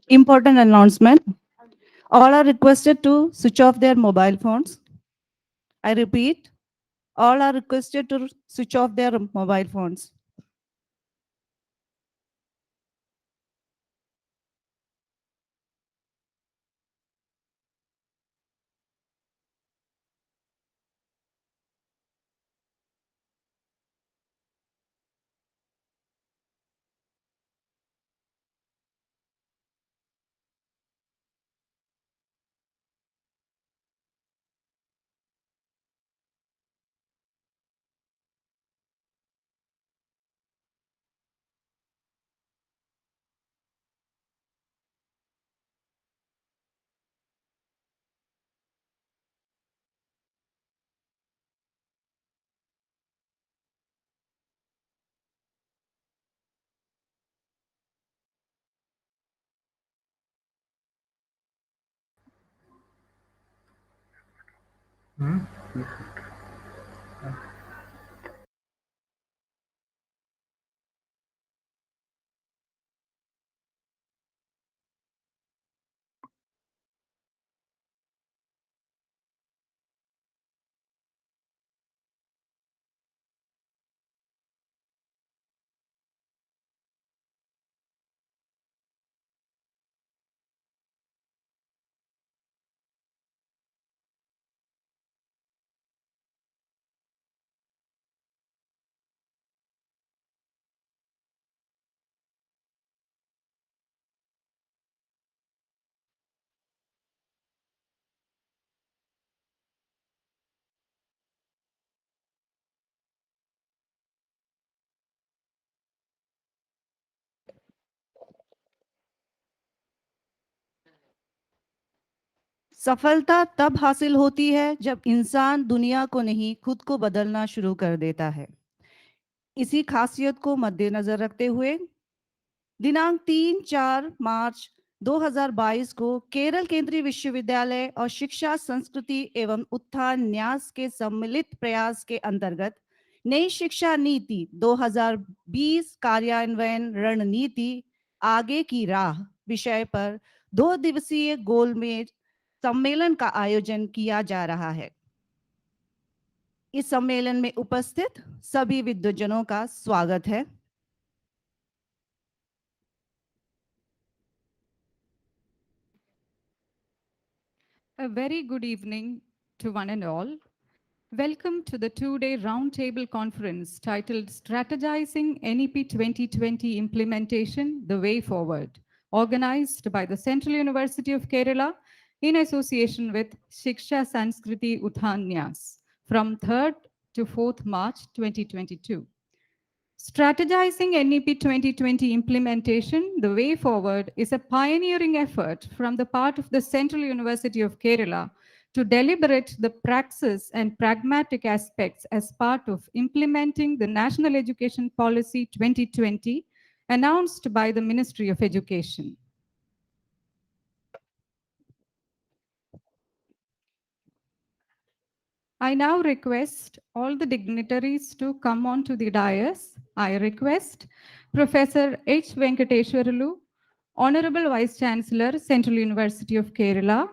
Important announcement. All are requested to switch off their mobile phones. I repeat, all are requested to switch off their mobile phones. सफलता तब हासिल होती है जब इंसान दुनिया को नहीं खुद को बदलना शुरू कर देता है। इसी खासियत को मद्देनजर रखते हुए दिनांक 3-4 मार्च 2022 को केरल केंद्रीय विश्वविद्यालय और शिक्षा संस्कृति एवं उत्थान न्यास के सम्मिलित प्रयास के अंतर्गत नई शिक्षा नीति 2020 कार्यान्वयन रणनीति आगे की राह विषय पर 2 दिवसीय गोलमेज सम्मेलन का आयोजन किया जा रहा है। इस सम्मेलन में उपस्थित सभी विद्वजनों का स्वागत है। A very good evening to one and all. Welcome to the two-day roundtable conference titled Strategizing NEP 2020 Implementation, the Way Forward, organized by the Central University of Kerala in association with Shiksha Sanskriti Uthanyas from 3rd to 4th March 2022. Strategizing NEP 2020 implementation, the way forward, is a pioneering effort from the part of the Central University of Kerala to deliberate the praxis and pragmatic aspects as part of implementing the National Education Policy 2020 announced by the Ministry of Education. I now request all the dignitaries to come on to the dais. I request Professor H. Venkateshwarlu, Honorable Vice Chancellor, Central University of Kerala,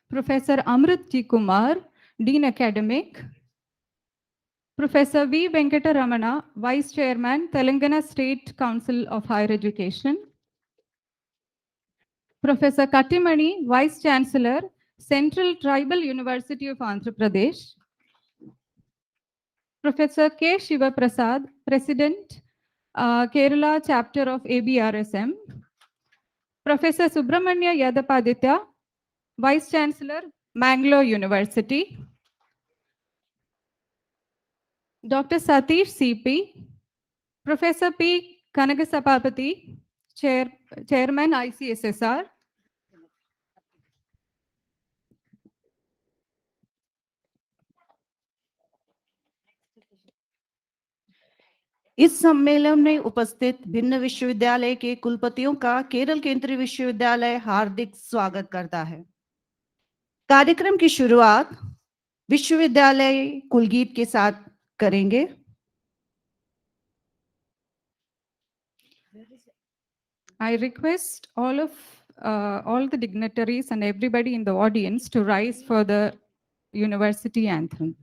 Professor Amrit G. Kumar, Dean Academic, Professor V. Venkataramana, Vice Chairman, Telangana State Council of Higher Education, Professor Kattimani, Vice Chancellor, Central Tribal University of Andhra Pradesh, Professor K. Shiva Prasad, President, Kerala Chapter of ABRSM, Professor Subramanya Yadapaditya, Vice Chancellor, Mangalore University, Dr. Satish CP, Professor P. Kanagasapapati, Chairman ICSSR, इस सम्मेलन में उपस्थित भिन्न विश्वविद्यालय के कुलपतियों का केरल केंद्रीय विश्वविद्यालय हार्दिक स्वागत करता है। कार्यक्रम की शुरुआत विश्वविद्यालय कुलगीत के साथ करेंगे। I request all the dignitaries and everybody in the audience to rise for the university anthem.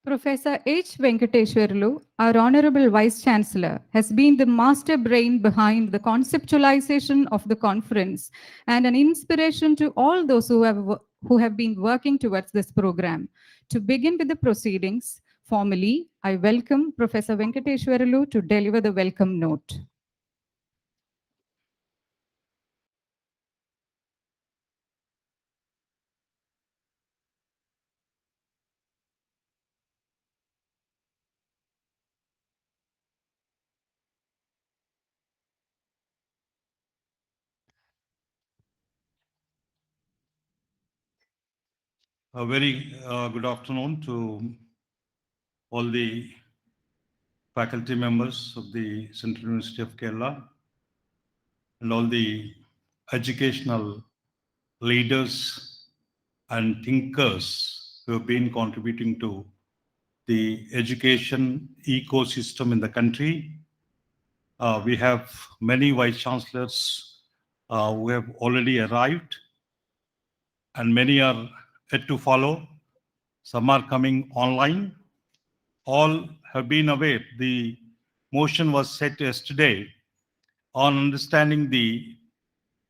Professor H. Venkateswarlu, our Honorable Vice Chancellor, has been the master brain behind the conceptualization of the conference and an inspiration to all those who have been working towards this program. To begin with the proceedings, formally, I welcome Professor Venkateswarlu to deliver the welcome note. A very good afternoon to all the faculty members of the Central University of Kerala and all the educational leaders and thinkers who have been contributing to the education ecosystem in the country. We have many vice chancellors who have already arrived, and many are yet to follow. Some are coming online. all have been aware, the motion was set yesterday on understanding the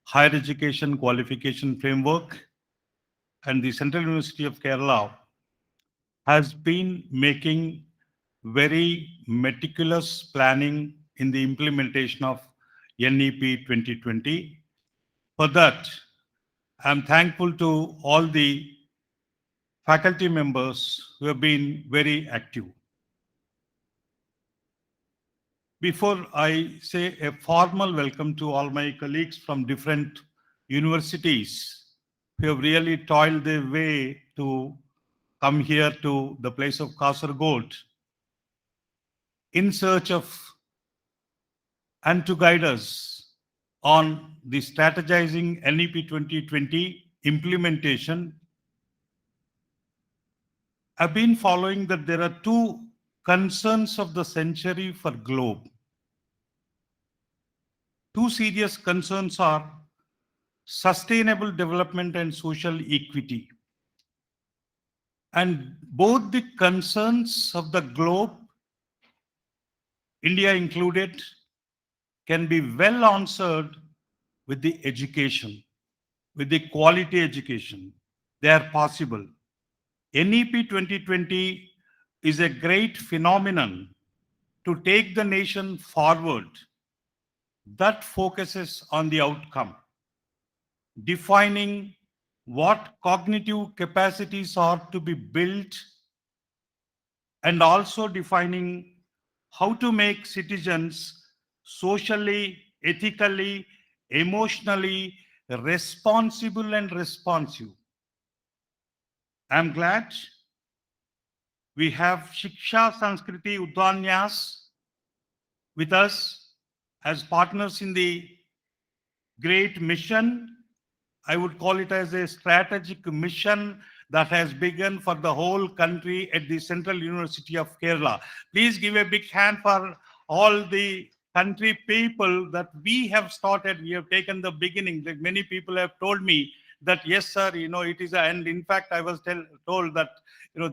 higher education qualification framework, and the Central University of Kerala has been making very meticulous planning in the implementation of NEP 2020. For that, I'm thankful to all the faculty members who have been very active. Before I say a formal welcome to all my colleagues from different universities who have really toiled their way to come here to the place of Kasaragod in search of and to guide us on the strategizing NEP 2020 implementation, I've been following that there are two concerns of the century for globe. Two serious concerns are sustainable development and social equity. And both the concerns of the globe, India included, can be well answered with the education, with the quality education. They are possible. NEP 2020 is a great phenomenon to take the nation forward that focuses on the outcome, defining what cognitive capacities are to be built, and also defining how to make citizens socially, ethically, emotionally responsible and responsive. I'm glad we have Shiksha Sanskriti Udanyas with us as partners in the great mission. I would call it as a strategic mission that has begun for the whole country at the Central University of Kerala. Please give a big hand for all the country people that we have started. We have taken the beginning. Like many people have told me that, yes, sir, it is, and in fact, I was told that,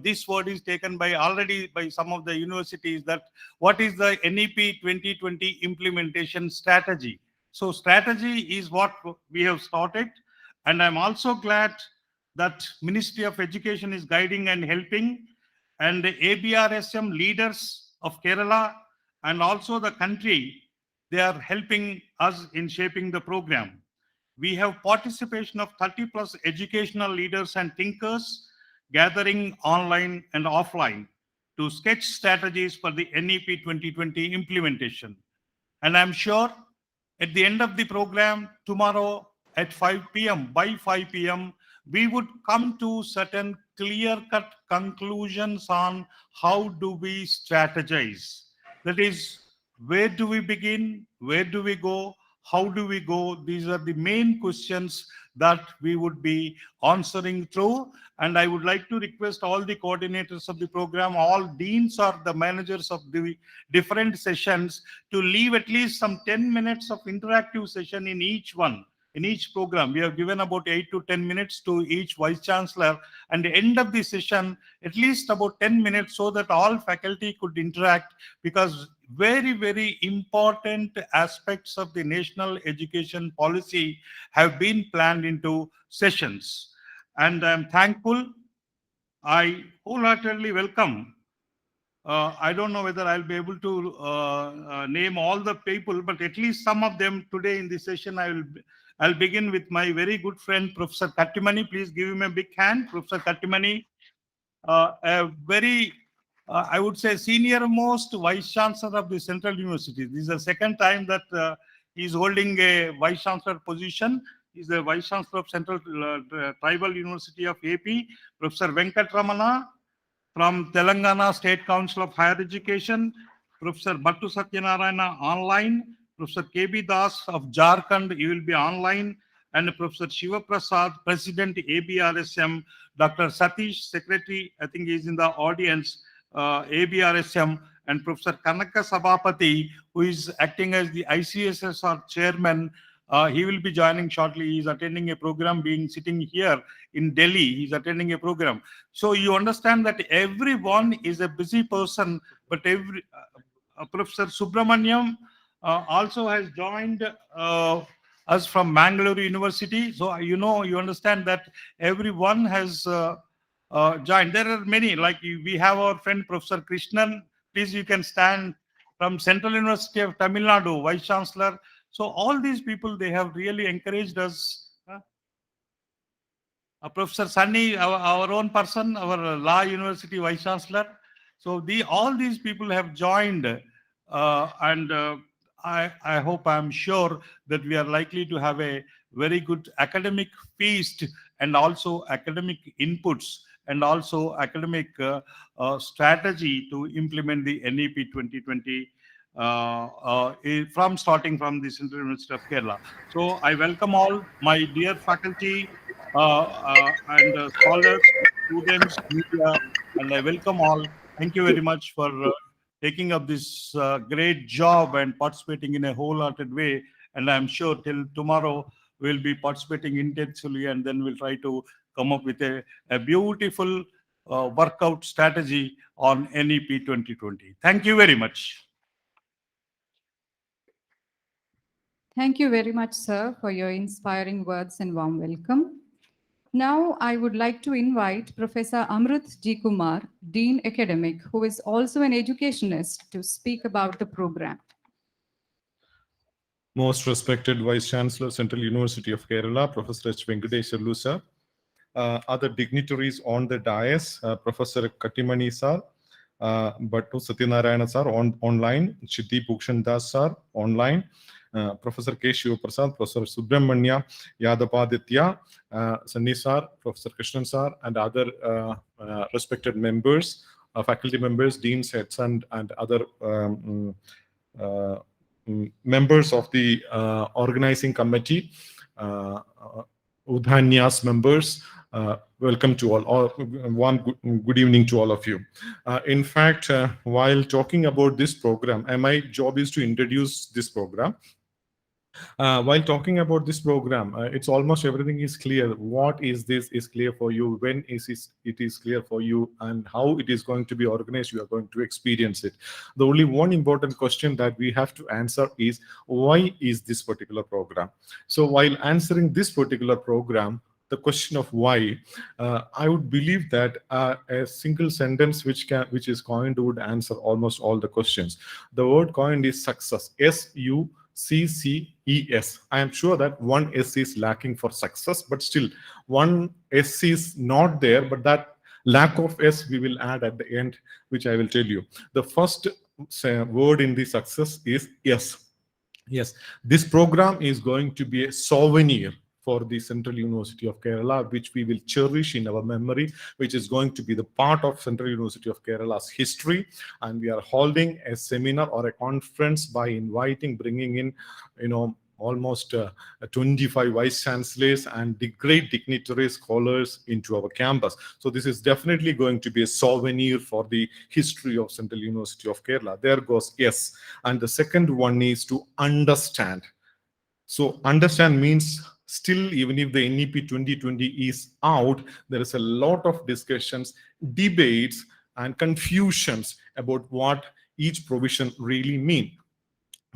this word is taken by already by some of the universities, that what is the NEP 2020 implementation strategy? So strategy is what we have started. And I'm also glad that Ministry of Education is guiding and helping, and the ABRSM leaders of Kerala and also the country, they are helping us in shaping the program. We have participation of 30 plus educational leaders and thinkers gathering online and offline to sketch strategies for the NEP 2020 implementation. And I'm sure at the end of the program tomorrow at 5 p.m., by 5 p.m., we would come to certain clear-cut conclusions on how do we strategize. That is, where do we begin? Where do we go? How do we go? These are the main questions that we would be answering through. And I would like to request all the coordinators of the program, all deans or the managers of the different sessions to leave at least some 10 minutes of interactive session in each one. In each program, we have given about 8 to 10 minutes to each vice chancellor, and the end of the session, at least about 10 minutes so that all faculty could interact, because very, very important aspects of the national education policy have been planned into sessions. And I'm thankful. I wholeheartedly welcome. I don't know whether I'll be able to name all the people, but at least some of them today in this session. I'll begin with my very good friend, Professor Kattimani. Please give him a big hand. Professor Kattimani, a very, I would say, senior most vice chancellor of the Central University. This is the second time that he's holding a vice chancellor position. He's the vice chancellor of Central Tribal University of AP. Professor Venkat Ramana from Telangana State Council of Higher Education, Professor Bhattu Satyanarayana online, Professor KB Das of Jharkhand, he will be online, and Professor Shiva Prasad, President ABRSM, Dr. Satish, Secretary, I think he is in the audience, ABRSM, and Professor Kanaka Sabapati, who is acting as the ICSSR Chairman, He will be joining shortly. He's attending a program, being sitting here in Delhi. He's attending a program. So you understand that everyone is a busy person, but Professor Subramaniam also has joined us from Mangalore University. So you understand that everyone has joined. There are many, like we have our friend Professor Krishnan. Please, you can stand, from Central University of Tamil Nadu, Vice Chancellor. So all these people, they have really encouraged us. Professor Sunny, our own person, our Law University Vice Chancellor. So all these people have joined, and I hope, I'm sure that we are likely to have a very good academic feast, and also academic inputs, and also academic strategy to implement the NEP 2020 starting from the Central University of Kerala. So I welcome all my dear faculty, and scholars, students, media, and I welcome all. Thank you very much for taking up this great job and participating in a wholehearted way. And I'm sure till tomorrow we'll be participating intensely, and then we'll try to come up with a beautiful workout strategy on NEP 2020. Thank you very much. Thank you very much, sir, for your inspiring words and warm welcome. Now, I would like to invite Professor Amrit G. Kumar, Dean Academic, who is also an educationist, to speak about the program. Most respected Vice Chancellor, Central University of Kerala, Professor H. Venkateswarlu sir, other dignitaries on the dais, Professor Katimani sir, Bhattu Satyanarayana sir online, Chitti Bhukshan Das sir online, Professor K. Shivaprasad, Professor Subramanya Yadapaditya, Sunny sir, Professor Krishnan sir, and other respected members, faculty members, deans, heads, and other members of the organizing committee, Udhanyas members, welcome to all, or one good evening to all of you. In fact, while talking about this program, my job is to introduce this program. While talking about this program, it's almost everything is clear. What is this is clear for you, when it is clear for you, and how it is going to be organized, you are going to experience it. The only one important question that we have to answer is, why is this particular program? So while answering this particular program, the question of why, I would believe that a single sentence which is coined would answer almost all the questions. The word coined is success. SUCCES. I am sure that one S is lacking for success, but still one S is not there, but that lack of S we will add at the end, which I will tell you. The first word in the success is yes. Yes, this program is going to be a souvenir for the Central University of Kerala, which we will cherish in our memory, which is going to be the part of Central University of Kerala's history. And we are holding a seminar or a conference by bringing in, almost 25 vice chancellors and the great dignitary scholars into our campus. So this is definitely going to be a souvenir for the history of Central University of Kerala. There goes yes. And the second one is to understand. So understand means, still, even if the NEP 2020 is out, there is a lot of discussions, debates, and confusions about what each provision really means.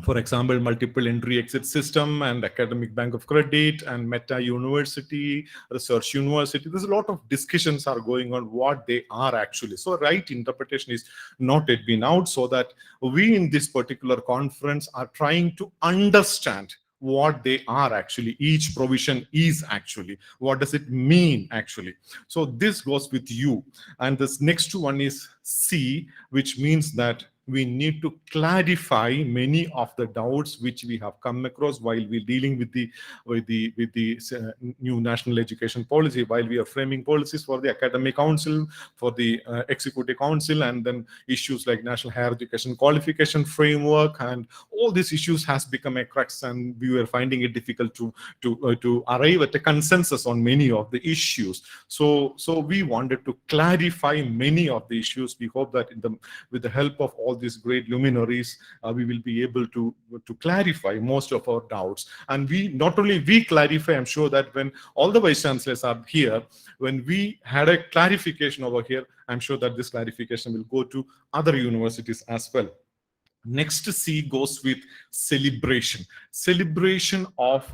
For example, multiple entry exit system and academic bank of credit and meta university, research university. There's a lot of discussions are going on what they are actually. So right interpretation is not yet been out, so that we in this particular conference are trying to understand what they are actually, each provision is actually, what does it mean actually. So this goes with you. And this next one is C, which means that we need to clarify many of the doubts which we have come across while we're dealing with the new national education policy, while we are framing policies for the academic council, for the executive council, and then issues like national higher education qualification framework, and all these issues has become a crux, and we were finding it difficult to arrive at a consensus on many of the issues. So we wanted to clarify many of the issues. We hope that with the help of all these great luminaries, we will be able to clarify most of our doubts. And we not only we clarify, I'm sure that when all the vice chancellors are here, when we had a clarification over here, I'm sure that this clarification will go to other universities as well. Next C goes with celebration. Celebration of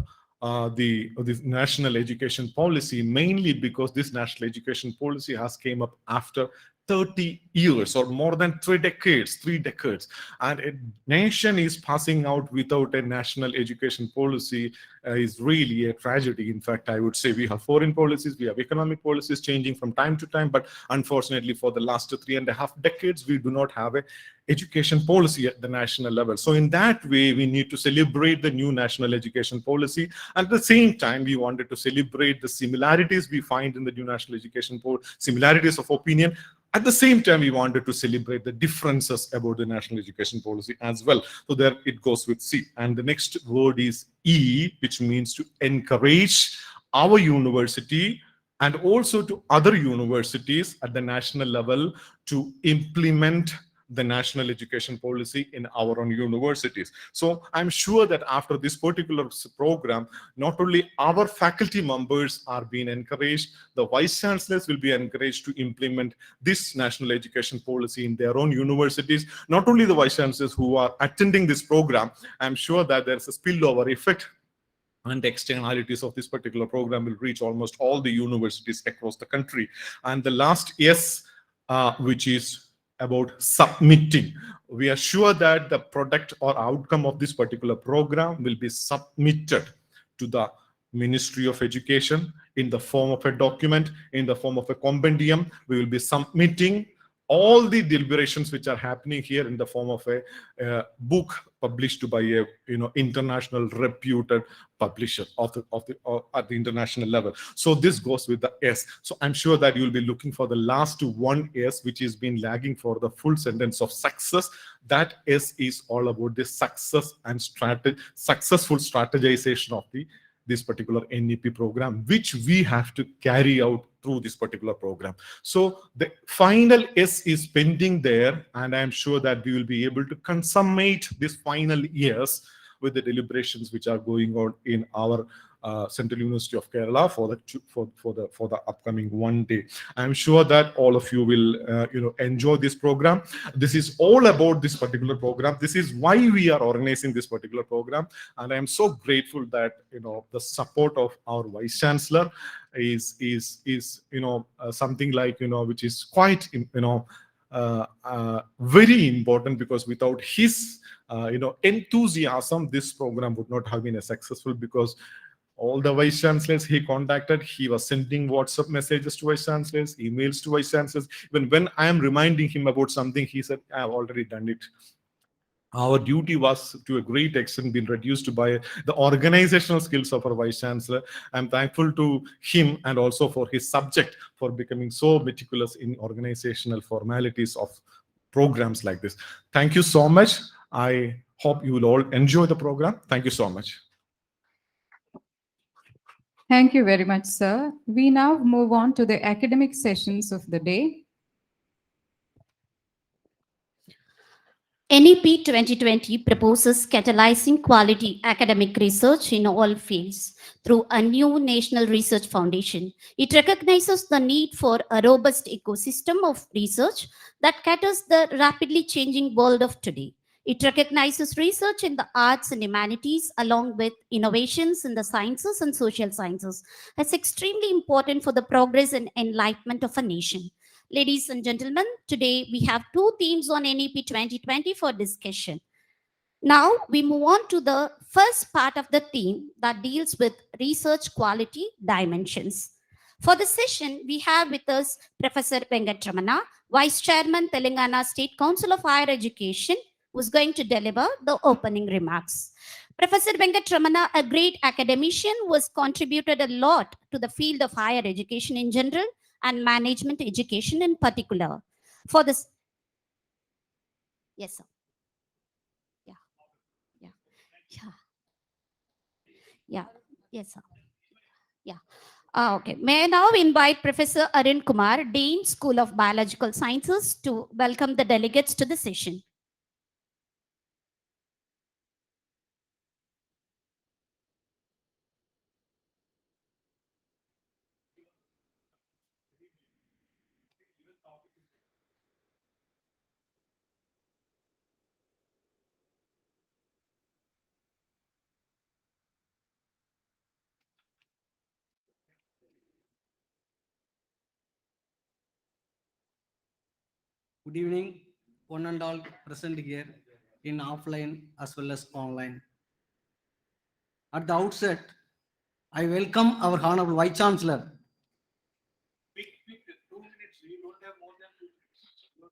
this national education policy, mainly because this national education policy has came up after 30 years or more than 3 decades, and a nation is passing out without a national education policy is really a tragedy. In fact, I would say we have foreign policies, we have economic policies changing from time to time, but unfortunately for the last 3.5 decades, we do not have a education policy at the national level. So in that way, we need to celebrate the new national education policy. At the same time, we wanted to celebrate the similarities we find in the new national education policy, similarities of opinion. At the same time, we wanted to celebrate the differences about the national education policy as well. So there it goes with C. And the next word is E, which means to encourage our university and also to other universities at the national level to implement the national education policy in our own universities. So I'm sure that after this particular program, not only our faculty members are being encouraged, the vice chancellors will be encouraged to implement this national education policy in their own universities. Not only the vice chancellors who are attending this program, I'm sure that there's a spillover effect, and the externalities of this particular program will reach almost all the universities across the country. And the last S, which is about submitting. We are sure that the product or outcome of this particular program will be submitted to the Ministry of Education in the form of a document, in the form of a compendium. We will be submitting all the deliberations which are happening here in the form of a book published by a international reputed publisher at the international level. So this goes with the S. So I'm sure that you will be looking for the last one S, which has been lagging for the full sentence of success. That S is all about the success and successful strategization of this particular NEP program, which we have to carry out through this particular program. So the final S is pending there, and I'm sure that we will be able to consummate this final years with the deliberations which are going on in our Central University of Kerala for the upcoming one day. I'm sure that all of you will enjoy this program. This is all about this particular program. This is why we are organizing this particular program, and I'm so grateful that the support of our vice chancellor is something like which is quite very important, because without his enthusiasm, this program would not have been as successful, because all the vice chancellors he contacted, he was sending WhatsApp messages to vice chancellors, emails to vice chancellors. Even when I am reminding him about something, he said, I have already done it. Our duty was to a great extent been reduced by the organizational skills of our vice chancellor. I'm thankful to him and also for his subject for becoming so meticulous in organizational formalities of programs like this. Thank you so much. I hope you will all enjoy the program. Thank you so much. Thank you very much, sir. We now move on to the academic sessions of the day. NEP 2020 proposes catalyzing quality academic research in all fields through a new National Research Foundation. It recognizes the need for a robust ecosystem of research that caters the rapidly changing world of today. It recognizes research in the arts and humanities along with innovations in the sciences and social sciences as extremely important for the progress and enlightenment of a nation. Ladies and gentlemen, today we have two themes on NEP 2020 for discussion. Now we move on to the first part of the theme that deals with research quality dimensions. For the session, we have with us Professor Venkatramana, Vice Chairman, Telangana State Council of Higher Education, who is going to deliver the opening remarks. Professor Venkatramana, a great academician who has contributed a lot to the field of higher education in general and management education in particular. For this, yes, sir. Yes, sir. Okay. May I now invite Professor Arun Kumar, Dean, School of Biological Sciences, to welcome the delegates to the session. Good evening, one and all present here in offline as well as online. At the outset, I welcome our Honorable Vice Chancellor. Speak 2 minutes. You don't have more than 2 minutes. No,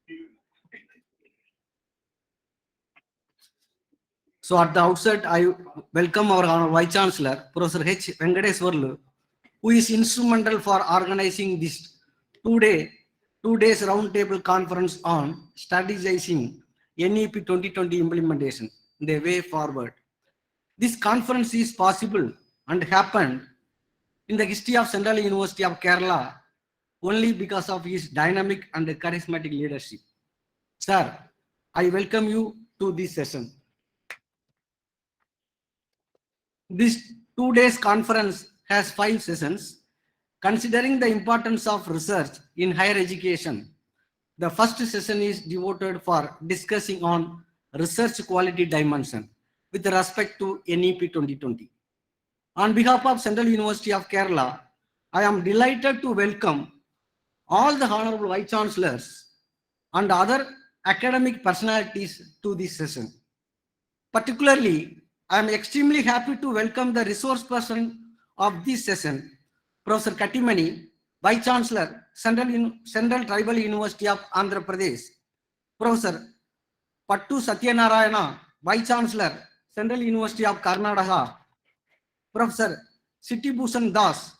speak. So at the outset, I welcome our Honorable Vice Chancellor, Professor H. Venkateswarlu, who is instrumental for organizing this two days roundtable conference on strategizing NEP 2020 implementation, the way forward. This conference is possible and happened in the history of Central University of Kerala only because of his dynamic and charismatic leadership. Sir, I welcome you to this session. This 2 days conference has 5 sessions. Considering the importance of research in higher education, the first session is devoted for discussing on research quality dimension with respect to NEP 2020. On behalf of Central University of Kerala, I am delighted to welcome all the Honorable Vice Chancellors and other academic personalities to this session. Particularly, I am extremely happy to welcome the resource person of this session, Professor Kattimani, Vice Chancellor, Central Tribal University of Andhra Pradesh, Professor Pattu Satyanarayana, Vice Chancellor, Central University of Karnataka, Professor Sittibhushan Das,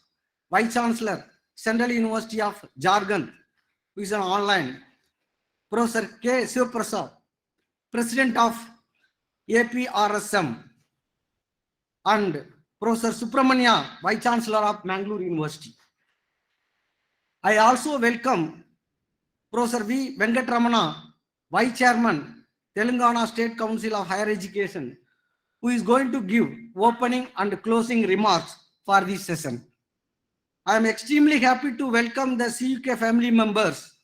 Vice Chancellor, Central University of Jharkhand, who is online, Professor K. Sivaprasad, President of APRSM, and Professor Subramania, Vice Chancellor of Mangalore University. I also welcome Professor V. Venkatramana, Vice Chairman, Telangana State Council of Higher Education, who is going to give opening and closing remarks for this session. I am extremely happy to welcome the CUK family members,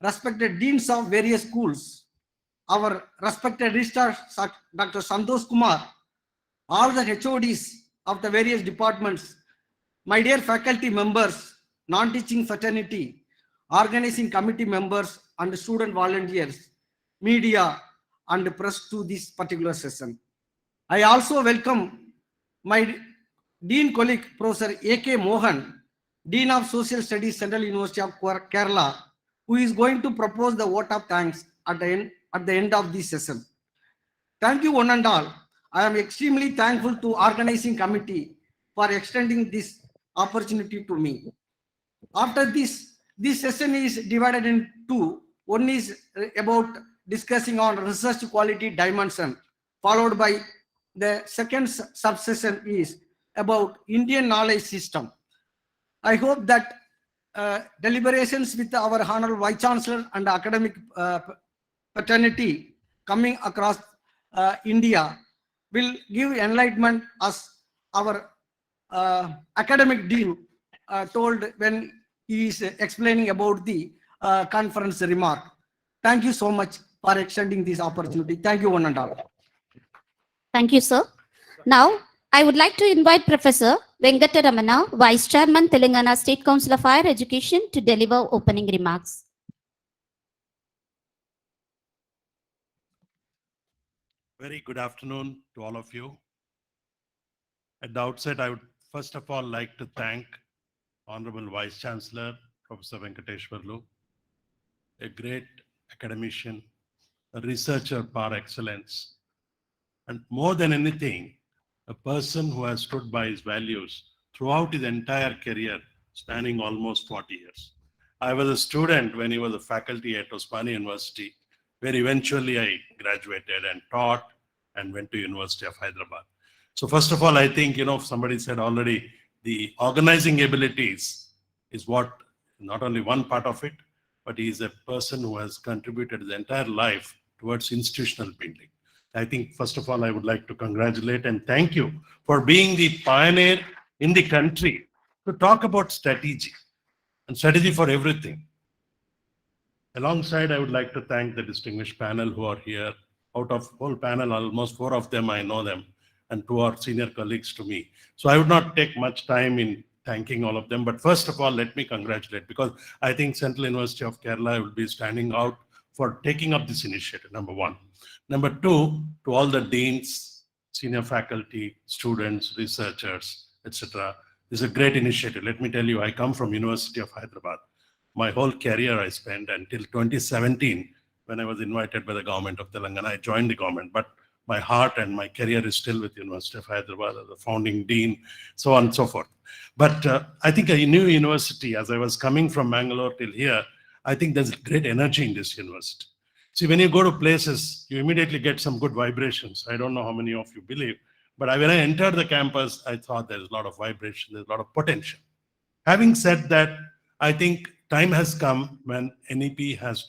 respected deans of various schools, our respected Registrar Dr. Santosh Kumar, all the HODs of the various departments, my dear faculty members, non-teaching fraternity, organizing committee members and student volunteers, media and press to this particular session. I also welcome my Dean colleague, Professor A.K. Mohan, Dean of Social Studies, Central University of Kerala, who is going to propose the vote of thanks at the end of this session. Thank you one and all. I am extremely thankful to organizing committee for extending this opportunity to me. After this session is divided in two. One is about discussing on research quality dimension, followed by the second subsession is about Indian knowledge system. I hope that deliberations with our Honorable Vice Chancellor and academic fraternity coming across India will give enlightenment as our academic dean told when he is explaining about the conference remark. Thank you so much for extending this opportunity. Thank you one and all. Thank you, sir. Now, I would like to invite Professor Venkataramana, Vice Chairman, Telangana State Council of Higher Education, to deliver opening remarks. Very good afternoon to all of you. At the outset, I would first of all like to thank Honorable Vice Chancellor, Professor Venkateswarlu, a great academician, a researcher par excellence, and more than anything, a person who has stood by his values throughout his entire career, spanning almost 40 years. I was a student when he was a faculty at Osmania University, where eventually I graduated and taught and went to University of Hyderabad. So first of all, I think, somebody said already, the organizing abilities is what, not only one part of it, but he is a person who has contributed his entire life towards institutional building. I think, first of all, I would like to congratulate and thank you for being the pioneer in the country to talk about strategy and strategy for everything. Alongside, I would like to thank the distinguished panel who are here. Out of whole panel, almost 4 of them, I know them, and 2 are senior colleagues to me. So I would not take much time in thanking all of them. But first of all, let me congratulate, because I think Central University of Kerala will be standing out for taking up this initiative, number 1. Number 2, to all the deans, senior faculty, students, researchers, etc. This is a great initiative. Let me tell you, I come from University of Hyderabad. My whole career I spent until 2017, when I was invited by the government of Telangana. I joined the government, but my heart and my career is still with University of Hyderabad as the founding dean, so on and so forth. But I think a new university, as I was coming from Bangalore till here, I think there's great energy in this university. See, when you go to places, you immediately get some good vibrations. I don't know how many of you believe, but when I entered the campus, I thought there's a lot of vibration, there's a lot of potential. Having said that, I think time has come when NEP has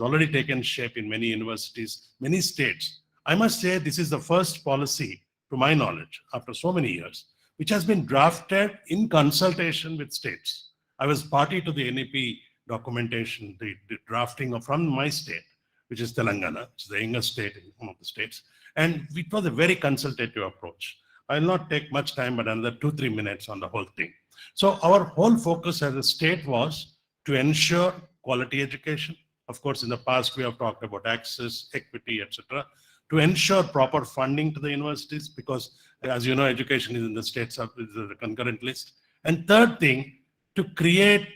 already taken shape in many universities, many states. I must say this is the first policy, to my knowledge, after so many years, which has been drafted in consultation with states. I was party to the NEP documentation, the drafting from my state, which is Telangana, which is the youngest state in one of the states. And it was a very consultative approach. I'll not take much time, but another 2-3 minutes on the whole thing. So our whole focus as a state was to ensure quality education. Of course, in the past, we have talked about access, equity, etc. To ensure proper funding to the universities, because as you know, education is in the states of the concurrent list. And third thing, to create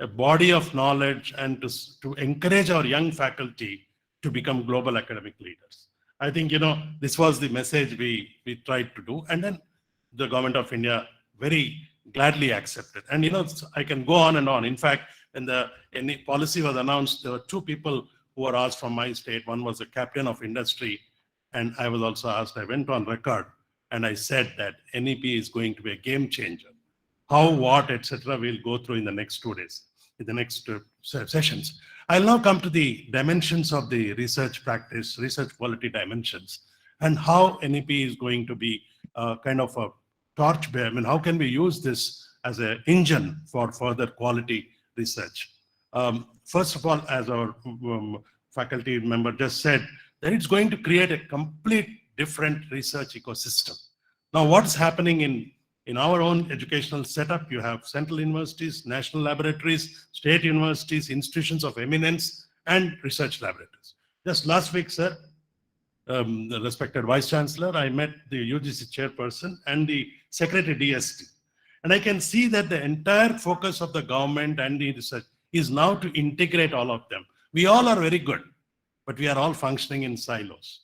a body of knowledge and to encourage our young faculty to become global academic leaders. I think, this was the message we tried to do. And then the government of India very gladly accepted. And, I can go on and on. In fact, when the policy was announced, there were 2 people who were asked from my state. One was the captain of industry. And I was also asked, I went on record and I said that NEP is going to be a game changer. How, what, etc. we'll go through in the next 2 days, in the next sessions. I'll now come to the dimensions of the research practice, research quality dimensions, and how NEP is going to be kind of a torchbearer. I mean, how can we use this as an engine for further quality research? First of all, as our faculty member just said, that it's going to create a complete different research ecosystem. Now, what's happening in our own educational setup? You have central universities, national laboratories, state universities, institutions of eminence, and research laboratories. Just last week, sir, the respected Vice Chancellor, I met the UGC chairperson and the Secretary DST. And I can see that the entire focus of the government and the research is now to integrate all of them. We all are very good, but we are all functioning in silos.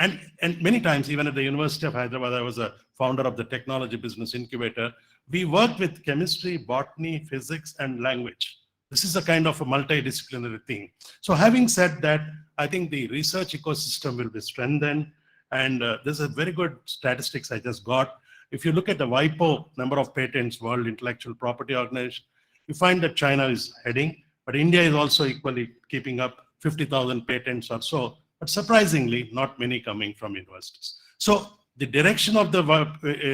And many times, even at the University of Hyderabad, I was a founder of the Technology Business Incubator. We worked with chemistry, botany, physics, and language. This is a kind of a multidisciplinary thing. So having said that, I think the research ecosystem will be strengthened. And there's a very good statistics I just got. If you look at the WIPO, number of patents, World Intellectual Property Organization, you find that China is heading, but India is also equally keeping up 50,000 patents or so. But surprisingly, not many coming from universities. So the direction of the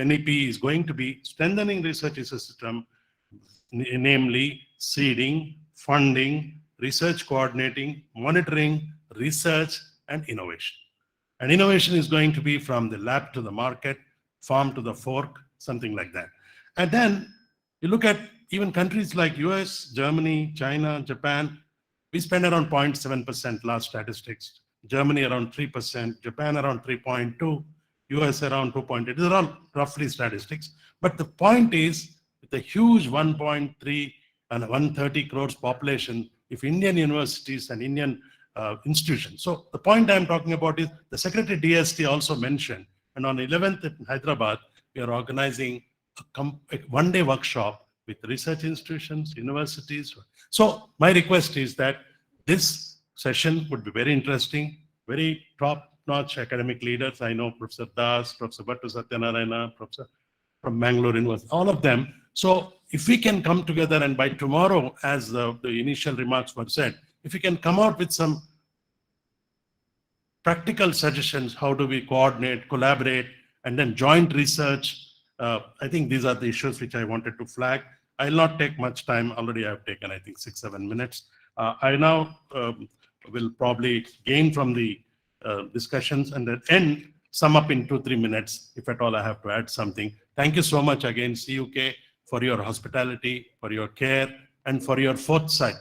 NEP is going to be strengthening research ecosystem, namely seeding, funding, research coordinating, monitoring, research, and innovation. And innovation is going to be from the lab to the market, farm to the fork, something like that. And then you look at even countries like US, Germany, China, Japan, we spend around 0.7% last statistics. Germany around 3%, Japan around 3.2%, US around 2.8%. These are all roughly statistics. But the point is, with a huge 1.3 and 130 crores population, if Indian universities and Indian institutions. So the point I'm talking about is the Secretary DST also mentioned, and on 11th in Hyderabad, we are organizing a one-day workshop with research institutions, universities. So my request is that this session would be very interesting, very top-notch academic leaders. I know Professor Das, Professor Bhattu Satyanarayana, Professor from Bangalore University, all of them So if we can come together and by tomorrow, as the initial remarks were said, if we can come out with some practical suggestions, how do we coordinate, collaborate, and then joint research. I think these are the issues which I wanted to flag. I'll not take much time. Already I've taken, I think, 6-7 minutes. I now will probably gain from the discussions and at end sum up in 2-3 minutes, if at all I have to add something. Thank you so much again, CUK, for your hospitality, for your care, and for your foresight,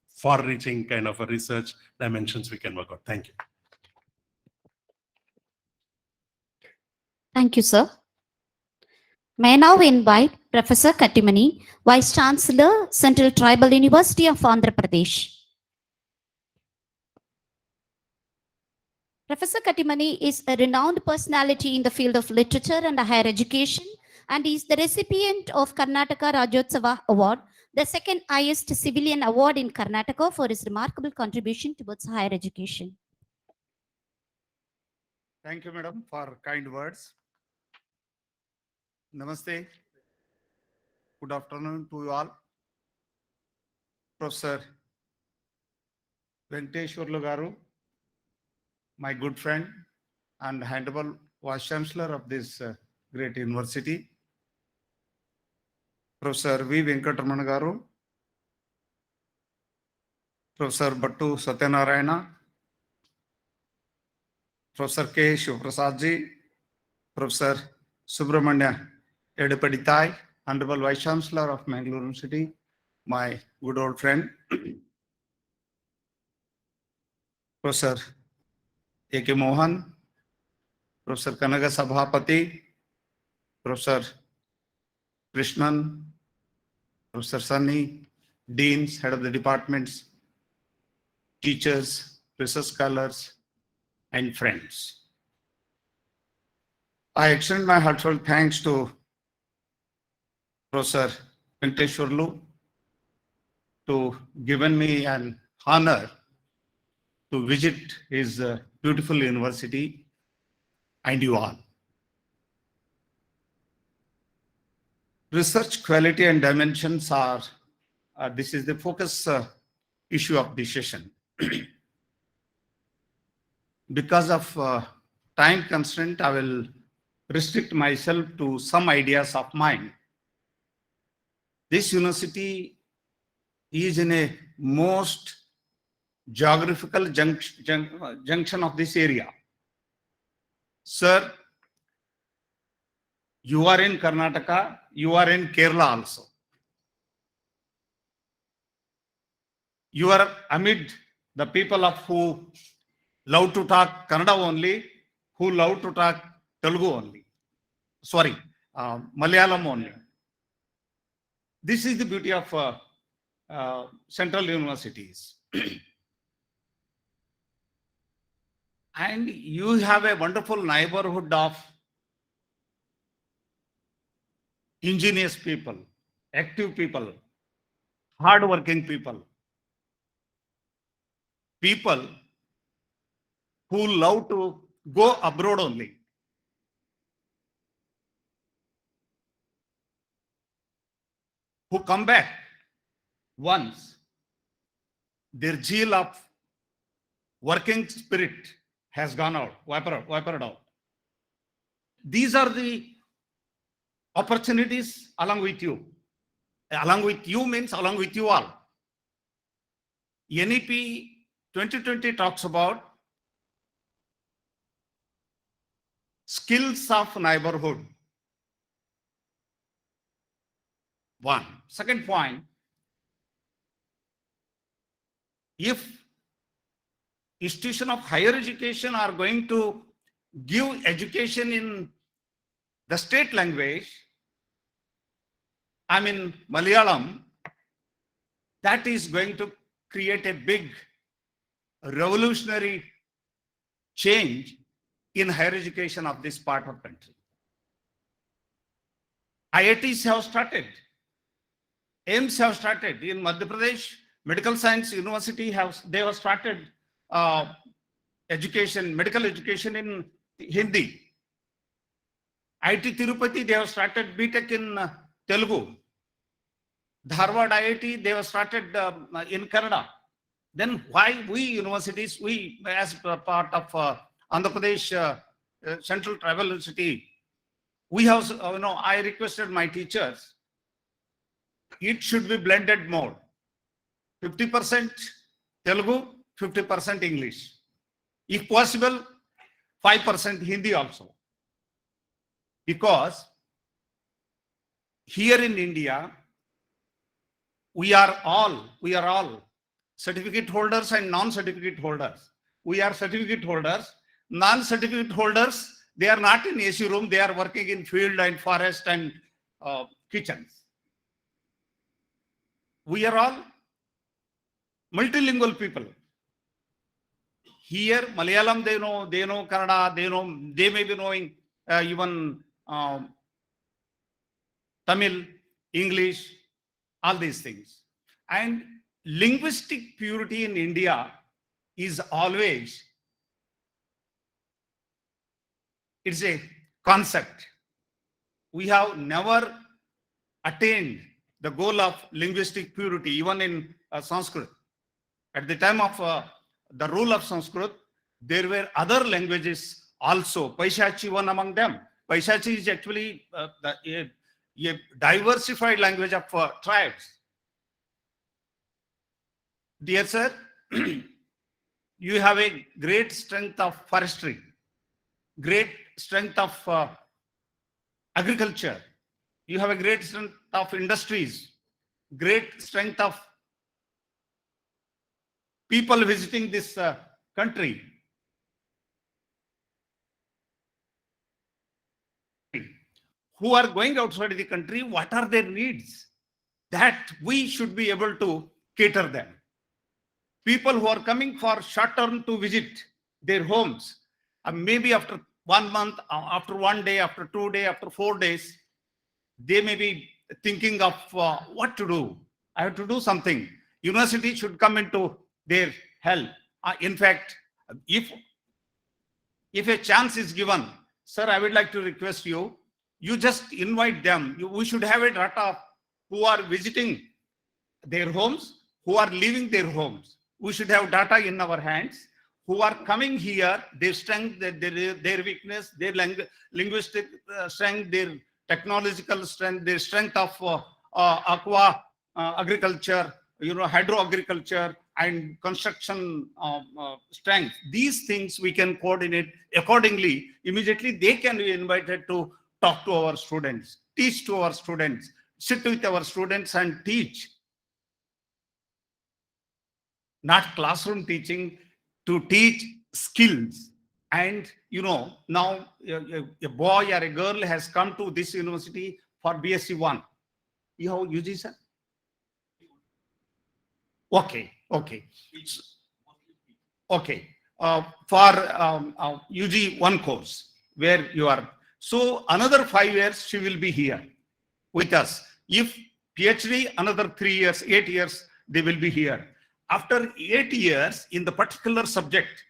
far-reaching kind of a research dimensions we can work out. Thank you. Thank you, sir. May I now invite Professor Kattimani, Vice Chancellor, Central Tribal University of Andhra Pradesh. Professor Kattimani is a renowned personality in the field of literature and higher education and is the recipient of Karnataka Rajyotsava Award, the second highest civilian award in Karnataka for his remarkable contribution towards higher education. Thank you, madam, for kind words. Namaste. Good afternoon to you all. Professor Venkateshwarlu Garu, my good friend and honorable Vice Chancellor of this great university. Professor V. Venkatramana Garu, Professor Battu Satyanarayana, Professor K. Shivaprasadji, Professor Subramanya Edapaditai, Honorable Vice Chancellor of Mangalore University, my good old friend, Professor A.K. Mohan, Professor Kanaga Sabhapati, Professor Krishnan, Professor Sunny, Deans, Head of the Departments, teachers, research scholars, and friends. I extend my heartfelt thanks to Professor Venkateshwarlu to given me an honor to visit his beautiful university and you all. Research quality and dimensions are, this is the focus issue of this session. Because of time constraint, I will restrict myself to some ideas of mine. This university is in a most geographical junction of this area. Sir, you are in Karnataka, you are in Kerala also. You are amid the people of who love to talk Kannada only, who love to talk Telugu only. Sorry, Malayalam only. This is the beauty of central universities. And you have a wonderful neighborhood of ingenious people, active people, hardworking people, people who love to go abroad only. Who come back once their zeal of working spirit has gone out, wipered out. These are the opportunities along with you. Along with you means along with you all. NEP 2020 talks about skills of neighborhood. One. Second point, if institution of higher education are going to give education in the state language, I mean Malayalam, that is going to create a big revolutionary change in higher education of this part of country. IITs have started. AIMS have started. In Madhya Pradesh, Medical Science University they have started medical education in Hindi. IT Tirupati, they have started BTech in Telugu. Dharwad IIT, they have started in Canada. Then why we universities, we as part of Andhra Pradesh Central Tribal University, we have, I requested my teachers, it should be blended mode. 50% Telugu, 50% English. If possible, 5% Hindi also. Because here in India, we are all certificate holders and non-certificate holders. We are certificate holders. Non-certificate holders, they are not in AC room, they are working in field and forest and kitchens. We are all multilingual people. Here, Malayalam, they know Kannada, they may be knowing even Tamil, English, all these things. And linguistic purity in India is always, it's a concept. We have never attained the goal of linguistic purity, even in Sanskrit. At the time of the rule of Sanskrit, there were other languages also, Paishachi one among them. Paishachi is actually a diversified language of tribes. Dear sir, you have a great strength of forestry, great strength of agriculture. You have a great strength of industries, great strength of people visiting this country. Who are going outside the country, what are their needs? That we should be able to cater them. People who are coming for short term to visit their homes, maybe after 1 month, after 1 day, after 2 days, after 4 days, they may be thinking of what to do. I have to do something. University should come into their help. In fact, if a chance is given, sir, I would like to request you, you just invite them. We should have a data who are visiting their homes, who are leaving their homes. We should have data in our hands, who are coming here, their strength, their weakness, their linguistic strength, their technological strength, their strength of aqua agriculture, hydro agriculture and construction strength. These things we can coordinate accordingly. Immediately they can be invited to talk to our students, teach to our students, sit with our students and teach. Not classroom teaching, to teach skills. And now a boy or a girl has come to this university for BSc 1. You have UG, sir? Okay. For UG 1 course where you are. So another 5 years she will be here with us. If PhD, another 3 years, 8 years, they will be here. After 8 years in the particular subject,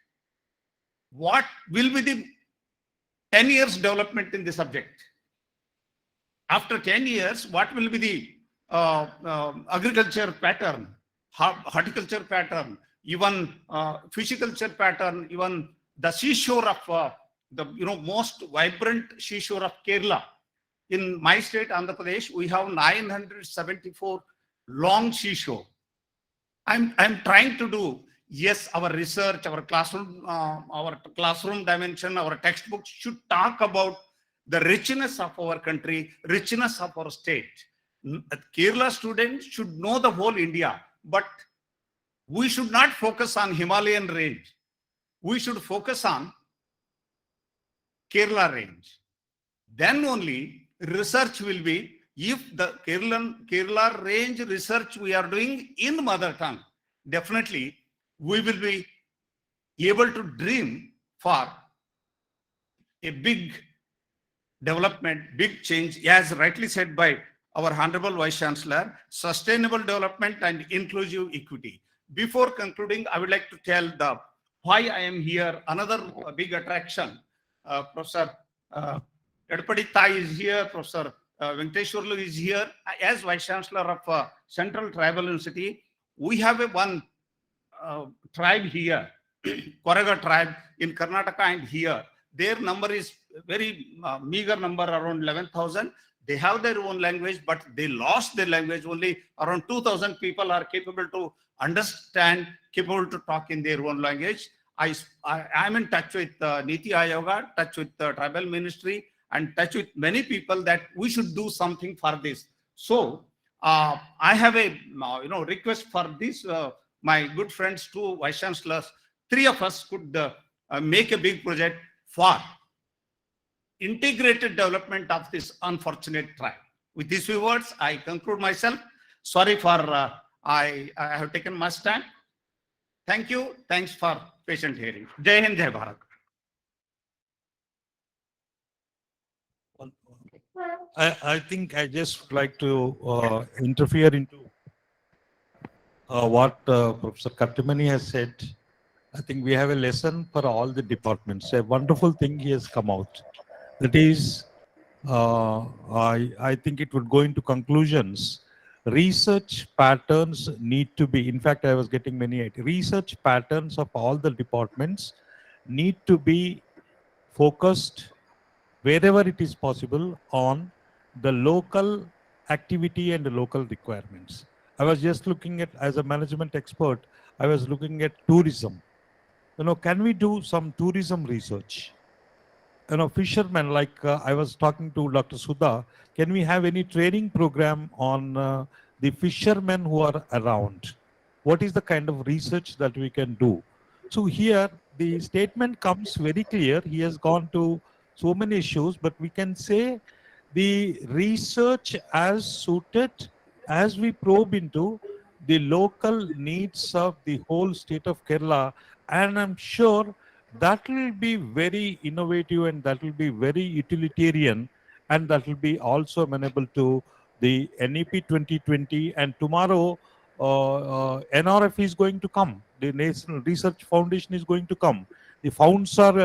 what will be the 10 years development in the subject? After 10 years, what will be the agriculture pattern, horticulture pattern, even fishiculture pattern, even the seashore of the most vibrant seashore of Kerala. In my state, Andhra Pradesh, we have 974 long seashore. I'm trying to do, yes, our research, our classroom dimension, our textbooks should talk about the richness of our country, richness of our state. Kerala students should know the whole India, but we should not focus on Himalayan range. We should focus on Kerala range. Then only research will be, if the Kerala range research we are doing in mother tongue, definitely we will be able to dream for a big development, big change, as rightly said by our Honorable Vice Chancellor, sustainable development and inclusive equity. Before concluding, I would like to tell why I am here. Another big attraction, Professor Edpadi Thai is here, Professor Venkateshwarlu is here as Vice Chancellor of Central Tribal University. We have one tribe here, Koraga tribe in Karnataka, and here their number is very meager number, around 11,000. They have their own language, but they lost their language. Only around 2,000 people are capable to understand, capable to talk in their own language. I am in touch with Niti Ayoga, touch with the tribal ministry, and touch with many people that we should do something for this. So I have a request for this. My good friends, two vice chancellors, three of us could make a big project for integrated development of this unfortunate tribe. With these few words, I conclude myself. Sorry for I have taken much time. Thank you. Thanks for patient hearing. Jai Hind, Jai Bharat. I think I just like to interfere into what Professor Kattimani has said. I think we have a lesson for all the departments. A wonderful thing he has come out. That is, I think it would go into conclusions. Research patterns need to be, in fact, I was getting many research patterns of all the departments need to be focused wherever it is possible on the local activity and the local requirements. I was just looking at, as a management expert, I was looking at tourism. Can we do some tourism research? Fishermen, like I was talking to Dr. Sudha, can we have any training program on the fishermen who are around? What is the kind of research that we can do? So here, the statement comes very clear. He has gone to so many issues, but we can say the research as suited as we probe into the local needs of the whole state of Kerala. And I'm sure that will be very innovative and that will be very utilitarian, and that will be also amenable to the NEP 2020. And tomorrow, NRF is going to come. The National Research Foundation is going to come. The funds are,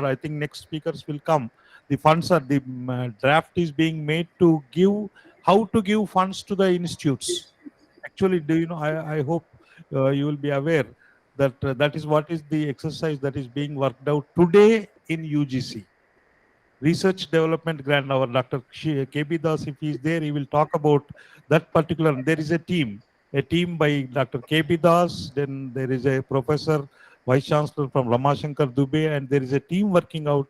I think next speakers will come. The funds are, the draft is being made to give, how to give funds to the institutes. Actually, I hope you will be aware that that is what is the exercise that is being worked out today in UGC. Research Development Grant, our Dr. KB Das, if he is there, he will talk about that particular. There is a team by Dr. KB Das, then there is a professor, Vice Chancellor from Ramashankar Dubey, and there is a team working out.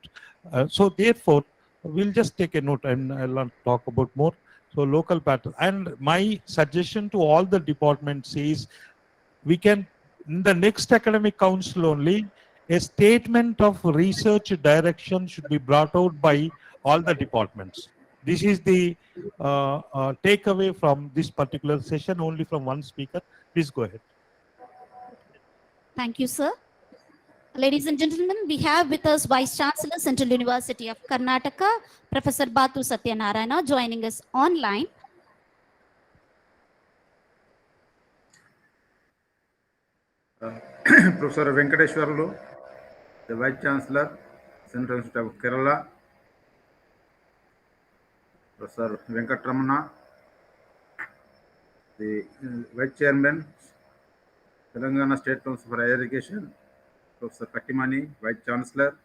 So therefore, we'll just take a note and I'll not talk about more. So local pattern. And my suggestion to all the departments is, we can, in the next academic council only, a statement of research direction should be brought out by all the departments. This is the takeaway from this particular session, only from one speaker. Please go ahead. Thank you, sir. Ladies and gentlemen, we have with us Vice Chancellor, Central University of Karnataka, Professor Batu Satyanarayana, joining us online. Professor Venkateshwarlu, the Vice Chancellor, Central University of Kerala, Professor Venkatramana, the Vice Chairman, Telangana State Council for Higher Education, Professor Kattimani, Vice Chancellor,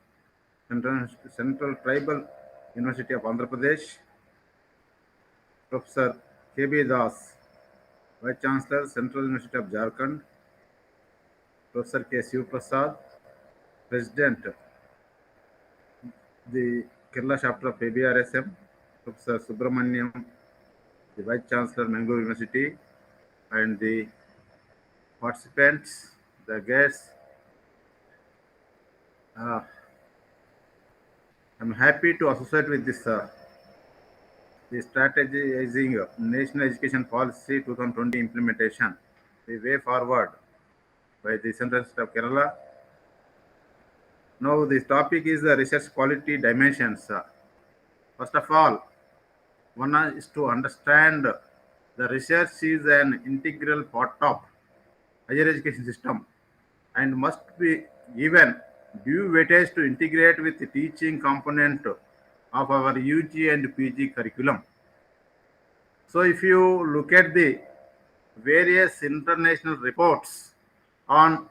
Central Tribal University of Andhra Pradesh, Professor KB Das, Vice Chancellor, Central University of Jharkhand, Professor K. Shiv Prasad, President, the Kerala chapter of ABRSM, Professor Subramaniam, the Vice Chancellor, Mangalore University, and the participants, the guests. I'm happy to associate with this the Strategizing National Education Policy 2020 implementation, the way forward by the Central University of Kerala. Now, this topic is the research quality dimensions. First of all, one is to understand the research is an integral part of higher education system and must be given due weightage to integrate with the teaching component of our UG and PG curriculum. So if you look at the various international reports on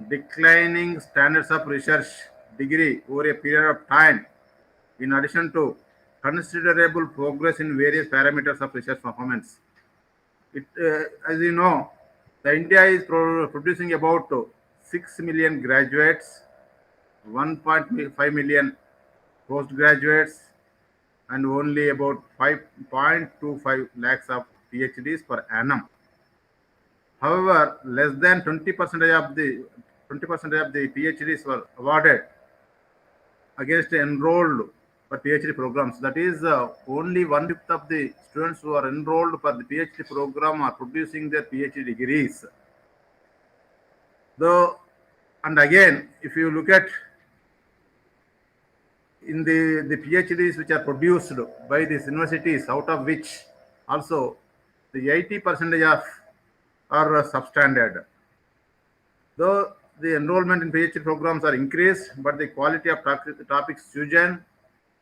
declining standards of research degree over a period of time, in addition to considerable progress in various parameters of research performance. As you know, the India is producing about 6 million graduates, 1.5 million postgraduates, and only about 5.25 lakhs of PhDs per annum. However, less than 20% of the PhDs were awarded against enrolled for PhD programs. That is, only 1/5 of the students who are enrolled for the PhD program are producing their PhD degrees. Though, and again, if you look at in the PhDs which are produced by these universities, out of which also the 80% of are substandard. Though the enrollment in PhD programs are increased, but the quality of topics chosen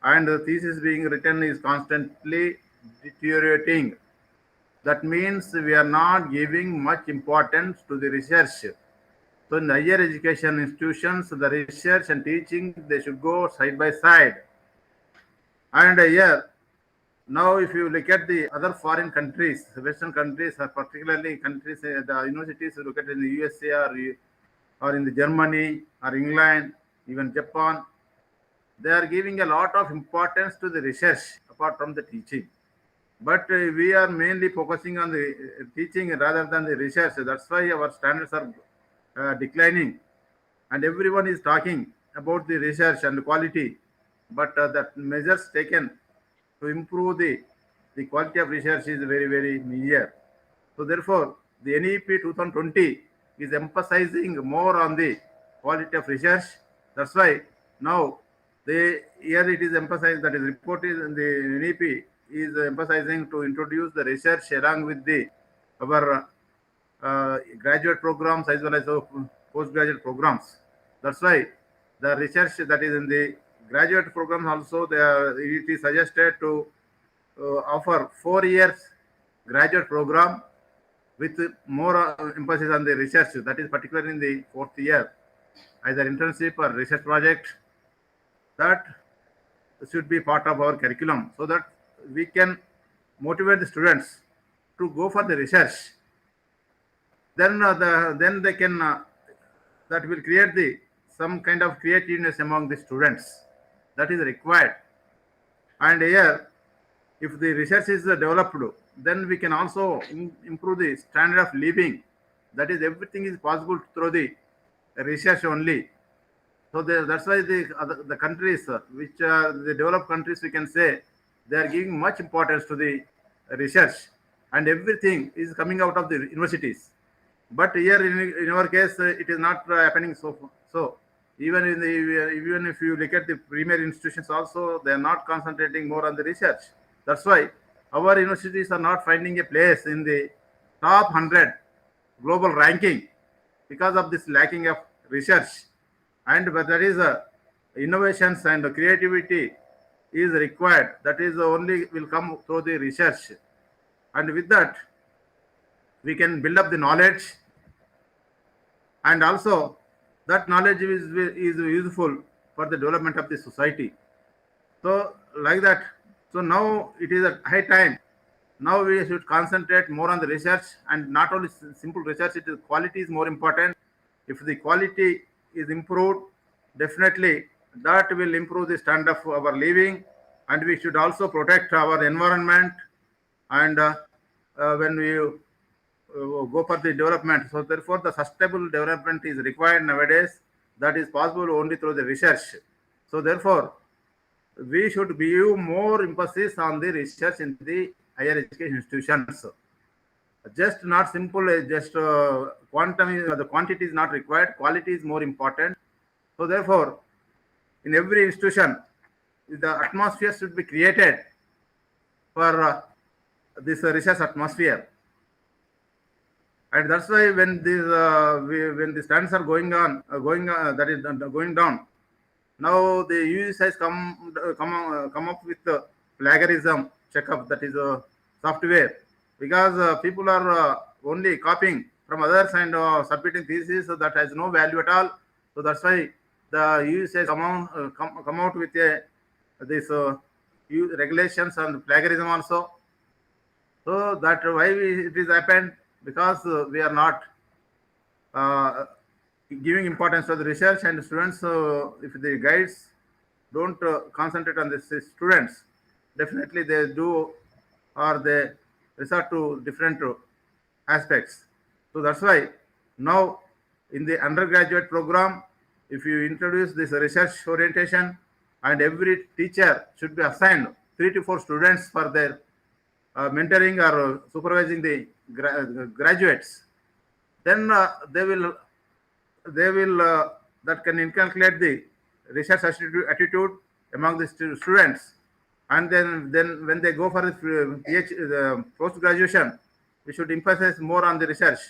and the thesis being written is constantly deteriorating. That means we are not giving much importance to the research. So in higher education institutions, the research and teaching, they should go side by side. And here, now if you look at the other foreign countries, Western countries, particularly countries, the universities, look at in the USA or in the Germany or England, even Japan, they are giving a lot of importance to the research apart from the teaching. But we are mainly focusing on the teaching rather than the research. That's why our standards are declining. And everyone is talking about the research and quality. But that measures taken to improve the quality of research is very, very meager. So therefore, the NEP 2020 is emphasizing more on the quality of research. That's why now here it is emphasized, that is reported in the NEP is emphasizing to introduce the research along with our graduate programs as well as postgraduate programs. That's why the research that is in the graduate programs also, it is suggested to offer 4 years graduate program with more emphasis on the research, that is particularly in the 4th year, either internship or research project. That should be part of our curriculum so that we can motivate the students to go for the research. Then they can that will create some kind of creativeness among the students that is required. And here, if the research is developed, then we can also improve the standard of living. That is, everything is possible through the research only. So that's why the countries which are the developed countries, we can say they are giving much importance to the research, and everything is coming out of the universities. But here in our case, it is not happening. So even even if you look at the premier institutions also, they are not concentrating more on the research. That's why our universities are not finding a place in the top 100 global ranking because of this lacking of research. And but that is innovations and creativity is required. That is only will come through the research, and with that we can build up the knowledge, and also that knowledge is useful for the development of the society. So like that. So now it is a high time. Now we should concentrate more on the research, and not only simple research. It is quality is more important. If the quality is improved, definitely that will improve the standard of our living, and we should also protect our environment. And when we go for the development, so therefore the sustainable development is required nowadays. That is possible only through the research. So therefore, we should give more emphasis on the research in the higher education institutions. Just not simple, just quantum, the quantity is not required, quality is more important. So therefore, in every institution, the atmosphere should be created for this research atmosphere. And that's why when the standards are going down, Now the UGC has come up with the plagiarism checkup, that is a software, because people are only copying from others and submitting thesis, so that has no value at all. So that's why the UGC has come out with this regulations on plagiarism also. So that why it is happened, because we are not uh, giving importance to the research, and students, if the guides don't concentrate on the students, definitely they do, or they resort to different aspects. So that's why now in the undergraduate program, if you introduce this research orientation, and every teacher should be assigned 3 to 4 students for their mentoring or supervising the graduates, then they will that can inculcate the research attitude among the students, and then when they go for the the post graduation, we should emphasize more on the research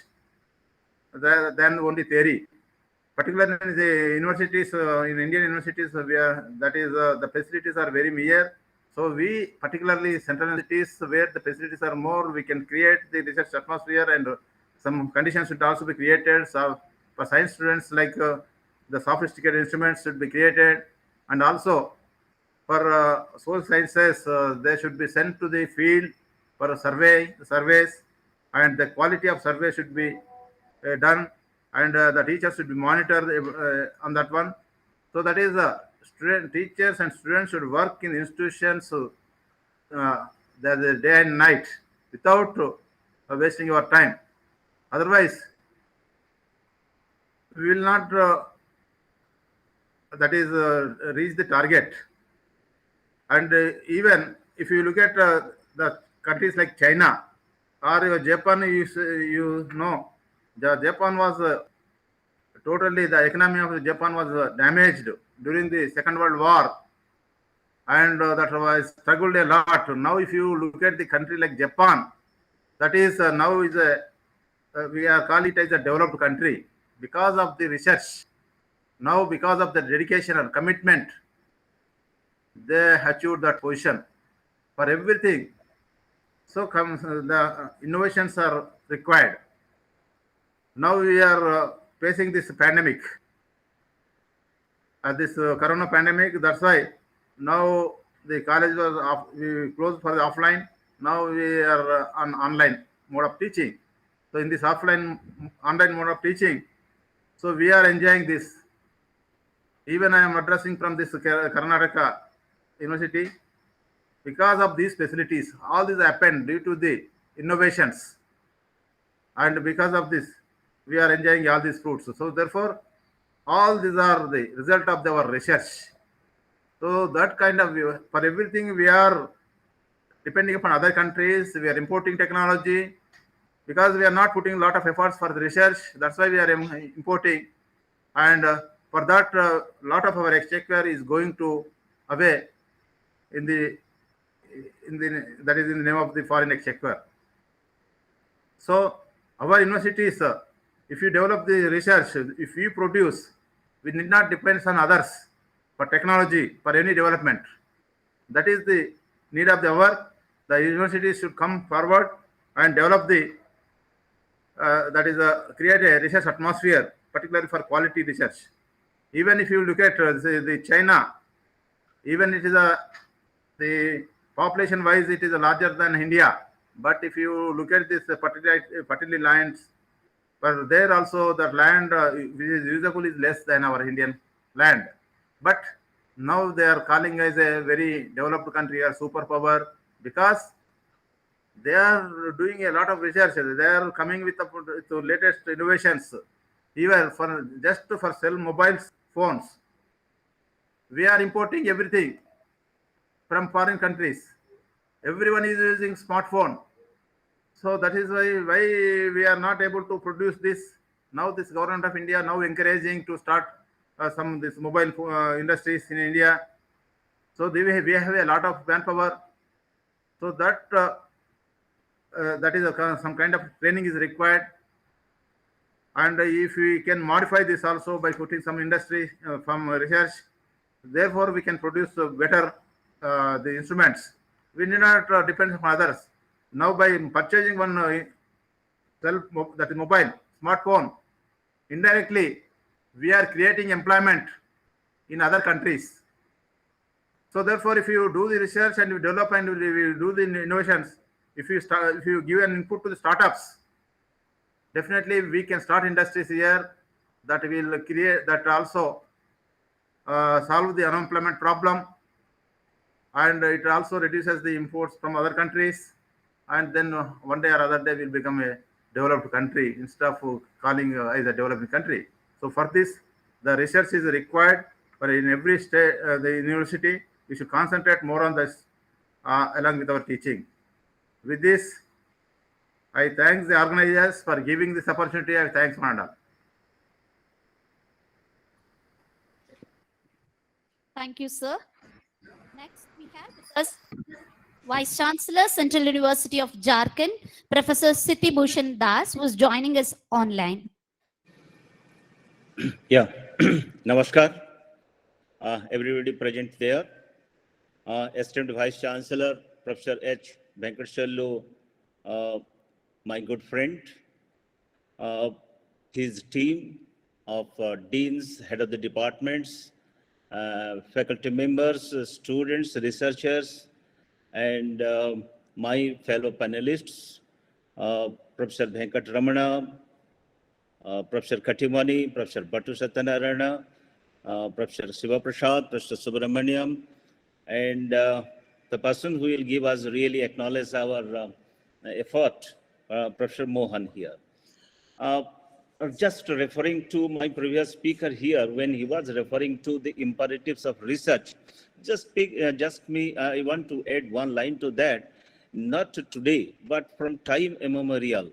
than only theory. Particularly in the universities, in Indian universities, the facilities are very mere. So we, particularly central universities where the facilities are more, we can create the research atmosphere, and some conditions should also be created. So for science students, like the sophisticated instruments should be created, and also for social sciences, they should be sent to the field for a surveys, and the quality of survey should be done, and the teachers should be monitored on that one. So that is teachers and students should work in institutions the day and night without wasting your time. Otherwise, we will not reach the target. And even if you look at the countries like China or Japan, you know, Japan was totally, the economy of Japan was damaged during the Second World War, and that was struggled a lot. Now, if you look at the country like Japan, that is now is a we are calling it as a developed country because of the research. Now, because of the dedication and commitment, they achieved that position for everything. So comes the innovations are required. Now we are facing this pandemic, this corona pandemic. That's why now the college was we closed for the offline. Now we are on online mode of teaching. So in this online mode of teaching, so we are enjoying this. Even I am addressing from this Karnataka University, because of these facilities. All this happened due to the innovations, and because of this, we are enjoying all these fruits. So therefore, all these are the result of our research. So that kind of, for everything we are depending upon other countries. We are importing technology because we are not putting a lot of efforts for the research. That's why we are importing, and for that, a lot of our exchequer is going to away in the that is in the name of the foreign exchequer. So our universities, if you develop the research, if you produce, we need not depend on others for technology, for any development. That is the need of the hour. The universities should come forward and develop the create a research atmosphere, particularly for quality research. Even if you look at the China, even it is the population wise, it is larger than India. But if you look at this particular lands, but there also the land which is usable is less than our Indian land. But now they are calling as a very developed country or superpower, because they are doing a lot of research. They are coming with the latest innovations, even for just for sell mobile phones. We are importing everything from foreign countries. Everyone is using smartphone. So that is why we are not able to produce this. Now this government of India now encouraging to start some this mobile industries in India. So we have a lot of manpower. So that that is some kind of training is required. And if we can modify this also by putting some industry from research, Therefore, we can produce better the instruments. We need not depend on others. Now, by purchasing one that is mobile smartphone, indirectly we are creating employment in other countries. So therefore, if you do the research and you develop and you do the innovations, if you give an input to the startups, definitely we can start industries here that will create, that also solve the unemployment problem, and it also reduces the imports from other countries, and then one day or other day will become a developed country instead of calling as a developing country. So for this, the research is required, but in every state, the university, we should concentrate more on this along with our teaching. With this, I thank the organizers for giving this opportunity. I thanks Manda. Thank you, sir. Next, we have with us Vice Chancellor, Central University of Jharkhand, Professor Siddhi Bhushan Das, who is joining us online. Yeah, Namaskar, everybody present there. Esteemed Vice Chancellor, Professor H. Venkatacharlu, my good friend, his team of deans, head of the departments, faculty members, students, researchers, and my fellow panelists, Professor Venkat Ramana, Professor Katimani, Professor Bhattu Satyanarayana, Professor Siva Prasad, Professor Subramaniam, and the person who will give us really acknowledge our effort, Professor Mohan here. Just referring to my previous speaker here, when he was referring to the imperatives of research, I want to add one line to that. Not today, but from time immemorial,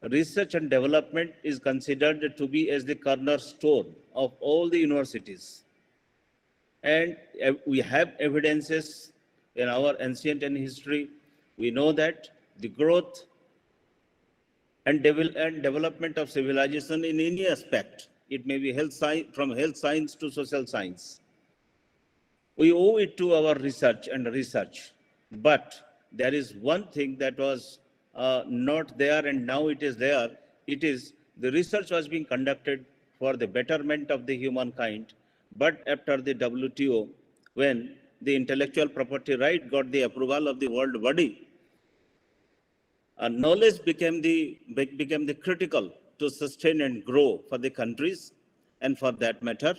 research and development is considered to be as the cornerstone of all the universities. And we have evidences in our ancient and history. We know that the growth and development of civilization in any aspect, it may be from health science to social science, we owe it to our research. But there is one thing that was not there and now it is there. It is the research was being conducted for the betterment of the humankind. But after the WTO, when the intellectual property right got the approval of the world body, knowledge became the critical to sustain and grow for the countries. And for that matter,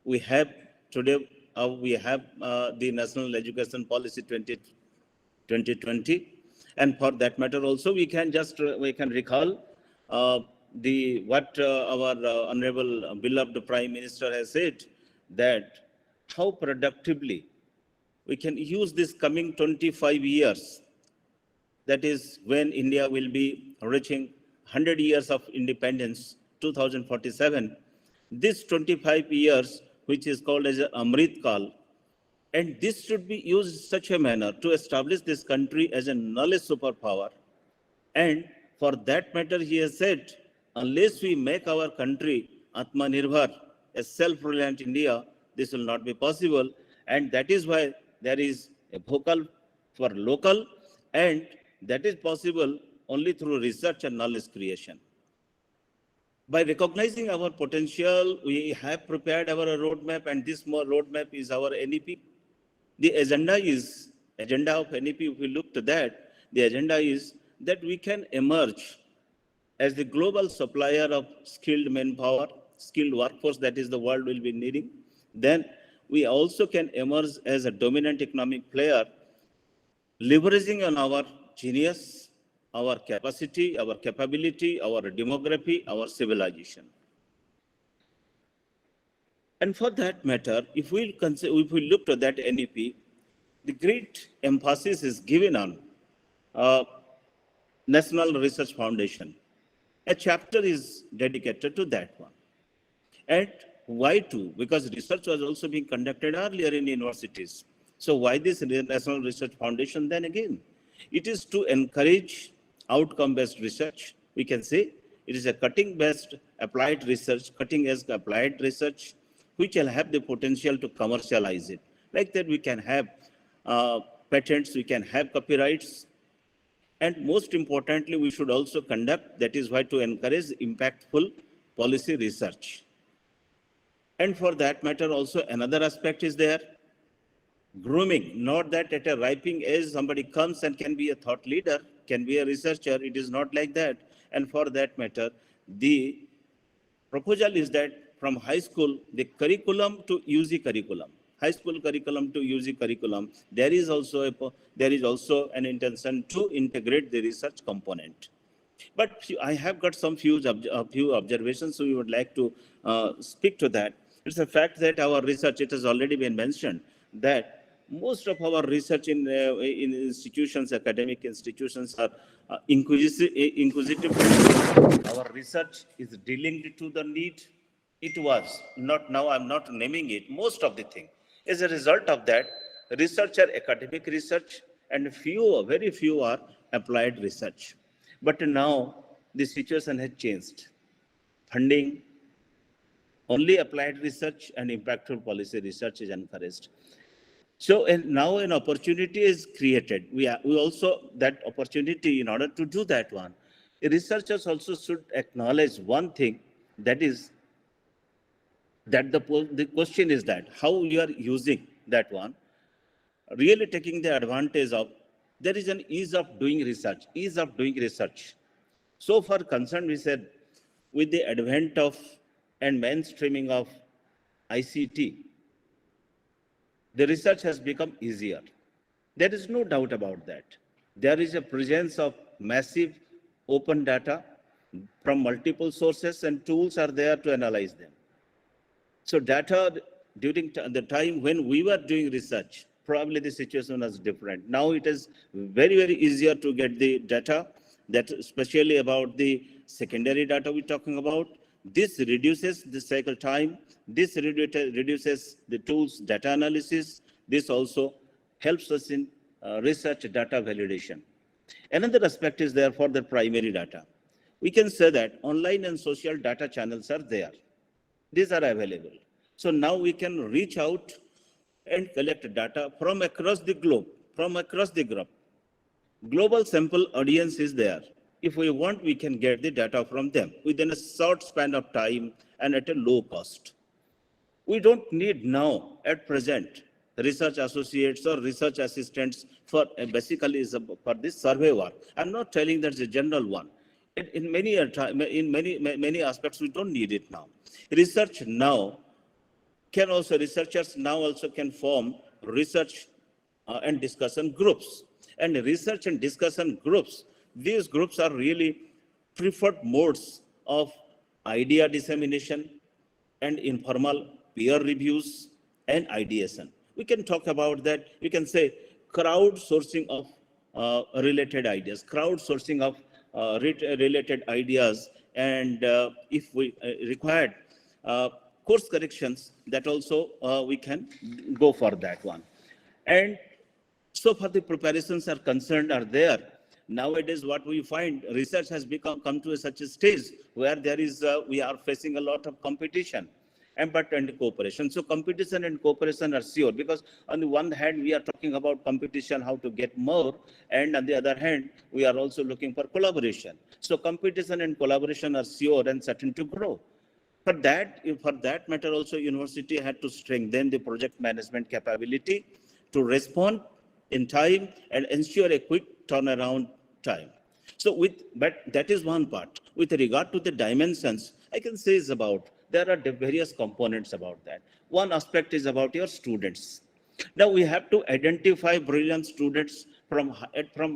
we have today, the National Education Policy 2020. And for that matter also, we can recall what our Honorable beloved Prime Minister has said, that how productively we can use this coming 25 years. That is when India will be reaching 100 years of independence, 2047. This 25 years, which is called as Amrit Kal, and this should be used in such a manner to establish this country as a knowledge superpower. And for that matter, he has said, unless we make our country Atmanirbhar, a self-reliant India, this will not be possible. And that is why there is a vocal for local, and that is possible only through research and knowledge creation. By recognizing our potential, we have prepared our roadmap, and this roadmap is our NEP. The agenda of NEP, if we look to that, the agenda is that we can emerge as the global supplier of skilled manpower, skilled workforce that is the world will be needing. Then we also can emerge as a dominant economic player, leveraging on our genius, our capacity, our capability, our demography, our civilization. And for that matter, if we look to that NEP, the great emphasis is given on National Research Foundation. A chapter is dedicated to that one. And why too? Because research was also being conducted earlier in universities. So why this National Research Foundation then again? It is to encourage outcome-based research. We can say it is a cutting-edge applied research, which will have the potential to commercialize it. Like that, we can have patents, we can have copyrights, and most importantly, we should also conduct, that is why to encourage impactful policy research. And for that matter, also another aspect is there, grooming, not that at a ripening age somebody comes and can be a thought leader, can be a researcher. It is not like that. And for that matter, the proposal is that from high school, the curriculum to UG curriculum, high school curriculum to UG curriculum, there is also an intention to integrate the research component. But I have got some few observations, so we would like to speak to that. It's a fact that our research, it has already been mentioned, that most of our research in institutions, academic institutions, are inquisitive. Our research is dealing to the need. It was not, now I'm not naming it, most of the thing. As a result of that, research are academic research, and very few are applied research. But now the situation has changed. Funding, only applied research and impactful policy research is encouraged. So now an opportunity is created. We also, that opportunity, in order to do that one, researchers also should acknowledge one thing, that is that the question is that how you are using that one, really taking the advantage of, there is an ease of doing research. So far concerned, we said, with the advent of and mainstreaming of ICT, the research has become easier. There is no doubt about that. There is a presence of massive open data from multiple sources, and tools are there to analyze them. So data, during the time when we were doing research, probably the situation was different. Now it is very, very easier to get the data, that especially about the secondary data we're talking about. This reduces the cycle time. This reduces the tools data analysis. This also helps us in research data validation. Another aspect is there for the primary data. We can say that online and social data channels are there. These are available. So now we can reach out and collect data from across the globe, Global sample audience is there. If we want, we can get the data from them within a short span of time and at a low cost. We don't need now, at present, research associates or research assistants for basically for this survey work. I'm not telling that's a general one. In many aspects, we don't need it now. Researchers now also can form research and discussion groups. And research and discussion groups, these groups are really preferred modes of idea dissemination and informal peer reviews and ideation. We can talk about that. We can say crowdsourcing of related ideas, related ideas, and if we required course corrections, that also we can go for that one. And so far the preparations are concerned are there. Nowadays, what we find, research has come to such a stage where there is, we are facing a lot of competition and cooperation. So competition and cooperation are sure, because on the one hand, we are talking about competition, how to get more, and on the other hand, we are also looking for collaboration. So competition and collaboration are sure and certain to grow. For that matter, also university had to strengthen the project management capability to respond in time and ensure a quick turnaround time. So but that is one part. With regard to the dimensions, I can say is about, there are various components about that. One aspect is about your students. Now we have to identify brilliant students from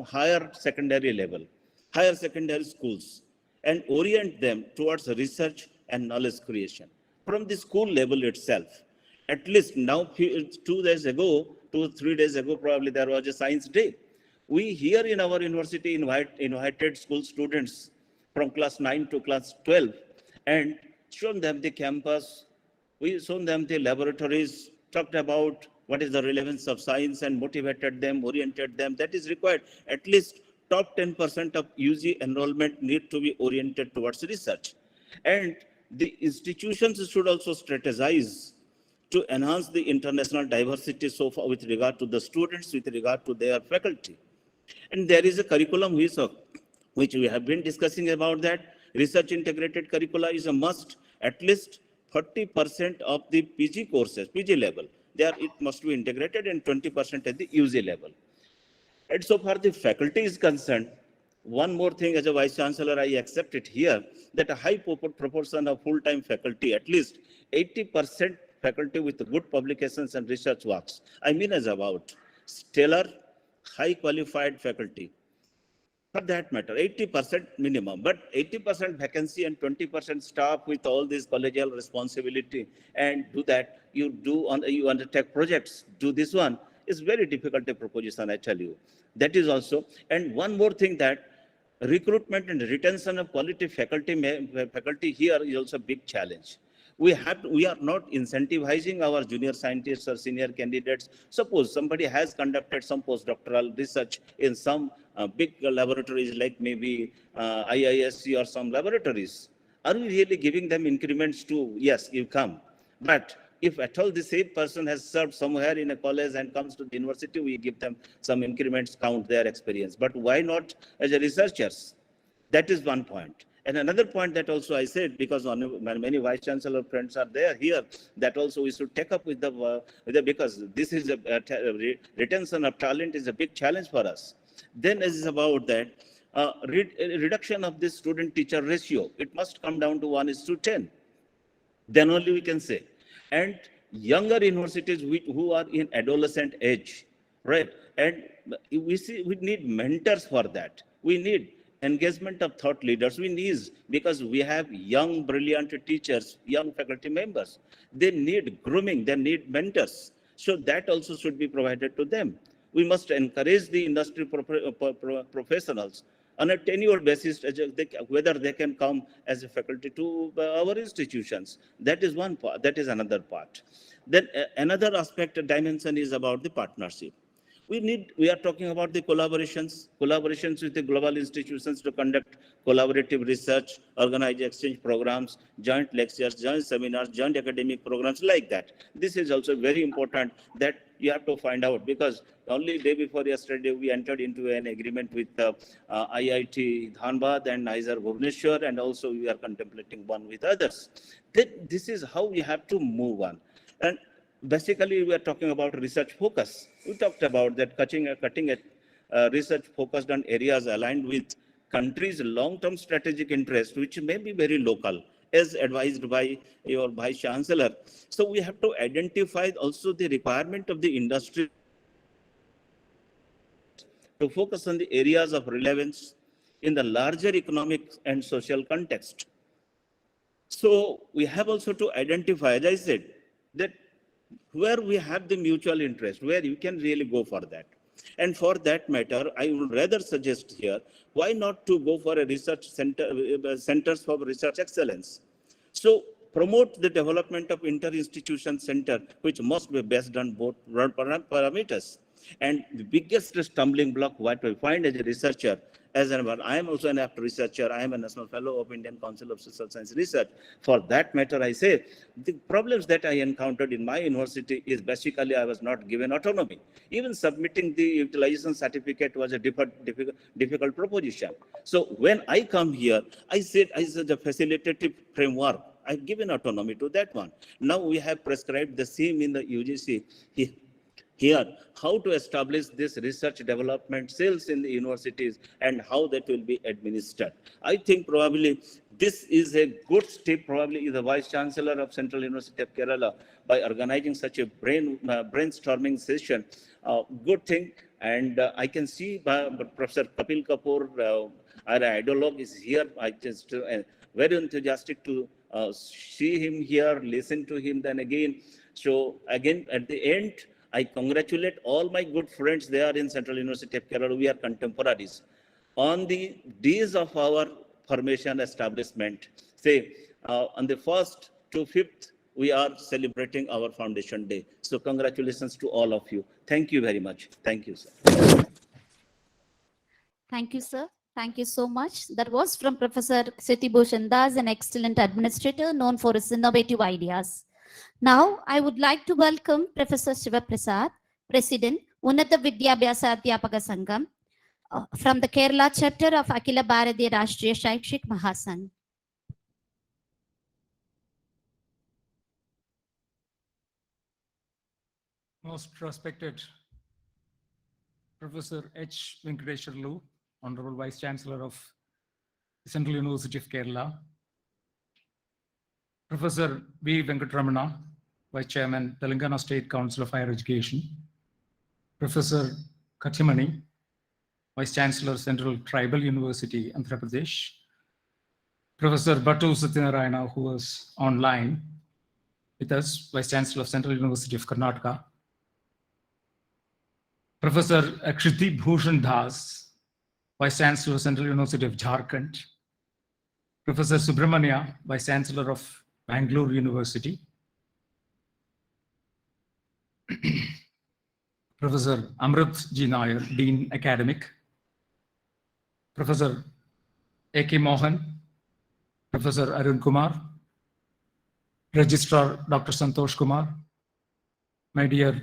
higher secondary level, higher secondary schools, and orient them towards research and knowledge creation from the school level itself. At least now, 2 days ago, 2-3 days ago, probably there was a science day. We here in our university invited school students from class 9 to class 12 and shown them the campus. We shown them the laboratories, talked about what is the relevance of science and motivated them, oriented them. That is required. At least top 10% of UG enrollment need to be oriented towards research. And the institutions should also strategize to enhance the international diversity so far with regard to the students, with regard to their faculty. And there is a curriculum which we have been discussing about that. Research integrated curricula is a must. At least 40% of the PG courses, PG level, it must be integrated, and 20% at the UG level. And so far the faculty is concerned, one more thing as a Vice Chancellor, I accept it here, that a high proportion of full-time faculty, at least 80% faculty with good publications and research works. I mean as about stellar, high qualified faculty. For that matter, 80% minimum, but 80% vacancy and 20% staff with all this collegial responsibility, and do that, you undertake projects, do this one, is very difficult a proposition, I tell you. That is also, and one more thing, that recruitment and retention of quality faculty here is also a big challenge. We are not incentivizing our junior scientists or senior candidates. Suppose somebody has conducted some postdoctoral research in some big laboratories, like maybe IISc or some laboratories. Are we really giving them increments to, yes, you come. But if at all the same person has served somewhere in a college and comes to the university, we give them some increments, count their experience. But why not as a researchers? That is one point. And another point that also I said, because many Vice Chancellor friends are there here, that also we should take up with because this is retention of talent is a big challenge for us. Then as is about that, reduction of the student-teacher ratio, it must come down to 1:10. Then only we can say. And younger universities who are in adolescent age, right? And we need mentors for that. We need engagement of thought leaders. We need, because we have young, brilliant teachers, young faculty members. They need grooming, they need mentors. So that also should be provided to them. We must encourage the industry professionals on a tenure basis, whether they can come as a faculty to our institutions. That is one part, that is another part. Then another aspect, dimension is about the partnership. We are talking about the collaborations with the global institutions to conduct collaborative research, organize exchange programs, joint lectures, joint seminars, joint academic programs, like that. This is also very important that you have to find out, because only day before yesterday, we entered into an agreement with IIT Dhanbad and NISER Bhubaneswar, and also we are contemplating one with others. This is how we have to move on. And basically, we are talking about research focus. We talked about that cutting edge research focused on areas aligned with country's long-term strategic interest, which may be very local, as advised by your Vice Chancellor. So we have to identify also the requirement of the industry to focus on the areas of relevance in the larger economic and social context. So we have also to identify, as I said, that where we have the mutual interest, where you can really go for that. And for that matter, I would rather suggest here, why not to go for a research centers for research excellence. So promote the development of inter-institution center, which must be based on both parameters. And the biggest stumbling block what we find as a researcher, I am also an apt researcher. I am a National Fellow of Indian Council of Social Science Research. For that matter, I say, the problems that I encountered in my university is basically I was not given autonomy. Even submitting the utilization certificate was a difficult proposition. So when I come here, I said the facilitative framework, I've given autonomy to that one. Now we have prescribed the same in the UGC. Here, how to establish this research development cells in the universities and how that will be administered. I think probably this is a good step, probably the Vice Chancellor of Central University of Kerala, by organizing such a brainstorming session. Good thing. And I can see Professor Kapil Kapoor, our ideologue, is here. I just very enthusiastic to see him here, listen to him then again. So again, at the end, I congratulate all my good friends there in Central University of Kerala. We are contemporaries. On the days of our formation establishment, say on the 1st to 5th, we are celebrating our foundation day. So congratulations to all of you. Thank you very much. Thank you, sir. Thank you, sir. Thank you so much. That was from Professor Seti Bhushan Das, an excellent administrator known for his innovative ideas. Now, I would like to welcome Professor Shiva Prasad, President, Unnata Vidyabhyasa Adhyapaka Sangam, from the Kerala chapter of Akhila Bharatiya Rashtriya Shaikshik Mahasangh. Most respected Professor H. Venkateswarlu, Honorable Vice Chancellor of Central University of Kerala, Professor V. Venkatramana, Vice Chairman, Telangana State Council of Higher Education, Professor Katimani, Vice Chancellor, Central Tribal University, Andhra Pradesh, Professor Bhattu Satyanarayana, who was online with us, Vice Chancellor of Central University of Karnataka, Professor Akshiti Bhushan Das, Vice Chancellor of Central University of Jharkhand, Professor Subramania, Vice Chancellor of Bangalore University, Professor Amrit G. Nair, Dean Academic, Professor A.K. Mohan, Professor Arun Kumar, Registrar Dr. Santosh Kumar, my dear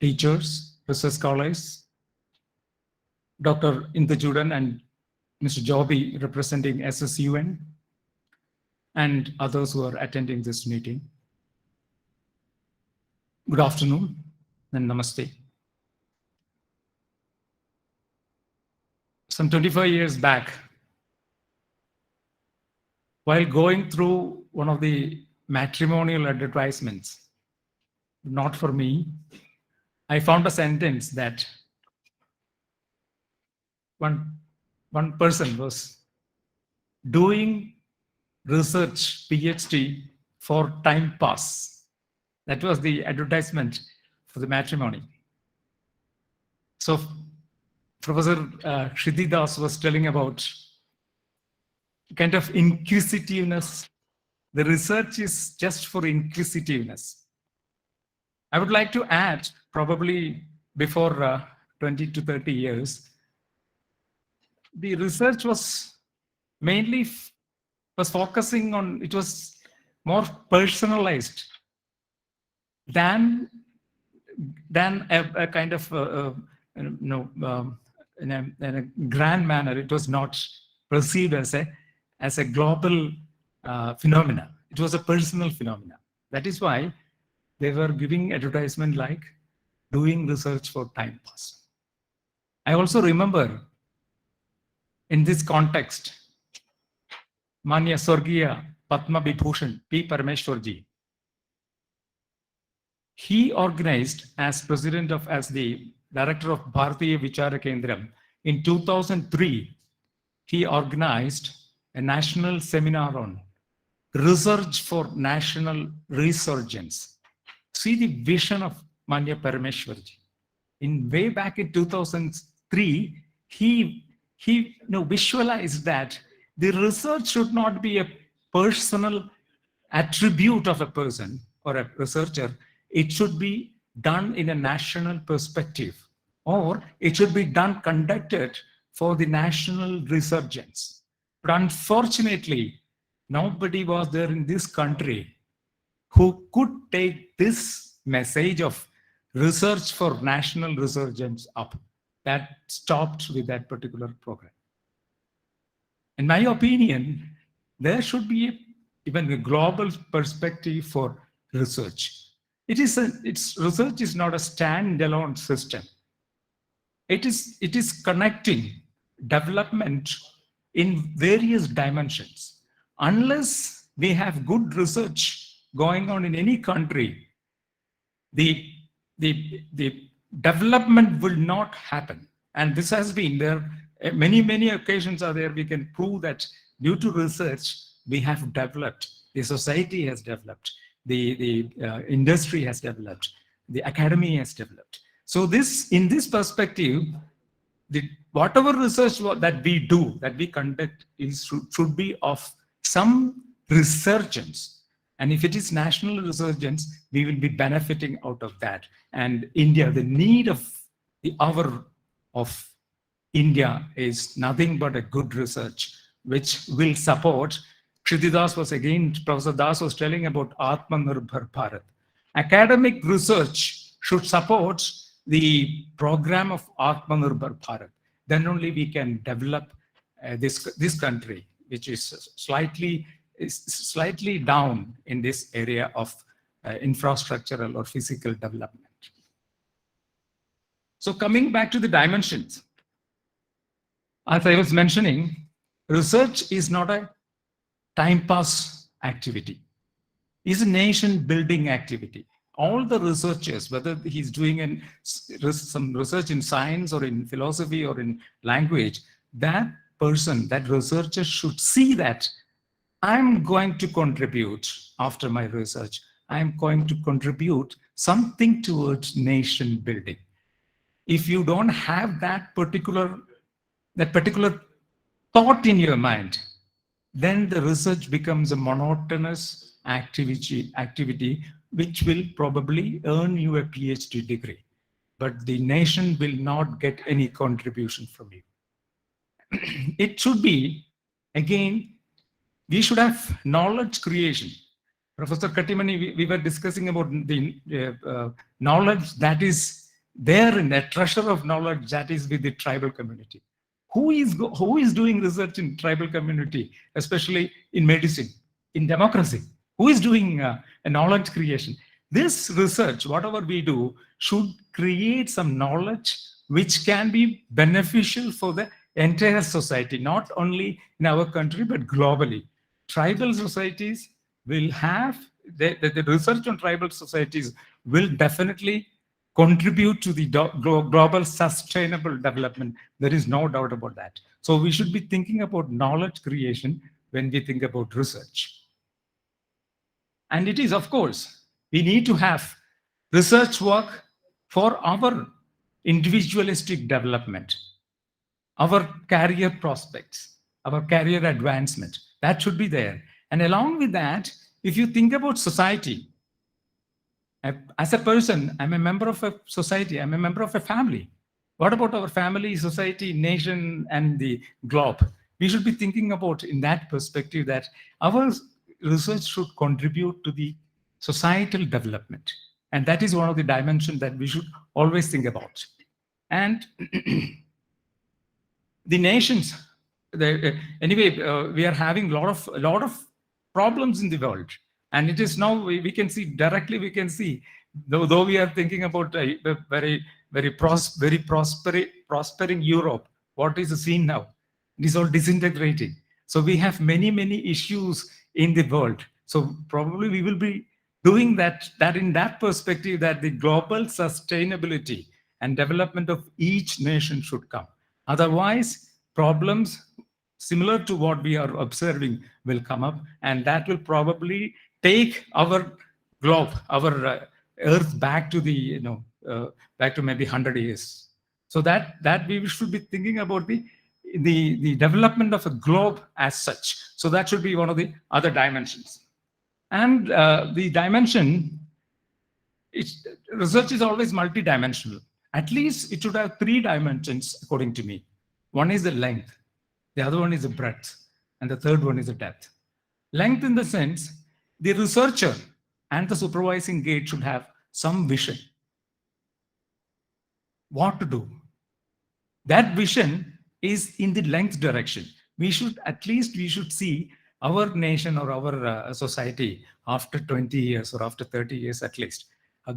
teachers, research scholars, Dr. Indajudan and Mr. Joby representing SSUN, and others who are attending this meeting. Good afternoon and namaste. Some 25 years back, while going through one of the matrimonial advertisements, not for me, I found a sentence that one person was doing research PhD for time pass. That was the advertisement for the matrimony. So Professor Shriti Das was telling about kind of inquisitiveness. The research is just for inquisitiveness. I would like to add, probably before 20 to 30 years, the research was mainly was focusing on, it was more personalized than a kind of in a grand manner. It was not perceived as a global phenomena. It was a personal phenomena. That is why they were giving advertisement like doing research for time pass. I also remember in this context, Manya Swargiya Padma Vibhushan P. Parameshwarji, he organized as the director of Bharatiya Vichara Kendram in 2003, he organized a national seminar on research for national resurgence. See the vision of Manya Parameshwarji. Way back in 2003, he visualized that the research should not be a personal attribute of a person or a researcher. It should be done in a national perspective, or it should be conducted for the national resurgence. But unfortunately, nobody was there in this country who could take this message of research for national resurgence up. That stopped with that particular program. In my opinion, there should be even a global perspective for research. Research is not a standalone system. It is connecting development in various dimensions. Unless we have good research going on in any country, the development will not happen. And this has been there. Many occasions are there. We can prove that due to research, we have developed. The society has developed. The industry has developed. The academy has developed. So in this perspective, whatever research that we do, that we conduct, should be of some resurgence. And if it is national resurgence, we will be benefiting out of that. And India, the need of the hour of India is nothing but a good research, which will support. Professor Das was telling about Atmanirbhar Bharat. Academic research should support the program of Atmanirbhar Bharat. Then only we can develop this country, which is slightly down in this area of infrastructural or physical development. So coming back to the dimensions, as I was mentioning, research is not a time pass activity. It's a nation building activity. All the researchers, whether he's doing some research in science or in philosophy or in language, that person, that researcher should see that I'm going to contribute after my research. I'm going to contribute something towards nation building. If you don't have that particular thought in your mind, then the research becomes a monotonous activity which will probably earn you a PhD degree, but the nation will not get any contribution from you. It should be, again, we should have knowledge creation. Professor Kattimani, we were discussing about the knowledge that is there, in a treasure of knowledge that is with the tribal community. Who is doing research in tribal community, especially in medicine, in democracy? Who is doing a knowledge creation? This research, whatever we do, should create some knowledge which can be beneficial for the entire society, not only in our country, but globally. Tribal societies will have, the research on tribal societies will definitely contribute to the global sustainable development. There is no doubt about that. So we should be thinking about knowledge creation when we think about research. And it is, of course, we need to have research work for our individualistic development, our career prospects, our career advancement. That should be there. And along with that, if you think about society, as a person, I'm a member of a society, I'm a member of a family. What about our family, society, nation, and the globe? We should be thinking about, in that perspective, that our research should contribute to the societal development. And that is one of the dimensions that we should always think about. And the nations, anyway, we are having a lot of problems in the world. And it is now, we can see directly, we can see, though we are thinking about a very prospering Europe, what is the scene now? It is all disintegrating. So we have many issues in the world. So probably we will be doing that in that perspective, that the global sustainability and development of each nation should come. Otherwise, problems similar to what we are observing will come up, and that will probably take our globe, our Earth back to the back to maybe 100 years. So that we should be thinking about the development of a globe as such. So that should be one of the other dimensions. And the dimension, research is always multidimensional. At least it should have 3 dimensions, according to me. One is the length, the other one is the breadth, and the third one is the depth. Length in the sense, the researcher and the supervising gate should have some vision. What to do? That vision is in the length direction. We should see our nation or our society after 20 years or after 30 years at least.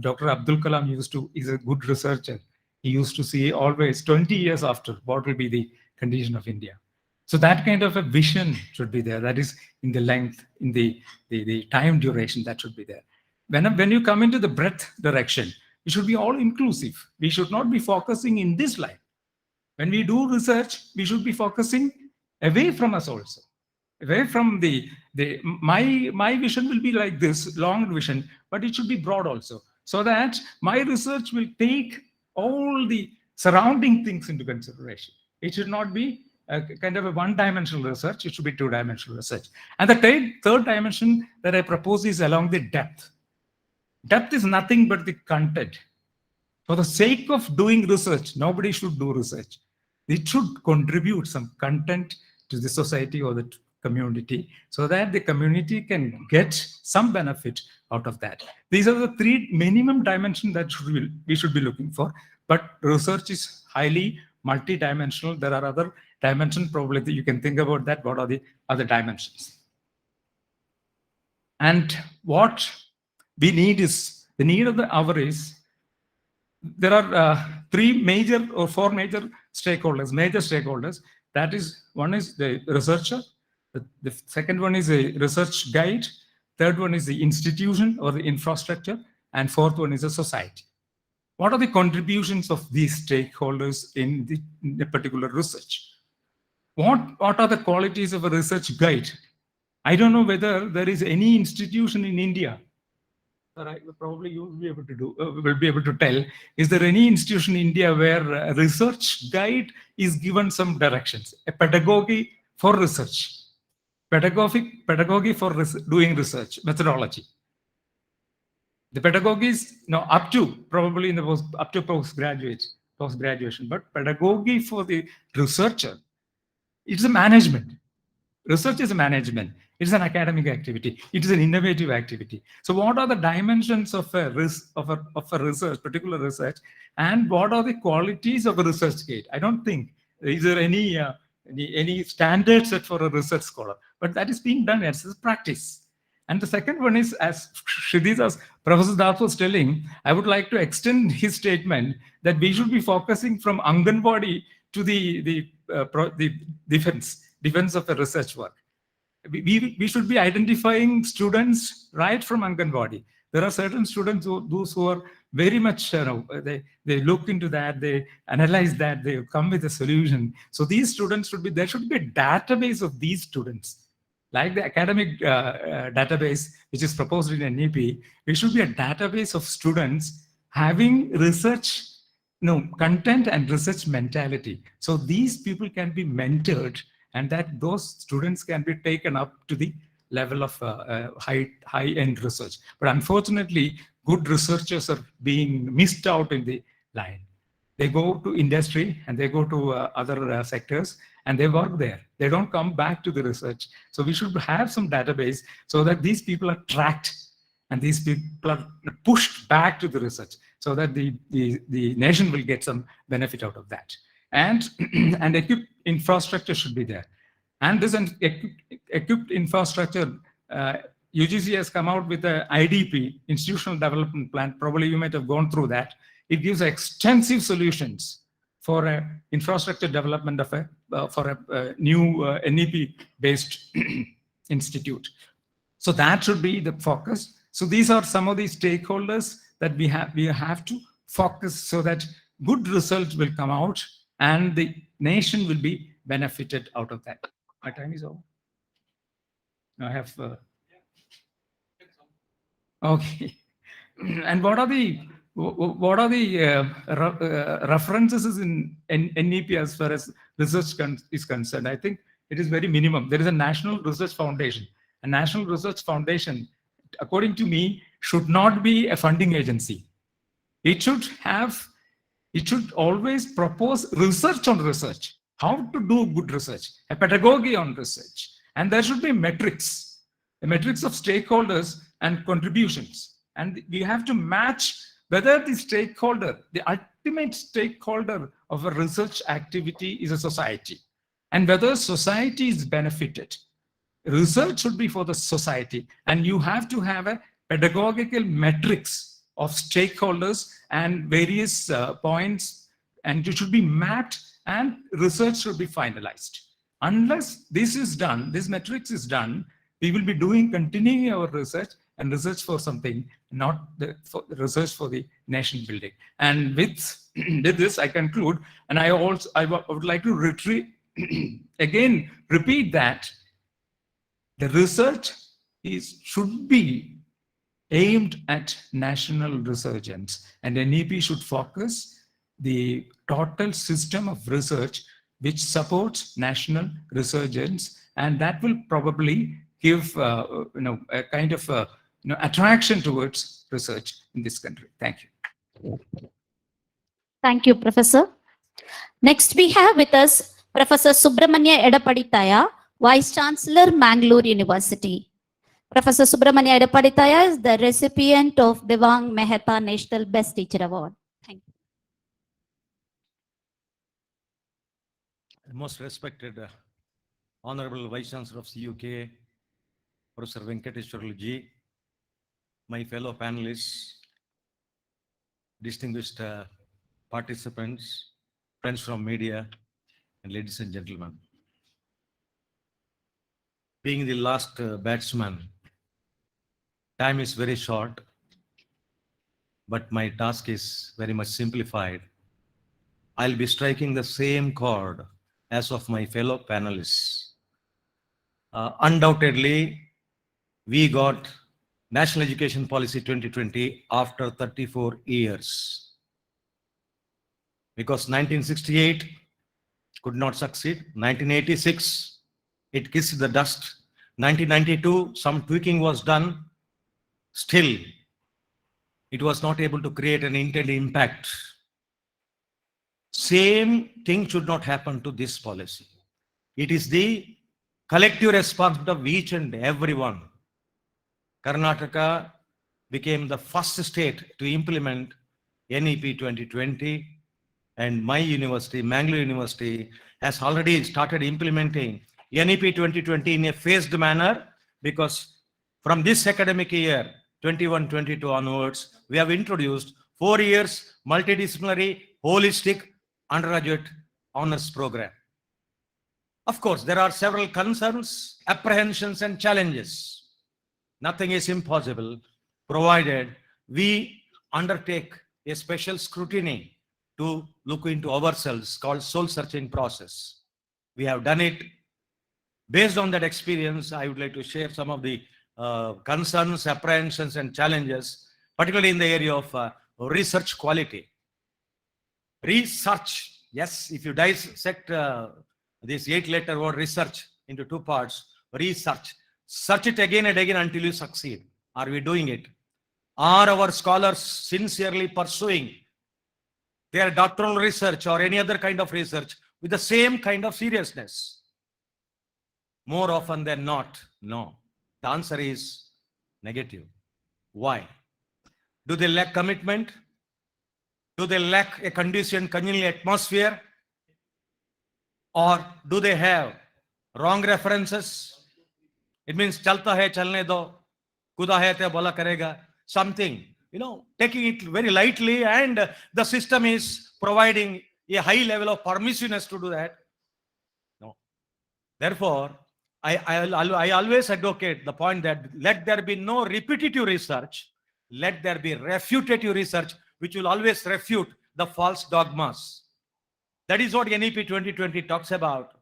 Dr. Abdul Kalam is a good researcher. He used to see always 20 years after what will be the condition of India. So that kind of a vision should be there. That is in the length, in the time duration, that should be there. When you come into the breadth direction, it should be all inclusive. We should not be focusing in this line. When we do research, we should be focusing away from us also. Away from my vision will be like this, long vision, but it should be broad also. So that my research will take all the surrounding things into consideration. It should not be a kind of a one-dimensional research, it should be two-dimensional research. And the third dimension that I propose is along the depth. Depth is nothing but the content. For the sake of doing research, nobody should do research. It should contribute some content to the society or community so that the community can get some benefit out of that. These are the three minimum dimensions that we should be looking for. But research is highly multidimensional. There are other dimensions probably that you can think about that. What are the other dimensions? And what we need is, the need of the hour is, there are three major or four major stakeholders, major stakeholders. That is, one is the researcher, the second one is a research guide, third one is the institution or the infrastructure, and fourth one is the society. What are the contributions of these stakeholders in the particular research? What are the qualities of a research guide? I don't know whether there is any institution in India, probably you will be able to tell. Is there any institution in India where a research guide is given some directions, a pedagogy for research, pedagogy for doing research, methodology? The pedagogy is up to probably in the up to post-graduation, but pedagogy for the researcher, it's a management. Research is a management. It's an academic activity. It is an innovative activity. So what are the dimensions of a research, particular research, and what are the qualities of a research guide? I don't think is there any standard set for a research scholar, but that is being done as a practice. And the second one is, as Professor Das was telling, I would like to extend his statement that we should be focusing from Anganwadi to the defense of the research work. We should be identifying students right from Anganwadi. There are certain students, those who are very much, they look into that, they analyze that, they come with a solution. So these students there should be a database of these students. Like the academic database, which is proposed in NEP, it should be a database of students having research content and research mentality. So these people can be mentored, and that those students can be taken up to the level of high-end research. But unfortunately, good researchers are being missed out in the line. They go to industry and they go to other sectors and they work there. They don't come back to the research. So we should have some database so that these people are tracked and these people are pushed back to the research so that the nation will get some benefit out of that. And equipped infrastructure should be there. And this equipped infrastructure, UGC has come out with an IDP, Institutional Development Plan. Probably you might have gone through that. It gives extensive solutions for infrastructure development of for a new NEP-based institute. So that should be the focus. So these are some of the stakeholders that we have to focus so that good results will come out and the nation will be benefited out of that. My time is over. I have. Okay. And what are the references in NEP as far as research is concerned? I think it is very minimum. There is a National Research Foundation. A National Research Foundation, according to me, should not be a funding agency. It should always propose research on research, how to do good research, a pedagogy on research. And there should be metrics, a metrics of stakeholders and contributions. And we have to match whether the stakeholder, the ultimate stakeholder of a research activity is a society, and whether society is benefited. Research should be for the society, and you have to have a pedagogical metrics of stakeholders and various points, and it should be mapped and research should be finalized. Unless this is done, this metrics is done, we will be continuing our research and research for something, not research for the nation building. And with this, I conclude, and I would like to repeat that the research should be aimed at national resurgence, and NEP should focus the total system of research which supports national resurgence, and that will probably give a kind of attraction towards research in this country. Thank you. Thank you, Professor. Next, we have with us Professor Subramanya Edapaditaya, Vice Chancellor, Mangalore University. Professor Subramania Edapadithaya is the recipient of Devang Mehta National Best Teacher Award. Thank you. Most respected Honorable Vice Chancellor of CUK, Professor Venkateshwarlu ji, my fellow panelists, distinguished participants, friends from media, and ladies and gentlemen. Being the last batsman, time is very short, but my task is very much simplified. I'll be striking the same chord as of my fellow panelists. Undoubtedly, we got National Education Policy 2020 after 34 years. Because 1968 could not succeed. 1986, it kissed the dust. 1992, some tweaking was done. Still, it was not able to create an intended impact. Same thing should not happen to this policy. It is the collective responsibility of each and everyone. Karnataka became the first state to implement NEP 2020, and my university, Mangalore University, has already started implementing NEP 2020 in a phased manner, because from this academic year, 21-22 onwards, we have introduced 4 years multidisciplinary, holistic undergraduate honors program. Of course, there are several concerns, apprehensions, and challenges. Nothing is impossible, provided we undertake a special scrutiny to look into ourselves, called soul-searching process. We have done it. Based on that experience, I would like to share some of the concerns, apprehensions, and challenges, particularly in the area of research quality. Research, yes, if you dissect this 8-letter word research into 2 parts, research, search it again and again until you succeed. Are we doing it? Are our scholars sincerely pursuing their doctoral research or any other kind of research with the same kind of seriousness? More often than not, no. The answer is negative. Why? Do they lack commitment? Do they lack a conducive, congenial atmosphere? Or do they have wrong references? It means chalta hai chalne do, kuda hai te bola karega, something, taking it very lightly, and the system is providing a high level of permissiveness to do that. No. Therefore, I always advocate the point that let there be no repetitive research, let there be refutative research, which will always refute the false dogmas. That is what NEP 2020 talks about.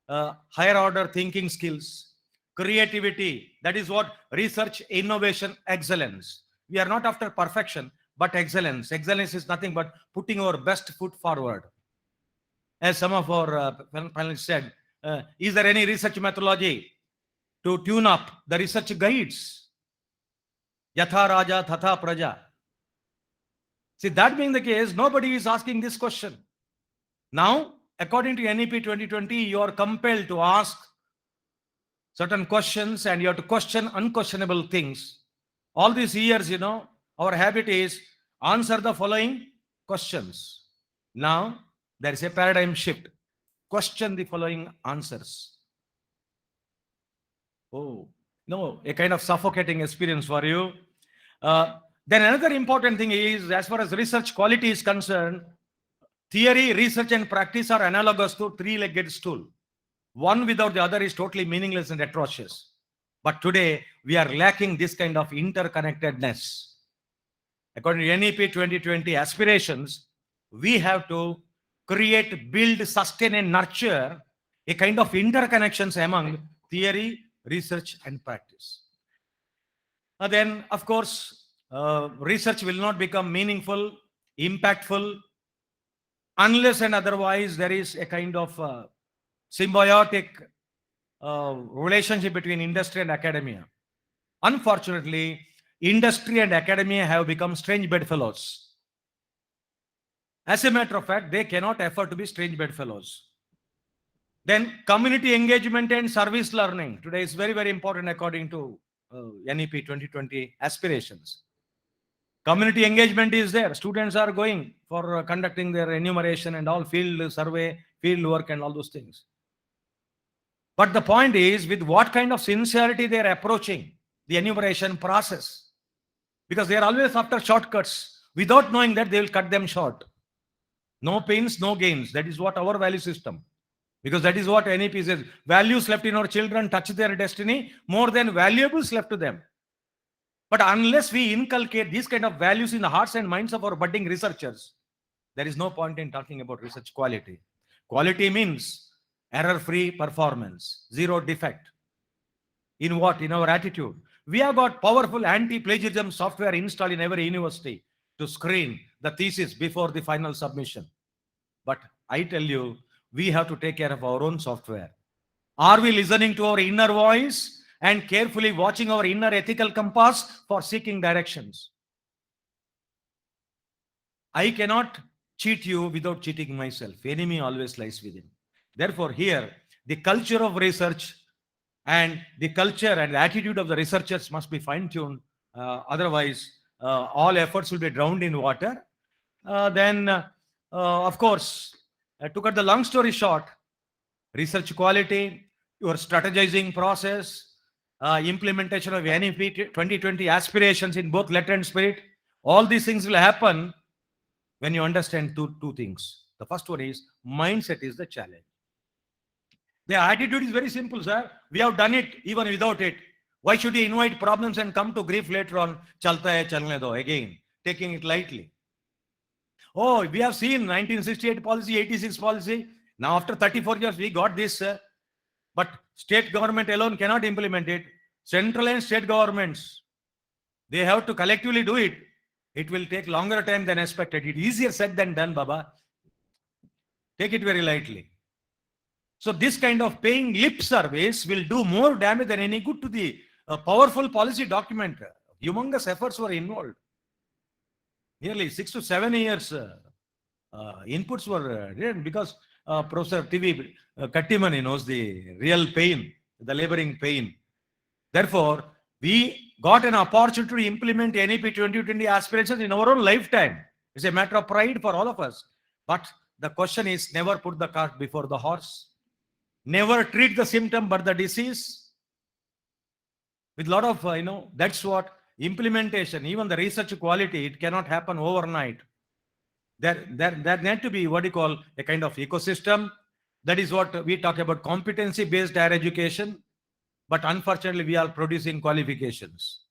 Higher order thinking skills, creativity. That is what research, innovation, excellence. We are not after perfection, but excellence. Excellence is nothing but putting our best foot forward. As some of our panelists said, is there any research methodology to tune up the research guides? Yatha Raja, Tatha Praja. See, that being the case, nobody is asking this question. Now, according to NEP 2020, you are compelled to ask certain questions, and you have to question unquestionable things. All these years, our habit is answer the following questions. Now, there is a paradigm shift. Question the following answers. Oh, no, a kind of suffocating experience for you. Then another important thing is, as far as research quality is concerned, theory, research, and practice are analogous to 3-legged stool. One without the other is totally meaningless and atrocious. But today, we are lacking this kind of interconnectedness. According to NEP 2020 aspirations, we have to create, build, sustain, and nurture a kind of interconnections among theory, research, and practice. Then, of course, research will not become meaningful, impactful, unless and otherwise there is a kind of symbiotic relationship between industry and academia. Unfortunately, industry and academia have become strange bedfellows. As a matter of fact, they cannot afford to be strange bedfellows. Then community engagement and service learning. Today is very, very important according to NEP 2020 aspirations. Community engagement is there. Students are going for conducting their enumeration and all field survey, field work and all those things. But the point is with what kind of sincerity they are approaching the enumeration process. Because they are always after shortcuts. Without knowing that, they will cut them short. No pains, no gains. That is what our value system. Because that is what NEP says. Values left in our children touch their destiny more than valuables left to them. But unless we inculcate these kind of values in the hearts and minds of our budding researchers, there is no point in talking about research quality. Quality means error-free performance, zero defect. In what? In our attitude. We have got powerful anti-plagiarism software installed in every university to screen the thesis before the final submission. But I tell you, we have to take care of our own software. Are we listening to our inner voice and carefully watching our inner ethical compass for seeking directions? I cannot cheat you without cheating myself. Enemy always lies within. Therefore, here, the culture of research and the culture and the attitude of the researchers must be fine-tuned. Otherwise, all efforts will be drowned in water. Of course, to cut the long story short, research quality, your strategizing process, implementation of NEP 2020 aspirations in both letter and spirit, all these things will happen when you understand two things. The first one is mindset is the challenge. The attitude is very simple, sir. We have done it even without it. Why should you invite problems and come to grief later on? Chalta hai, chalne do, again, taking it lightly. Oh, we have seen 1968 policy, 86 policy. Now after 34 years, we got this. But state government alone cannot implement it. Central and state governments, they have to collectively do it. It will take longer time than expected. It is easier said than done, Baba. Take it very lightly. So this kind of paying lip service will do more damage than any good to the powerful policy document. Humongous efforts were involved. Nearly 6 to 7 years inputs were written because Professor T.V. Kattimani knows the real pain, the laboring pain. Therefore, we got an opportunity to implement NEP 2020 aspirations in our own lifetime. It's a matter of pride for all of us. But the question is, never put the cart before the horse. Never treat the symptom but the disease. With a lot of, that's what implementation, even the research quality, it cannot happen overnight. There need to be what you call a kind of ecosystem. That is what we talk about, competency-based higher education. But unfortunately, we are producing qualifications.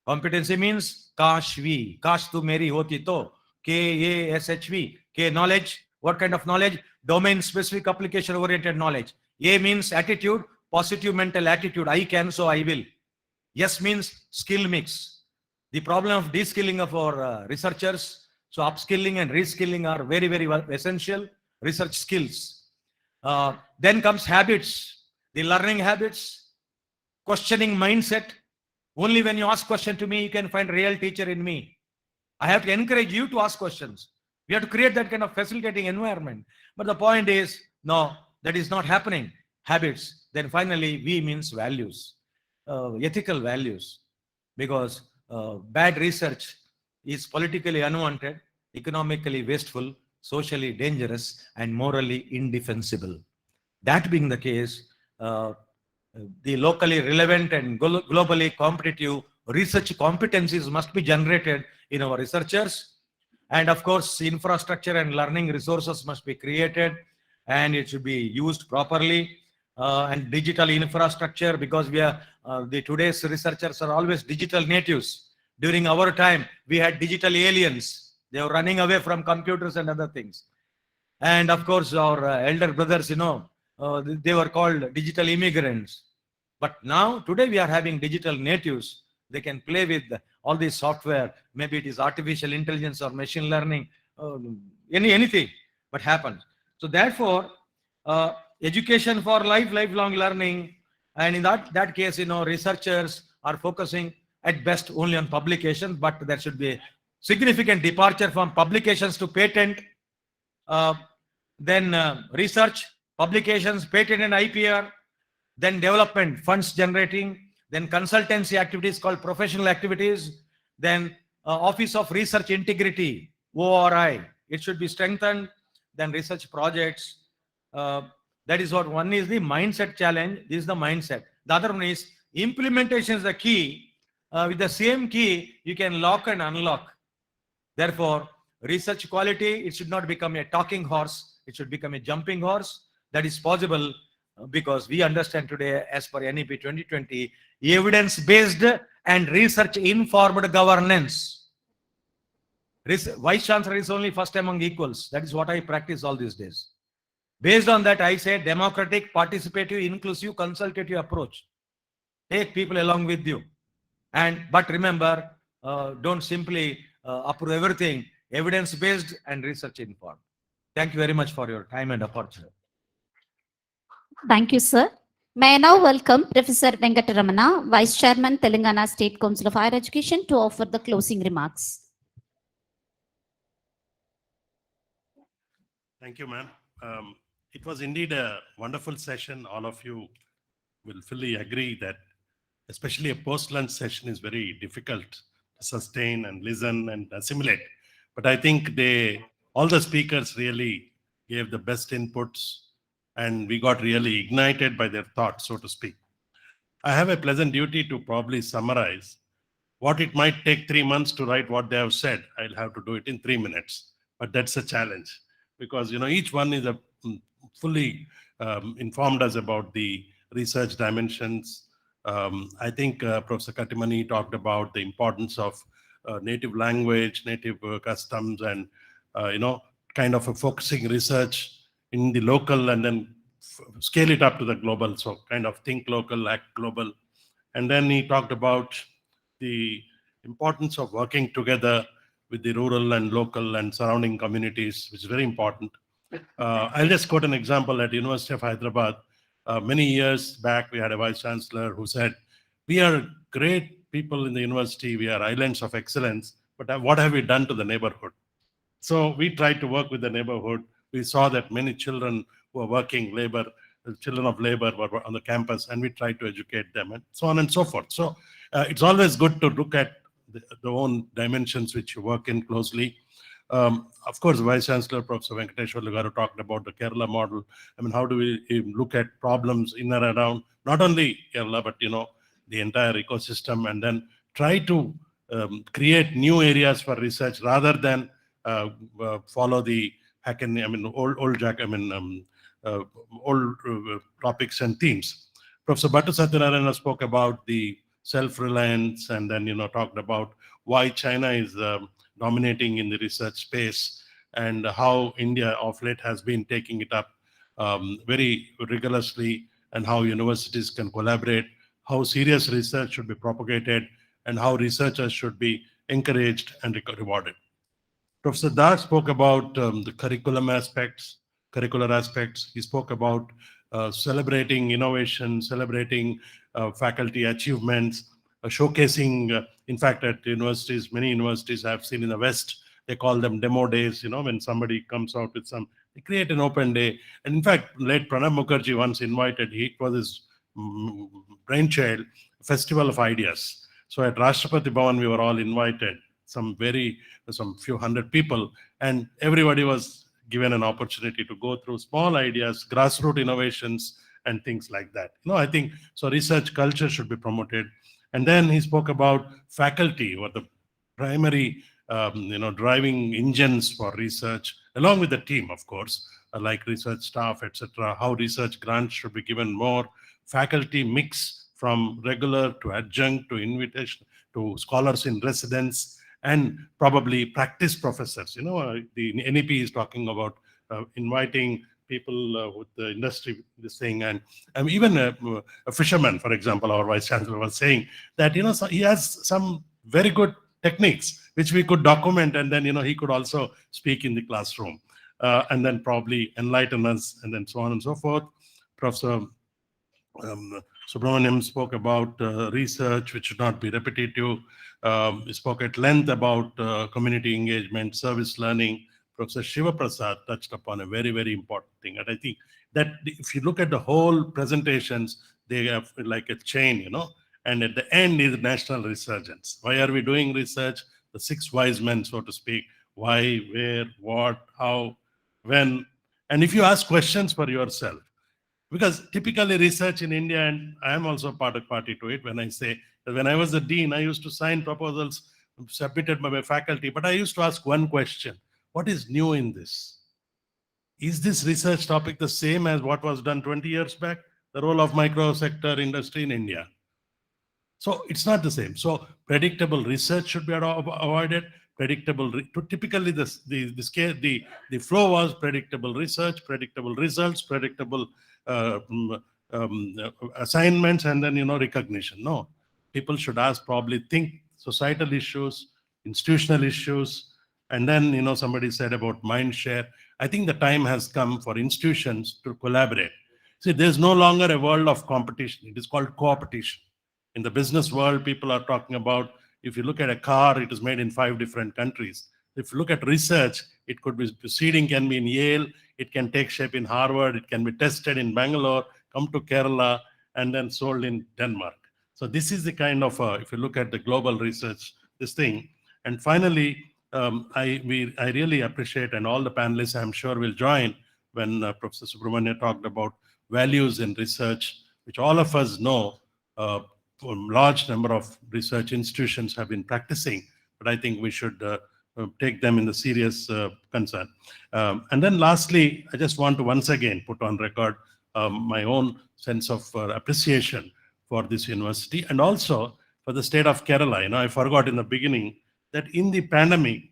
Competency means kash tu meri hoti to, KASHV, K knowledge. What kind of knowledge? Domain-specific application-oriented knowledge. A means attitude, positive mental attitude. I can, so I will. Yes means skill mix. The problem of de-skilling of our researchers. So upskilling and reskilling are very, very essential research skills. Then comes habits, the learning habits, questioning mindset. Only when you ask question to me, you can find real teacher in me. I have to encourage you to ask questions. We have to create that kind of facilitating environment. But the point is, no, that is not happening. Habits. Then finally, V means values, ethical values. Because bad research is politically unwanted, economically wasteful, socially dangerous, and morally indefensible. That being the case, the locally relevant and globally competitive research competencies must be generated in our researchers. And of course, infrastructure and learning resources must be created and it should be used properly. And digital infrastructure, because we are the today's researchers are always digital natives. During our time, we had digital aliens. They were running away from computers and other things. And of course, our elder brothers, they were called digital immigrants. But now, today we are having digital natives. They can play with all this software. Maybe it is artificial intelligence or machine learning, anything, but happens. So therefore, education for life, lifelong learning. And in that case, researchers are focusing at best only on publications, but there should be a significant departure from publications to patent. Then research, publications, patent and IPR, then development, funds generating, then consultancy activities called professional activities, then Office of Research Integrity, ORI, it should be strengthened, then research projects. That is what one is the mindset challenge. This is the mindset. The other one is implementation is the key. With the same key, you can lock and unlock. Therefore, research quality, it should not become a talking horse. It should become a jumping horse. That is possible because we understand today, as per NEP 2020, evidence-based and research-informed governance. Vice Chancellor is only first among equals. That is what I practice all these days. Based on that, I say democratic, participative, inclusive, consultative approach. Take people along with you. But remember, don't simply approve everything, evidence-based and research-informed. Thank you very much for your time and opportunity. Thank you, sir. May I now welcome Professor Venkataramana, Vice Chairman, Telangana State Council of Higher Education, to offer the closing remarks. Thank you, ma'am. It was indeed a wonderful session. All of you will fully agree that especially a post-lunch session is very difficult to sustain and listen and assimilate. But I think all the speakers really gave the best inputs and we got really ignited by their thoughts, so to speak. I have a pleasant duty to probably summarize what it might take 3 months to write what they have said. I'll have to do it in 3 minutes, but that's a challenge because, each one is fully informed us about the research dimensions. I think Professor Katimani talked about the importance of native language, native customs, and kind of a focusing research in the local and then scale it up to the global. So kind of think local, act global. And then he talked about the importance of working together with the rural and local and surrounding communities, which is very important. I'll just quote an example at University of Hyderabad. Many years back, we had a vice chancellor who said, we are great people in the university, we are islands of excellence, but what have we done to the neighborhood? So we tried to work with the neighborhood. We saw that many children who are working children of labor were on the campus, and we tried to educate them, and so on and so forth. So it's always good to look at the own dimensions which you work in closely. Of course, Vice Chancellor Professor Venkateshwarlu Garu talked about the Kerala model. I mean, how do we look at problems in and around, not only Kerala, but, the entire ecosystem, and then try to create new areas for research rather than follow the old topics and themes. Professor Bhattu Satyanarayana spoke about the self-reliance and then, talked about why China is dominating in the research space and how India of late has been taking it up very rigorously, and how universities can collaborate, how serious research should be propagated, and how researchers should be encouraged and rewarded. Professor Das spoke about the curricular aspects. He spoke about celebrating innovation, celebrating faculty achievements, showcasing, in fact, at universities, many universities I've seen in the West, they call them demo days, when somebody comes out with they create an open day. And in fact, late Pranab Mukherjee once invited, it was his brainchild, Festival of Ideas. So at Rashtrapati Bhavan, we were all invited, some few hundred people, and everybody was given an opportunity to go through small ideas, grassroots innovations, and things like that. I think so. Research culture should be promoted. And then he spoke about faculty, or the primary, driving engines for research, along with the team, of course, like research staff, etc. How research grants should be given more. Faculty mix from regular to adjunct to invitation to scholars in residence, and probably practice professors. The NEP is talking about inviting people with the industry, this thing, and even a fisherman, for example, our vice chancellor was saying that, so he has some very good techniques which we could document, and then, he could also speak in the classroom, and then probably enlighten us, and then so on and so forth. Professor Subramaniam spoke about research which should not be repetitive. He spoke at length about community engagement, service learning, Professor Shiva Prasad touched upon a very, very important thing. And I think that if you look at the whole presentations, they have like a chain, you know, and at the end is national resurgence. Why are we doing research? The six wise men, so to speak. Why, where, what, how, when. And if you ask questions for yourself, because typically research in India, and I am also party to it, when I say that when I was a dean, I used to sign proposals submitted by my faculty, but I used to ask one question: what is new in this? Is this research topic the same as what was done 20 years back? The role of micro sector industry in India. So it's not the same. So predictable research should be avoided. Typically the flow was predictable research, predictable results, predictable uh, mm, assignments, and then recognition. No, people should ask, probably think societal issues, institutional issues, and then somebody said about mind share. I think the time has come for institutions to collaborate. See, there's no longer a world of competition. It is called co-opetition. In the business world, people are talking about, if you look at a car, it is made in 5 different countries. If you look at research, it could be proceeding, can be in Yale, it can take shape in Harvard, it can be tested in Bangalore, come to Kerala, and then sold in Denmark. So this is the kind of, if you look at the global research, this thing. And finally, I really appreciate, and all the panelists I'm sure will join, when Professor Subramania talked about values in research, which all of us know, a large number of research institutions have been practicing, but I think we should take them in the serious concern. And then lastly, I just want to once again put on record my own sense of appreciation for this university, and also for the state of Kerala. I forgot in the beginning that in the pandemic,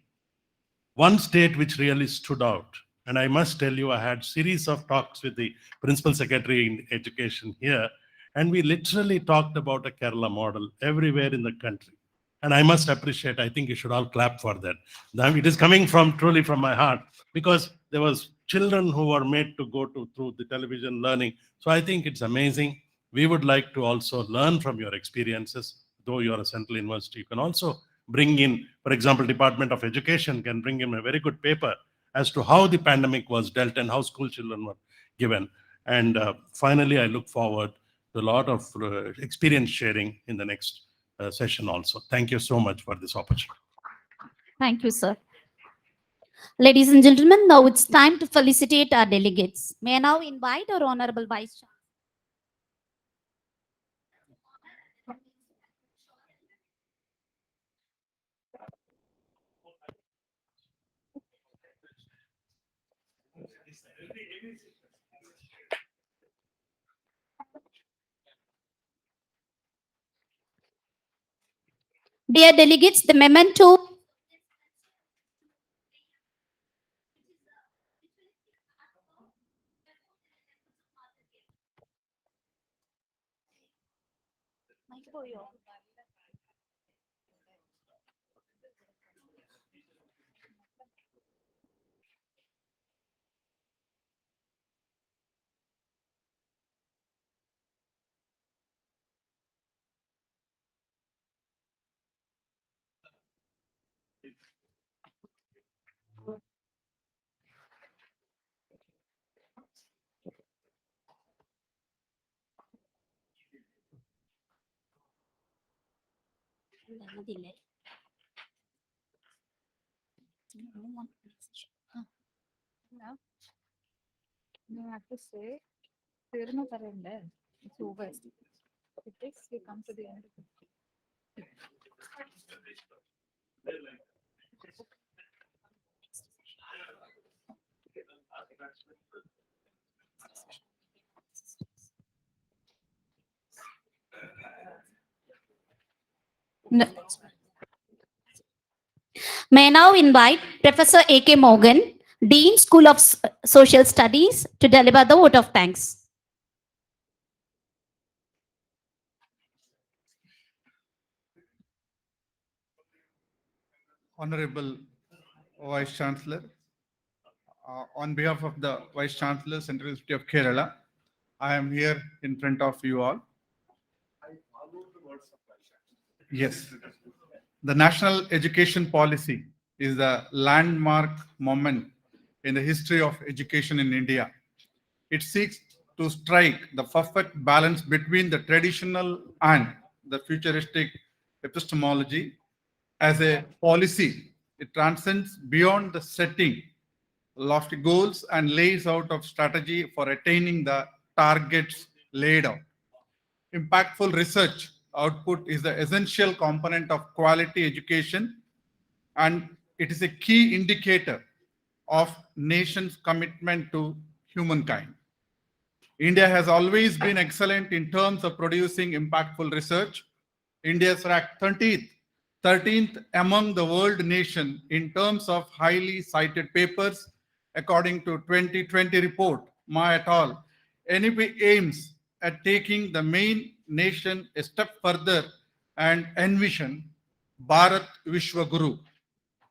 one state which really stood out, and I must tell you, I had series of talks with the principal secretary in education here, and we literally talked about a Kerala model everywhere in the country. And I must appreciate, I think you should all clap for that. Now, it is coming truly from my heart, because there was children who were made to go through the television learning. So I think it's amazing. We would like to also learn from your experiences. Though you're a central university, you can also bring in, for example, Department of Education can bring in a very good paper as to how the pandemic was dealt and how school children were given. And finally, I look forward to a lot of experience sharing in the next session also. Thank you so much for this opportunity. Thank you, sir. Ladies and gentlemen, now it's time to felicitate our delegates. May I now invite our Honorable Vice Chancellor. Dear delegates, the memento You have to say, it's over. It takes, we come to the end of it. No. May I now invite Professor A.K. Morgan, Dean, School of Social Studies, to deliver the vote of thanks. Honorable Vice Chancellor, on behalf of the Vice Chancellor, Central University of Kerala, I am here in front of you all. Yes, the National Education Policy is the landmark moment in the history of education in India. It seeks to strike the perfect balance between the traditional and the futuristic epistemology. As a policy, it transcends beyond the setting lofty goals and lays out a strategy for attaining the targets laid out. Impactful research output is the essential component of quality education, and it is a key indicator of nation's commitment to humankind. India has always been excellent in terms of producing impactful research. India is ranked 13th among the world nation in terms of highly cited papers, according to 2020 report, Ma et al. NEP aims at taking the main nation a step further and envision Bharat Vishwa Guru,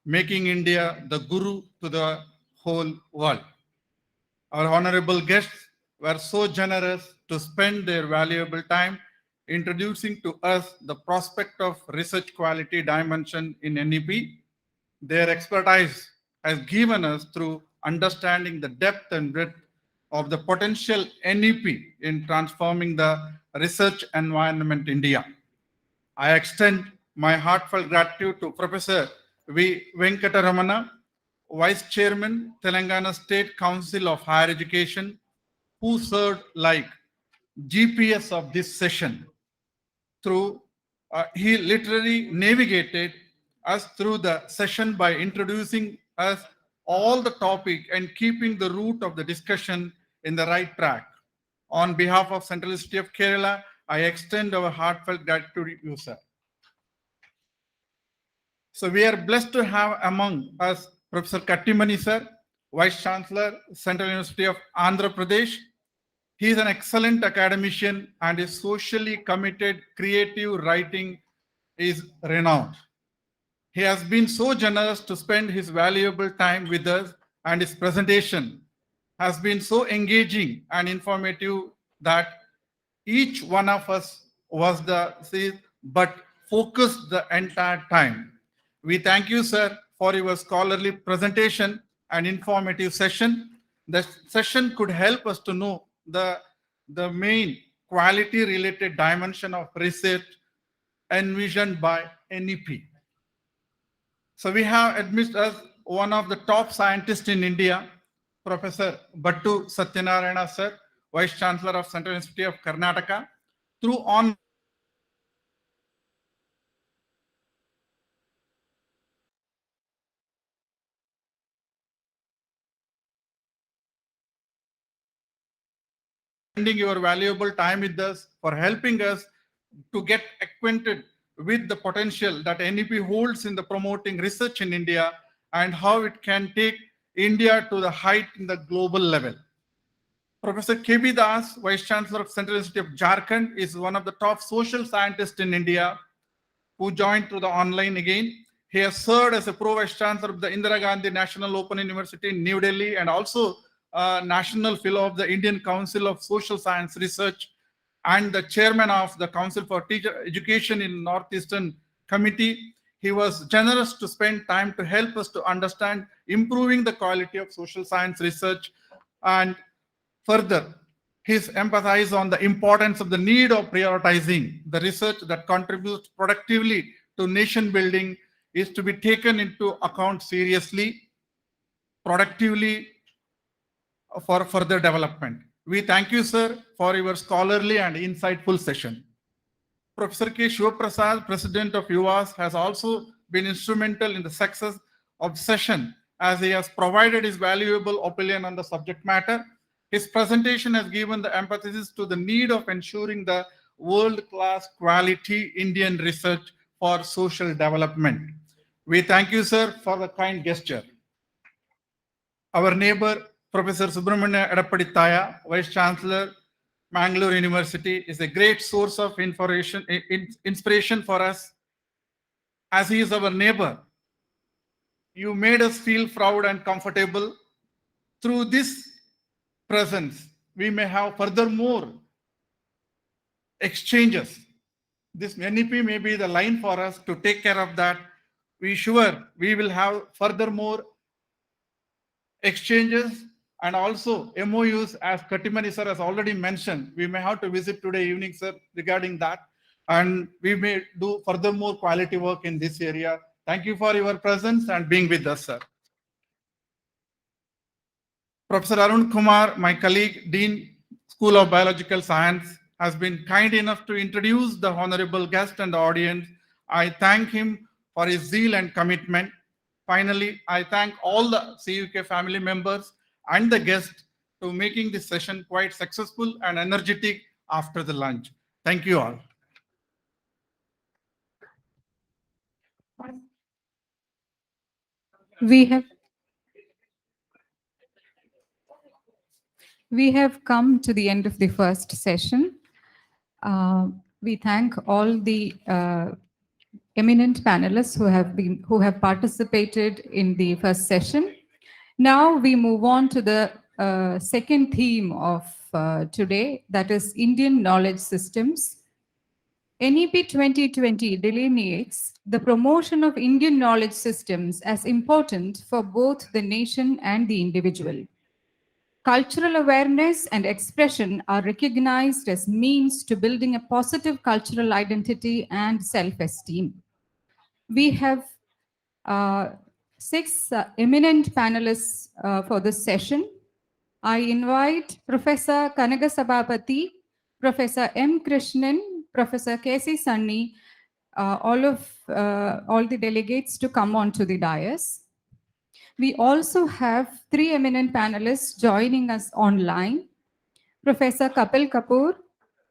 making India the guru to the whole world. Our honorable guests were so generous to spend their valuable time introducing to us the prospect of research quality dimension in NEP. Their expertise has given us through understanding the depth and breadth of the potential NEP in transforming the research environment in India. I extend my heartfelt gratitude to Professor V. Venkataramana, Vice Chairman, Telangana State Council of Higher Education, who served like GPS of this session. He literally navigated us through the session by introducing us all the topic and keeping the root of the discussion in the right track. On behalf of Central University of Kerala, I extend our heartfelt gratitude to you, sir. So we are blessed to have among us Professor Kattimani, sir, Vice Chancellor, Central University of Andhra Pradesh. He is an excellent academician and is socially committed. Creative writing is renowned. He has been so generous to spend his valuable time with us, and his presentation has been so engaging and informative that each one of us was but focused the entire time. We thank you, sir, for your scholarly presentation and informative session. The session could help us to know the main quality-related dimension of research envisioned by NEP. So we have admitted as one of the top scientists in India, Professor Bhattu Satyanarayana, sir, Vice Chancellor of Central University of Karnataka, through on spending your valuable time with us, for helping us to get acquainted with the potential that NEP holds in the promoting research in India and how it can take India to the height in the global level. Professor K.B. Das, Vice Chancellor of Central University of Jharkhand, is one of the top social scientists in India who joined through the online again. He has served as a Pro-Vice Chancellor of the Indira Gandhi National Open University in New Delhi and also National Fellow of the Indian Council of Social Science Research and the Chairman of the Council for Teacher Education in Northeastern Committee. He was generous to spend time to help us to understand improving the quality of social science research, and further, his emphasis on the importance of the need of prioritizing the research that contributes productively to nation building is to be taken into account seriously, productively for further development. We thank you, sir, for your scholarly and insightful session. Professor K. Shivaprasad, President of UAS, has also been instrumental in the success of session as he has provided his valuable opinion on the subject matter. His presentation has given the emphasis to the need of ensuring the world-class quality Indian research for social development. We thank you, sir, for the kind gesture. Our neighbor, Professor Subramania Edapaditaya, Vice Chancellor, Mangalore University, is a great source of inspiration for us. As he is our neighbor, you made us feel proud and comfortable. Through this presence, we may have furthermore exchanges. This NEP may be the line for us to take care of that. We will have furthermore exchanges and also MOUs, as Katimani sir has already mentioned. We may have to visit today evening, sir, regarding that. And we may do furthermore quality work in this area. Thank you for your presence and being with us, sir. Professor Arun Kumar, my colleague, Dean, School of Biological Science, has been kind enough to introduce the honorable guest and the audience. I thank him for his zeal and commitment. Finally, I thank all the CUK family members and the guests to making this session quite successful and energetic after the lunch. Thank you all. We have come to the end of the first session. We thank all the eminent panelists who have participated in the first session. Now we move on to the second theme of today, that is Indian knowledge systems. NEP 2020 delineates the promotion of Indian knowledge systems as important for both the nation and the individual. Cultural awareness and expression are recognized as means to building a positive cultural identity and self-esteem. We have 6 eminent panelists for this session. I invite Professor Kanaga Sabapati, Professor M. Krishnan, Professor K.C. Sunny, all the delegates to come on to the dais. We also have 3 eminent panelists joining us online. Professor Kapil Kapoor,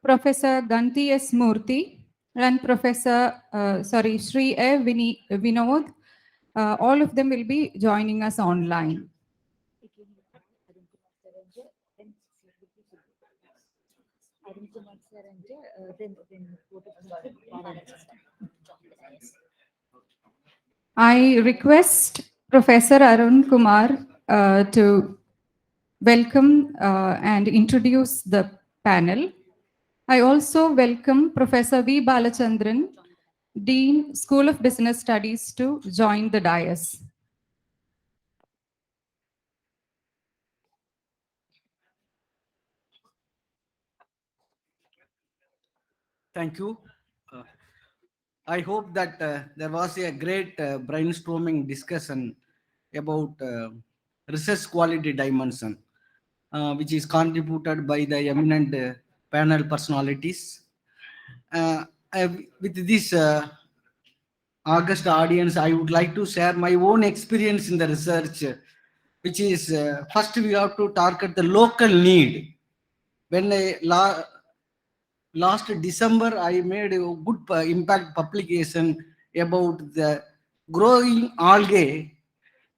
Professor Ganti S. Murthy, and Professor Sri A. Vinod. All of them will be joining us online. I request Professor Arun Kumar to welcome and introduce the panel. I also welcome Professor V. Balachandran, Dean, School of Business Studies, to join the dais. Thank you. I hope that there was a great brainstorming discussion about research quality dimension, which is contributed by the eminent panel personalities. With this august audience, I would like to share my own experience in the research, which is first we have to target the local need. When last December, I made a good impact publication about the growing algae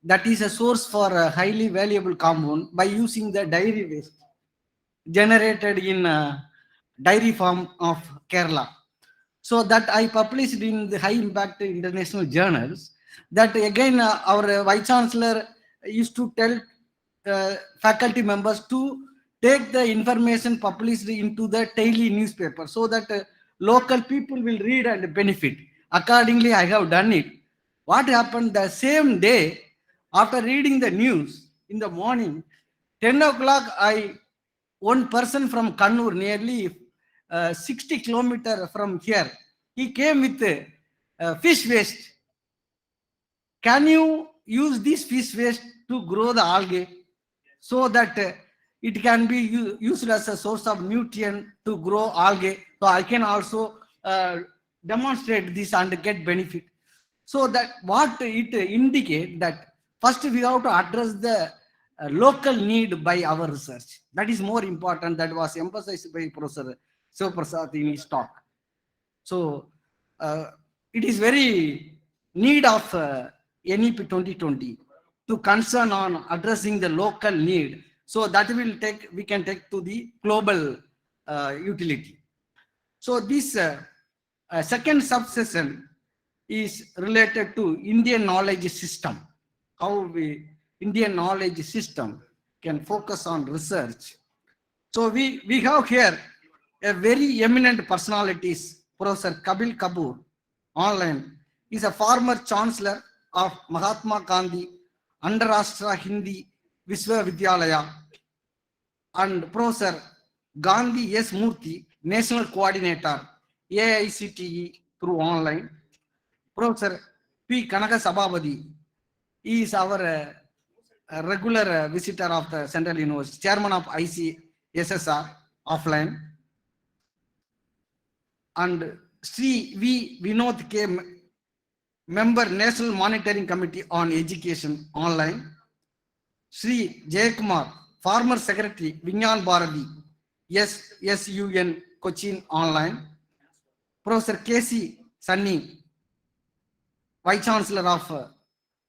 that is a source for a highly valuable compound by using the dairy waste generated in dairy farm of Kerala. So that I published in the high impact international journals. That again, our Vice Chancellor used to tell faculty members to take the information published into the daily newspaper so that local people will read and benefit. Accordingly, I have done it. What happened the same day, after reading the news in the morning, 10 o'clock, one person from Kannur, nearly 60 kilometers from here, he came with fish waste. Can you use this fish waste to grow the algae so that it can be used as a source of nutrient to grow algae? So I can also demonstrate this and get benefit. So that what it indicate that first we have to address the local need by our research. That is more important. That was emphasized by Professor Sivaprasad in his talk. So it is very need of NEP 2020 to concern on addressing the local need. So that we can take to the global utility. So this second subsession is related to Indian knowledge system. How Indian knowledge system can focus on research. So we have here a very eminent personalities. Professor Kapil Kapoor online is a former chancellor of Mahatma Gandhi Antarashtra Hindi Viswavidyalaya, and Professor Gandhi S. Murthy, National Coordinator, AICTE through online. Professor P. Kanaka Sabhabadi, he is our regular visitor of the Central University, Chairman of ICSSR offline. And Sri V. Vinod K. Member, National Monitoring Committee on Education online. Sri Jayakumar, former Secretary, Vinyan Bharati, SUN Cochin online. Professor K.C. Sunny, Vice Chancellor of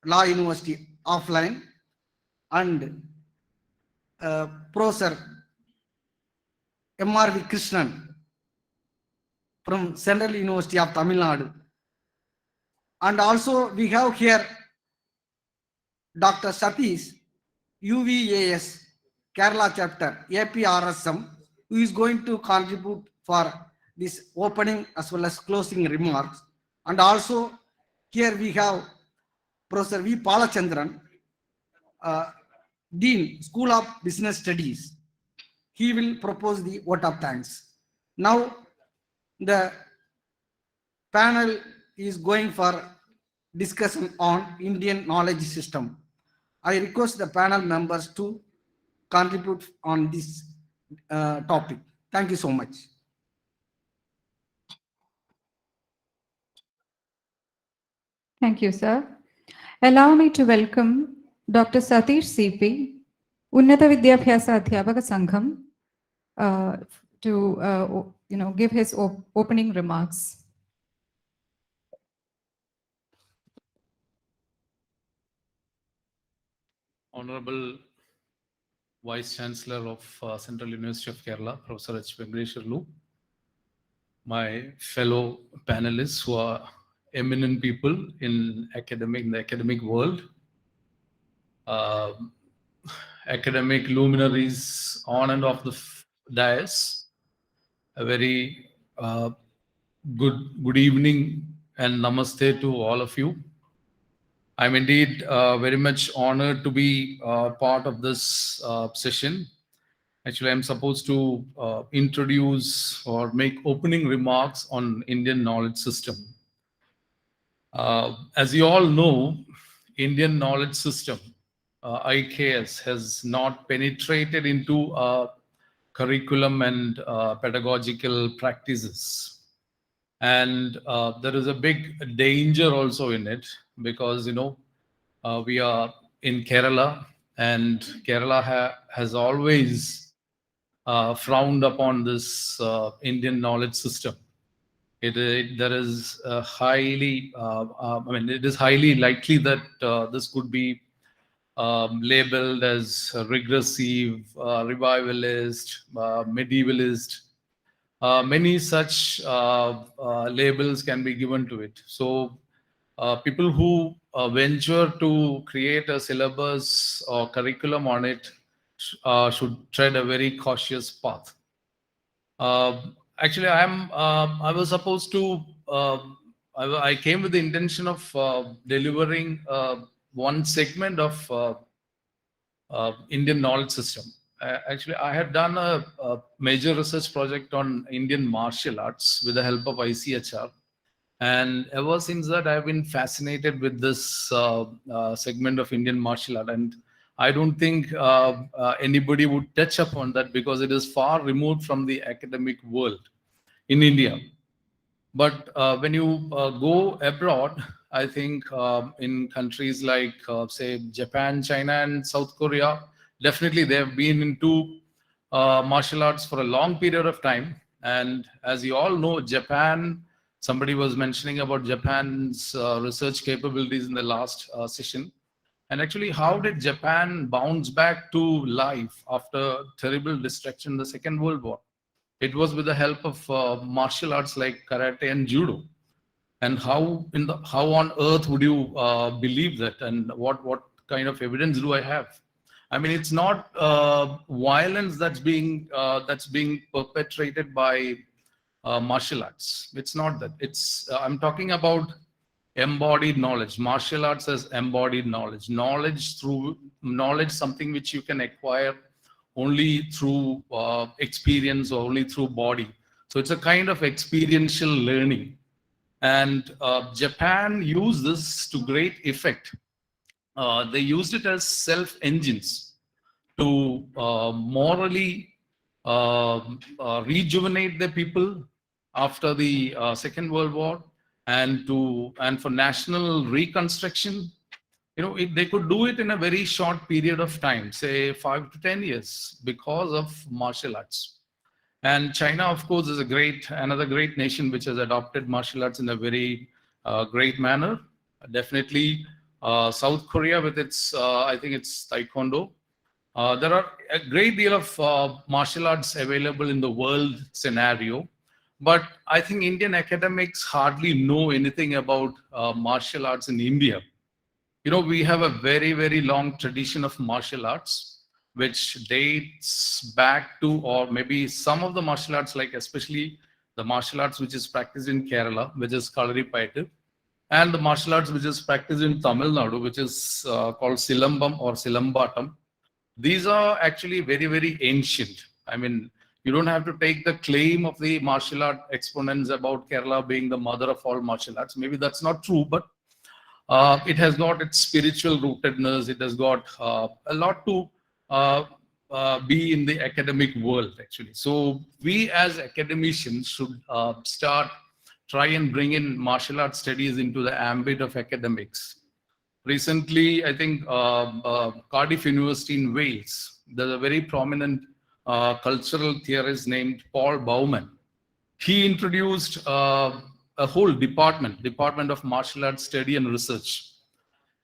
Law University offline. And Professor M.R.V. Krishnan from Central University of Tamil Nadu. And also we have here Dr. Satish, UVAS, Kerala chapter, APRSM, who is going to contribute for this opening as well as closing remarks. And also here we have Professor V. Palachandran, Dean, School of Business Studies. He will propose the vote of thanks. Now the panel is going for discussion on Indian knowledge system. I request the panel members to contribute on this topic. Thank you so much. Thank you, sir. Allow me to welcome Dr. Satish CP, Unnata Vidyabhyasa Adhyapaka Sangham, to give his opening remarks. Honorable Vice Chancellor of Central University of Kerala, Professor H. Venkateshwarlu, my fellow panelists who are eminent people in the academic world, academic luminaries on and off the dais, a very good evening and namaste to all of you. I'm indeed very much honored to be part of this session. Actually, I'm supposed to introduce or make opening remarks on Indian knowledge system. As you all know, Indian knowledge system, IKS, has not penetrated into curriculum and pedagogical practices. And there is a big danger also in it because, we are in Kerala, and Kerala has always frowned upon this Indian knowledge system. It is highly likely that this could be labeled as regressive, revivalist, medievalist. Many such labels can be given to it. So people who venture to create a syllabus or curriculum on it should tread a very cautious path. Actually, I was supposed to. I came with the intention of delivering one segment of Indian knowledge system. Actually, I had done a major research project on Indian martial arts with the help of ICHR. And ever since that, I've been fascinated with this segment of Indian martial art. And I don't think anybody would touch upon that because it is far removed from the academic world in India. But when you go abroad, I think in countries like, say, Japan, China, and South Korea, definitely they have been into martial arts for a long period of time. And as you all know, Japan, somebody was mentioning about Japan's research capabilities in the last session. And actually, how did Japan bounce back to life after terrible destruction in the Second World War? It was with the help of martial arts like karate and judo. And how on earth would you believe that? And what kind of evidence do I have? I mean, it's not violence that's being perpetrated by martial arts. It's not that. It's I'm talking about embodied knowledge. Martial arts as embodied knowledge. Knowledge, something which you can acquire only through experience or only through body. So it's a kind of experiential learning. And Japan used this to great effect. They used it as self-engines to morally rejuvenate the people after the Second World War, and for national reconstruction. They could do it in a very short period of time, say 5 to 10 years, because of martial arts. And China, of course, is another great nation which has adopted martial arts in a very great manner. Definitely South Korea with its, I think it's Taekwondo. There are a great deal of martial arts available in the world scenario, but I think Indian academics hardly know anything about martial arts in India. We have a very, very long tradition of martial arts, which dates back to, or maybe some of the martial arts, like especially the martial arts which is practiced in Kerala, which is Kalaripayattu, and the martial arts which is practiced in Tamil Nadu, which is called Silambam or Silambatam. These are actually very, very ancient. I mean, you don't have to take the claim of the martial art exponents about Kerala being the mother of all martial arts. Maybe that's not true, but it has got its spiritual rootedness. It has got a lot to be in the academic world, actually. So we as academicians should try and bring in martial arts studies into the ambit of academics. Recently, I think Cardiff University in Wales, there's a very prominent cultural theorist named Paul Bowman. He introduced a whole department of martial arts study and research.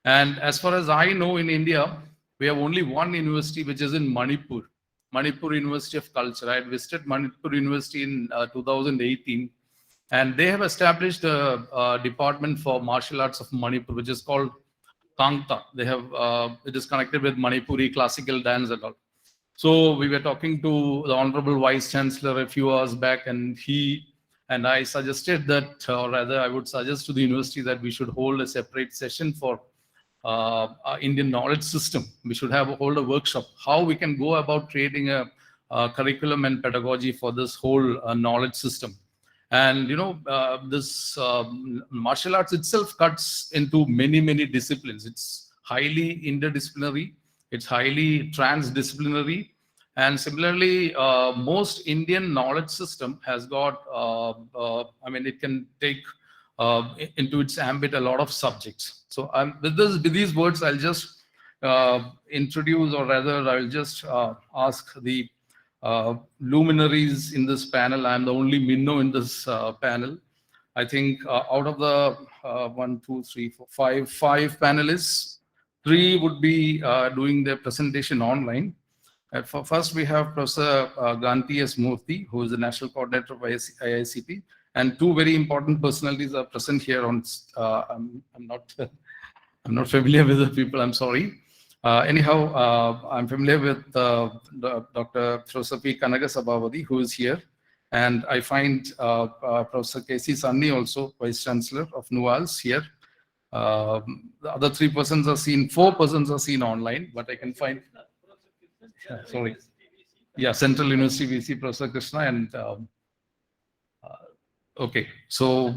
And as far as I know, in India, we have only one university, which is in Manipur University of Culture. I had visited Manipur University in 2018, and they have established a department for martial arts of Manipur, which is called Kangta. They have it is connected with Manipuri classical dance and all. So we were talking to the Honorable Vice Chancellor a few hours back, and I suggested that, or rather I would suggest to the university that we should hold a separate session for Indian knowledge system. We should hold a workshop, how we can go about creating a curriculum and pedagogy for this whole knowledge system. And this martial arts itself cuts into many, many disciplines. It's highly interdisciplinary, it's highly transdisciplinary. And similarly, most Indian knowledge system has got, it can take into its ambit a lot of subjects. So with these words, I'll just introduce, or rather I'll just ask the luminaries in this panel. I'm the only minnow in this panel. I think out of the 5 panelists, 3 would be doing their presentation online. First, we have Professor Ganti S. Murthy, who is the National Coordinator of IICT, and 2 very important personalities are present here. I'm not familiar with the people. I'm sorry. Anyhow, I'm familiar with Dr. Professor P. Kanagasabhavadi, who is here, and I find Professor K.C. Sunny, also Vice Chancellor of NUALS, here. The other 3 persons are seen, 4 persons are seen online, but I can find. Sorry. Yeah, Central University VC, Professor Krishna, and okay. So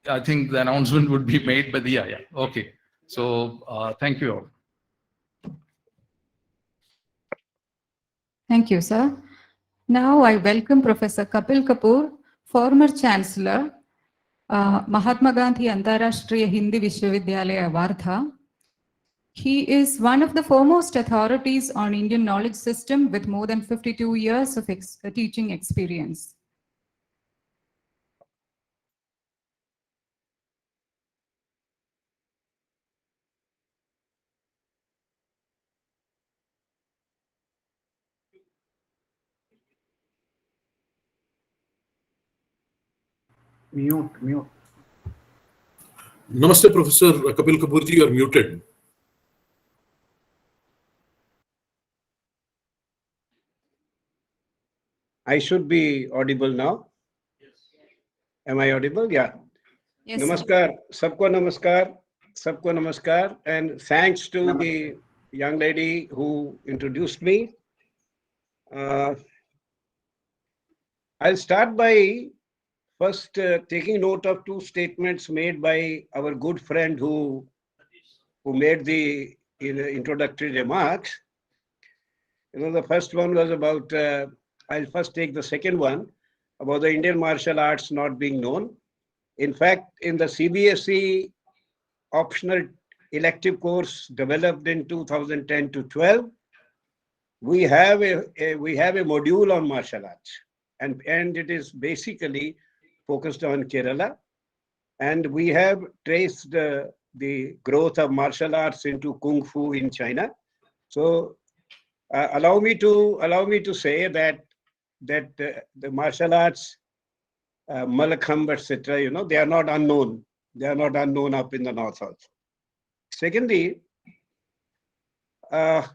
I think the announcement would be made by the Okay. So thank you all. Thank you, sir. Now I welcome Professor Kapil Kapoor, former Chancellor, Mahatma Gandhi Antarashtriya Hindi Vishwavidyalaya, Wardha. He is one of the foremost authorities on Indian knowledge system with more than 52 years of teaching experience. Mute. Namaste, Professor Kapil Kapoor ji, you are muted. I should be audible now. Am I audible? Yeah. Yes, sir. Sabko namaskar, and thanks to the young lady who introduced me. Uh, I'll start by first taking note of two statements made by our good friend who made the introductory remarks. The first one was about, I'll first take the second one, about the Indian martial arts not being known. In fact, in the CBSE optional elective course developed in 2010 to 12, we have a module on martial arts, and it is basically focused on Kerala. And we have traced the growth of martial arts into Kung Fu in China. So allow me to say that the martial arts, Malakhamb, etc., they are not unknown. They are not unknown up in the north also. Secondly, an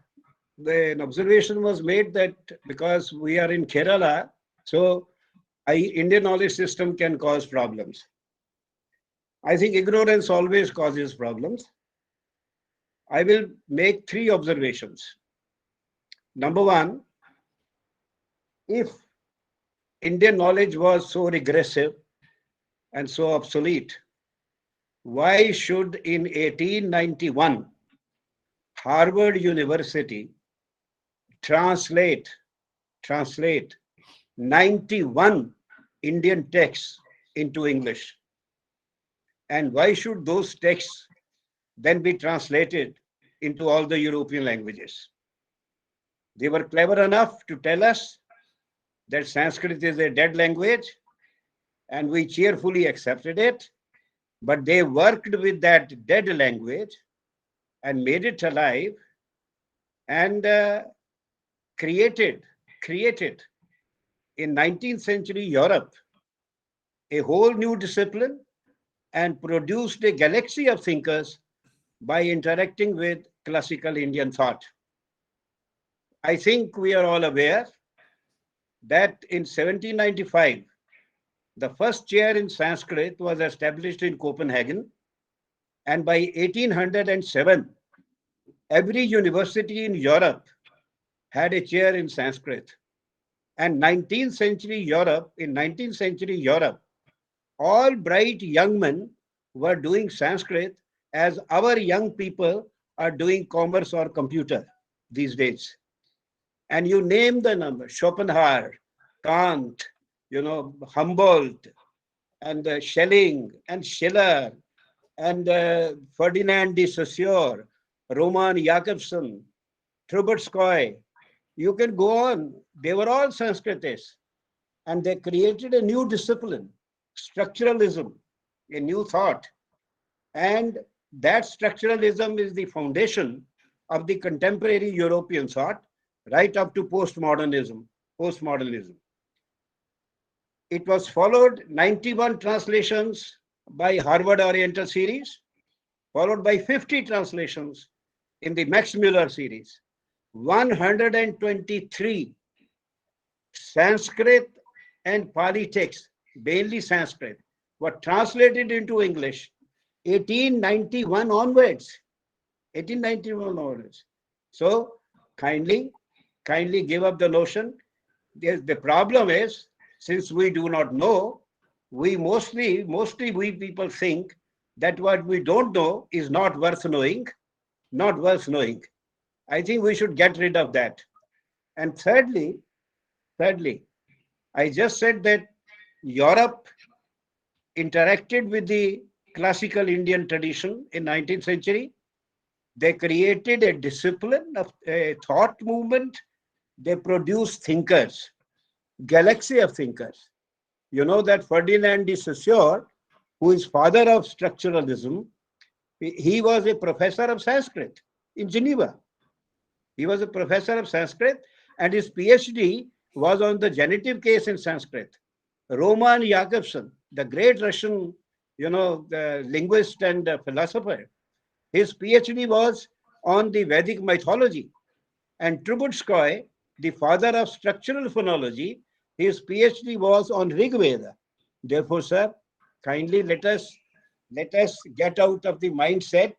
observation was made that because we are in Kerala, so Indian knowledge system can cause problems. I think ignorance always causes problems. I will make three observations. Number one, if Indian knowledge was so regressive and so obsolete, why should in 1891 Harvard University translate 91 Indian texts into English? And why should those texts then be translated into all the European languages? They were clever enough to tell us that Sanskrit is a dead language, and we cheerfully accepted it. But they worked with that dead language and made it alive and created in 19th century Europe a whole new discipline and produced a galaxy of thinkers by interacting with classical Indian thought. I think we are all aware that in 1795, the first chair in Sanskrit was established in Copenhagen, and by 1807, every university in Europe had a chair in Sanskrit. And 19th century Europe, all bright young men were doing Sanskrit as our young people are doing commerce or computer these days. And you name the number: Schopenhauer, Kant, Humboldt, and Schelling, and Schiller, and Ferdinand de Saussure, Roman Jakobson, Trubetskoy. You can go on. They were all Sanskritists. And they created a new discipline, structuralism, a new thought. And that structuralism is the foundation of the contemporary European thought, right up to postmodernism. It was followed 91 translations by Harvard Oriental series, followed by 50 translations in the Max Muller series. 123 Sanskrit and Pali texts, mainly Sanskrit, were translated into English 1891 onwards. So kindly give up the notion. The problem is, since we do not know, we mostly we people think that what we don't know is not worth knowing. I think we should get rid of that. And thirdly, I just said that Europe interacted with the classical Indian tradition in 19th century. They created a discipline of a thought movement. They produced thinkers, galaxy of thinkers. You know that Ferdinand de Saussure, who is father of structuralism, he was a professor of Sanskrit in Geneva. He was a professor of Sanskrit, and his PhD was on the genitive case in Sanskrit. Roman Jakobson, the great Russian, the linguist and philosopher, his PhD was on the Vedic mythology. And Trubetskoy, the father of structural phonology, his PhD was on Rig Veda. Therefore, sir, kindly let us Let us get out of the mindset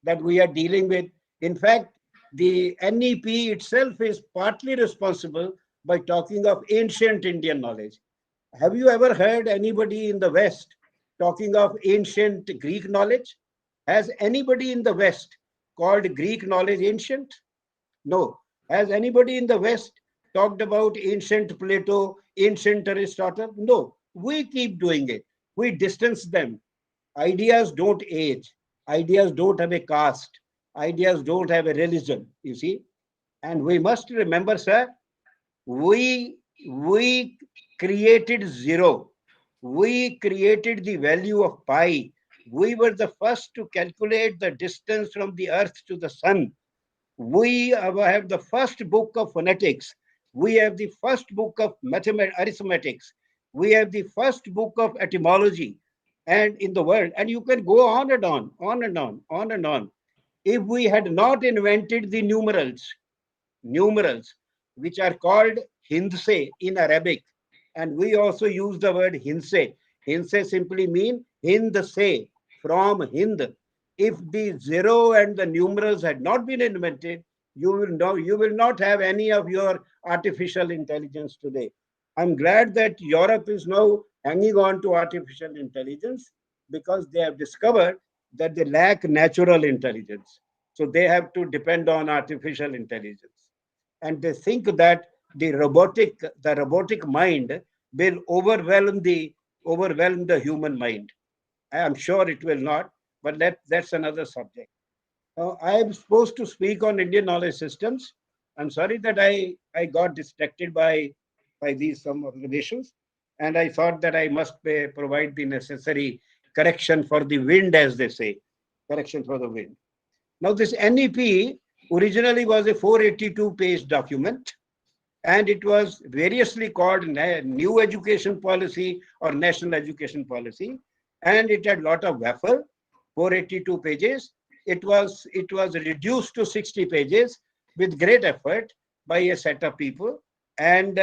that we are dealing with. In fact, the NEP itself is partly responsible by talking of ancient Indian knowledge. Have you ever heard anybody in the West talking of ancient Greek knowledge? Has anybody in the West called Greek knowledge ancient? No. Has anybody in the West talked about ancient Plato, ancient Aristotle? No. We keep doing it. We distance them. Ideas don't age. Ideas don't have a caste. Ideas don't have a religion, you see. And we must remember, sir, we created zero. We created the value of pi. We were the first to calculate the distance from the earth to the sun. We have the first book of phonetics. We have the first book of arithmetics. We have the first book of etymology and in the world. And you can go on and on, on and on, on and on. If we had not invented the numerals, which are called hindse in Arabic, and we also use the word hinse. Hinse simply mean hindse, from Hind. If the zero and the numerals had not been invented, you will not have any of your artificial intelligence today. I'm glad that Europe is now hanging on to artificial intelligence because they have discovered that they lack natural intelligence. So they have to depend on artificial intelligence. And they think that the robotic mind will overwhelm the human mind. I am sure it will not, but that's another subject. Now, I am supposed to speak on Indian knowledge systems. I'm sorry that I got distracted by these some observations, and I thought that I must provide the necessary correction for the wind, as they say, correction for the wind. Now, this NEP originally was a 482-page document, and it was variously called New Education Policy or National Education Policy, and it had a lot of waffle, 482 pages. It was reduced to 60 pages with great effort by a set of people. And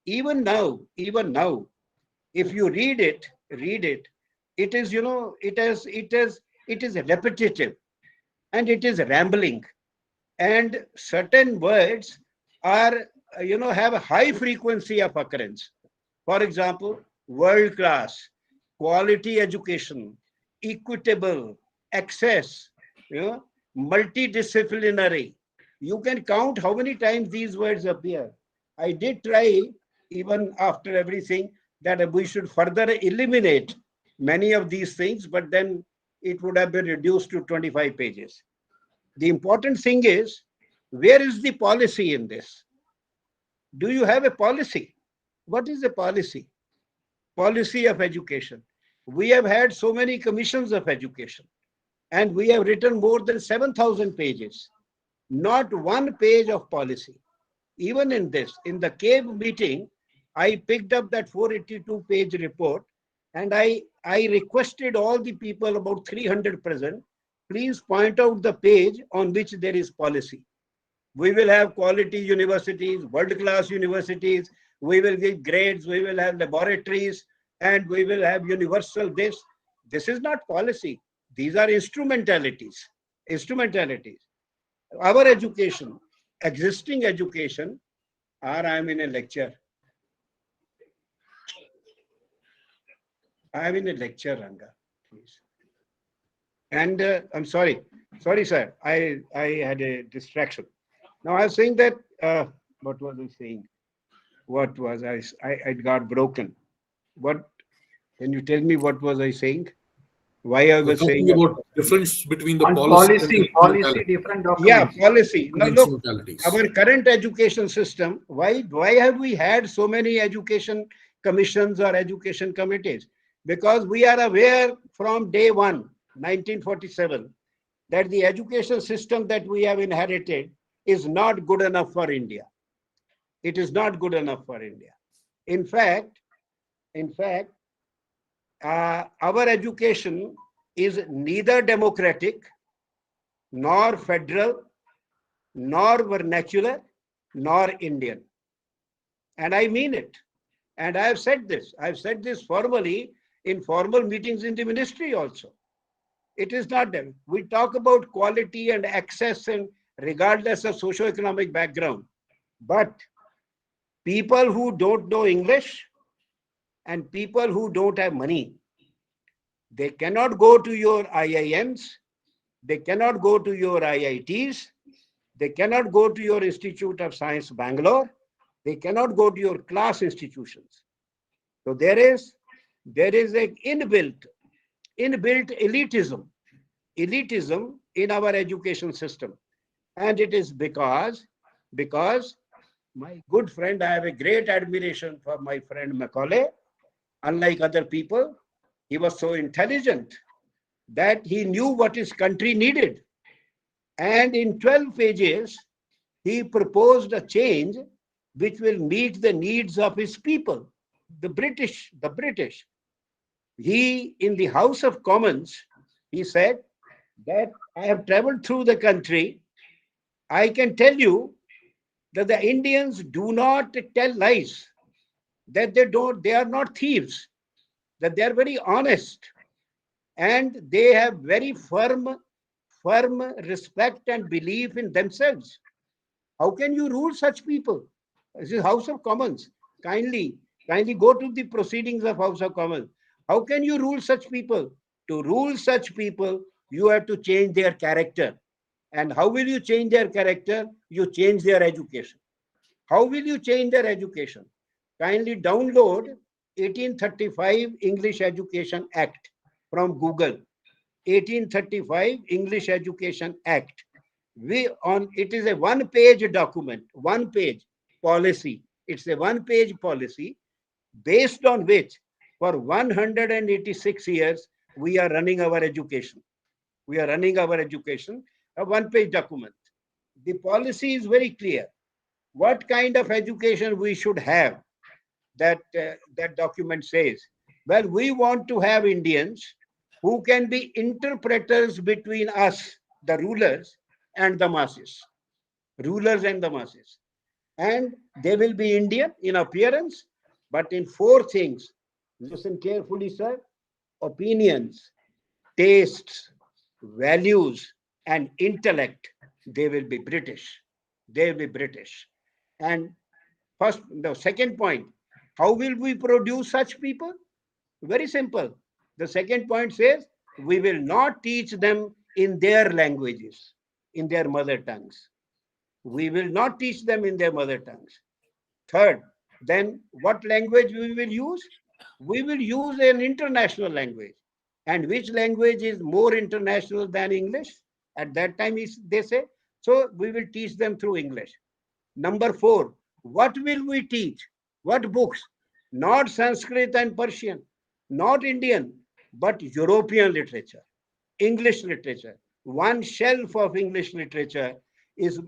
even now, if you read it, it is, it is repetitive and it is rambling. And certain words are, have a high frequency of occurrence. For example, world class, quality education, equitable, access, multidisciplinary. You can count how many times these words appear. I did try, even after everything, that we should further eliminate many of these things, but then it would have been reduced to 25 pages. The important thing is, where is the policy in this? Do you have a policy? What is the policy? Policy of education. We have had so many commissions of education, and we have written more than 7,000 pages. Not one page of policy. Even in the cave meeting, I picked up that 482-page report, and I requested all the people, about 300 present, please point out the page on which there is policy. We will have quality universities, world-class universities, we will give grades, we will have laboratories, and we will have universal this. This is not policy. These are instrumentalities. Our education, existing education, I am in a lecture. I am in a lecture, Ranga, please. And I'm sorry, sir. I had a distraction. Now I was saying that, what was I saying? What was I got broken. What, can you tell me what was I saying? Why I was saying about difference between the policy, different documents. Yeah, policy. Now look, instrumentalities. our current education system, why have we had so many education commissions or education committees? Because we are aware from day one, 1947, that the education system that we have inherited is not good enough for India. It is not good enough for India. In fact, our education is neither democratic, nor federal, nor vernacular, nor Indian. And I mean it. And I have said this. I've said this formally in formal meetings in the ministry also. It is not them. We talk about quality and access and regardless of socio-economic background. But people who don't know English and people who don't have money, they cannot go to your IIMs, they cannot go to your IITs, they cannot go to your Institute of Science Bangalore, they cannot go to your class institutions. So there is an inbuilt elitism in our education system. And it is because my good friend, I have a great admiration for my friend Macaulay. Unlike other people, he was so intelligent that he knew what his country needed. And in 12 pages, he proposed a change which will meet the needs of his people, the British. He, in the House of Commons, he said that I have traveled through the country. I can tell you that the Indians do not tell lies, that they are not thieves, that they are very honest, and they have very firm respect and belief in themselves. How can you rule such people? This is House of Commons. Kindly go to the proceedings of House of Commons. How can you rule such people? To rule such people, you have to change their character. And how will you change their character? You change their education. How will you change their education? Kindly download 1835 English Education Act from Google. 1835 English Education Act. It is a one-page document, one-page policy. It's a one-page policy based on which for 186 years we are running our education. We are running our education, a one-page document. The policy is very clear. What kind of education we should have, that document says. Well, we want to have Indians who can be interpreters between us, the rulers, and the masses. Rulers and the masses. And they will be Indian in appearance, but in four things. Listen carefully, sir. Opinions, tastes, values, and intellect. They will be British. They will be British. And the second point, how will we produce such people? Very simple. The second point says, we will not teach them in their languages, in their mother tongues. We will not teach them in their mother tongues. Third, then what language we will use? We will use an international language. And which language is more international than English? At that time, they say. So we will teach them through English. Number four, what will we teach? What books? Not Sanskrit and Persian, not Indian, but European literature, English literature. One shelf of English literature is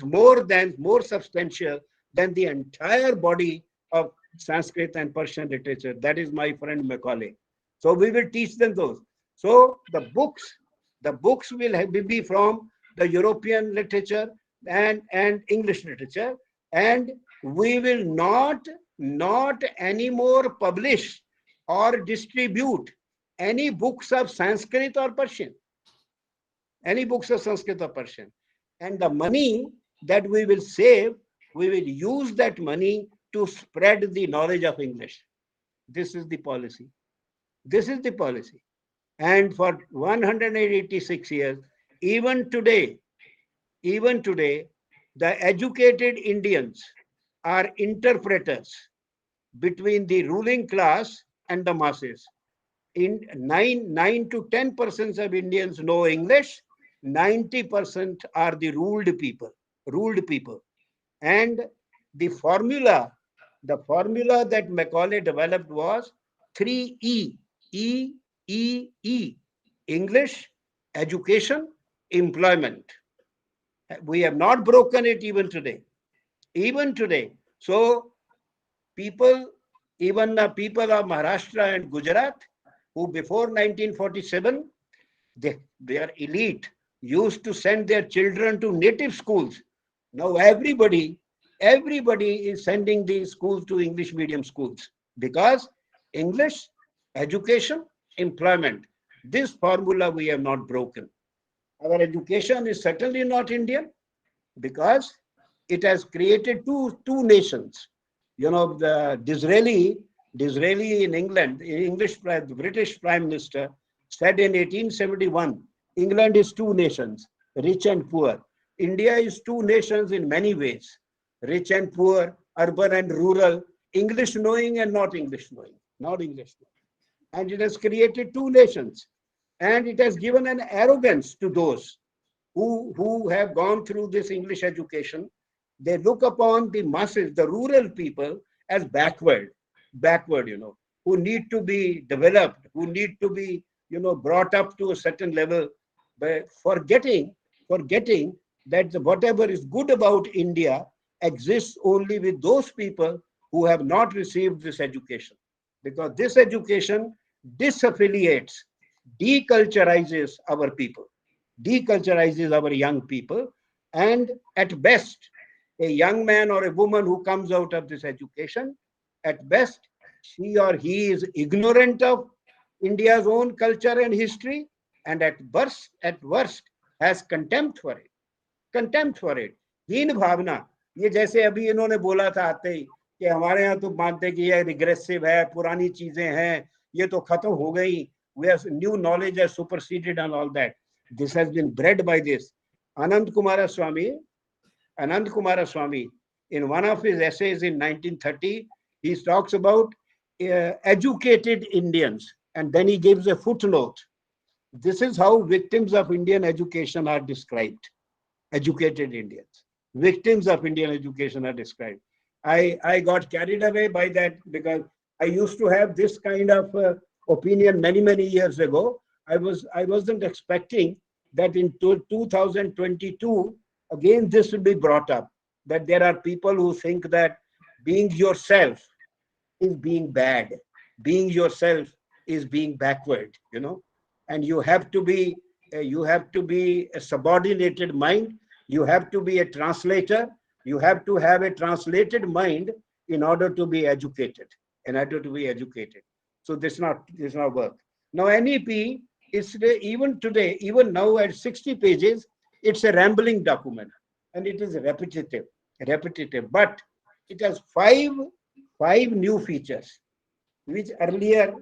more substantial than the entire body of Sanskrit and Persian literature. That is my friend Macaulay. So we will teach them those. So the books will be from the European literature and English literature, and we will not anymore publish or distribute any books of Sanskrit or Persian. Any books of Sanskrit or Persian. And the money that we will save, we will use that money to spread the knowledge of English. This is the policy. This is the policy. And for 186 years, even today, the educated Indians are interpreters between the ruling class and the masses. In 9 to 10% of Indians know English, 90% are the ruled people. And the formula that Macaulay developed was 3E, E. English, education, employment. We have not broken it even today. So even the people of Maharashtra and Gujarat, who before 1947, their elite used to send their children to native schools. Now everybody is sending these schools to English medium schools because English, education, employment. This formula we have not broken. Our education is certainly not Indian because it has created two nations. You know, the Disraeli in England, the British Prime Minister said in 1871, England is two nations, rich and poor. India is two nations in many ways, rich and poor, urban and rural, English knowing and not English knowing, And it has created two nations. And it has given an arrogance to those who have gone through this English education. They look upon the masses, the rural people, as backward, who need to be developed, who need to be, brought up to a certain level, but forgetting that whatever is good about India exists only with those people who have not received this education. Because this education disaffiliates, deculturizes our people, deculturizes our young people, and at best, a young man or a woman who comes out of this education, at best, she or he is ignorant of India's own culture and history, and at worst has contempt for it. हीन भावना, ये जैसे अभी इन्होंने बोला था आते ही कि हमारे यहाँ तो मानते कि ये रिग्रेसिव है, पुरानी चीजें हैं, ये तो खत्म हो गई, new knowledge has superseded and all that. This has been bred by this. Anand Kumaraswamy, in one of his essays in 1930, he talks about educated Indians, and then he gives a footnote. This is how victims of Indian education are described. Educated Indians. Victims of Indian education are described. I got carried away by that because I used to have this kind of opinion many years ago. I wasn't expecting that in 2022, again, this will be brought up, that there are people who think that being yourself is being bad. Being yourself is being backward, and you have to be a subordinated mind. You have to be a translator. You have to have a translated mind in order to be educated. So this not work. Now NEP is even today, even now at 60 pages, it's a rambling document and it is repetitive, but it has five new features which earlier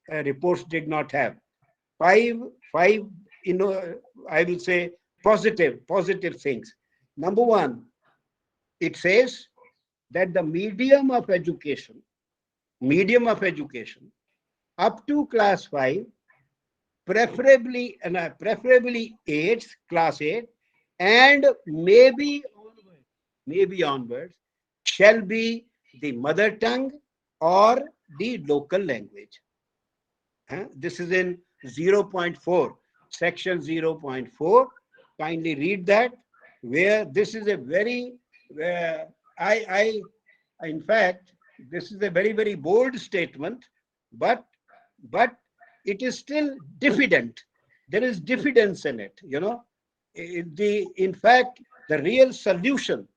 reports did not have. Five, I will say positive things. Number one, it says that the medium of education up to class 5, preferably 8th, class 8, and maybe onwards, shall be the mother tongue or the local language. This is in 0.4, section 0.4. Kindly read that, where this is a very, in fact, this is a very bold statement, but it is still diffident. There is diffidence in it, In fact, the real solution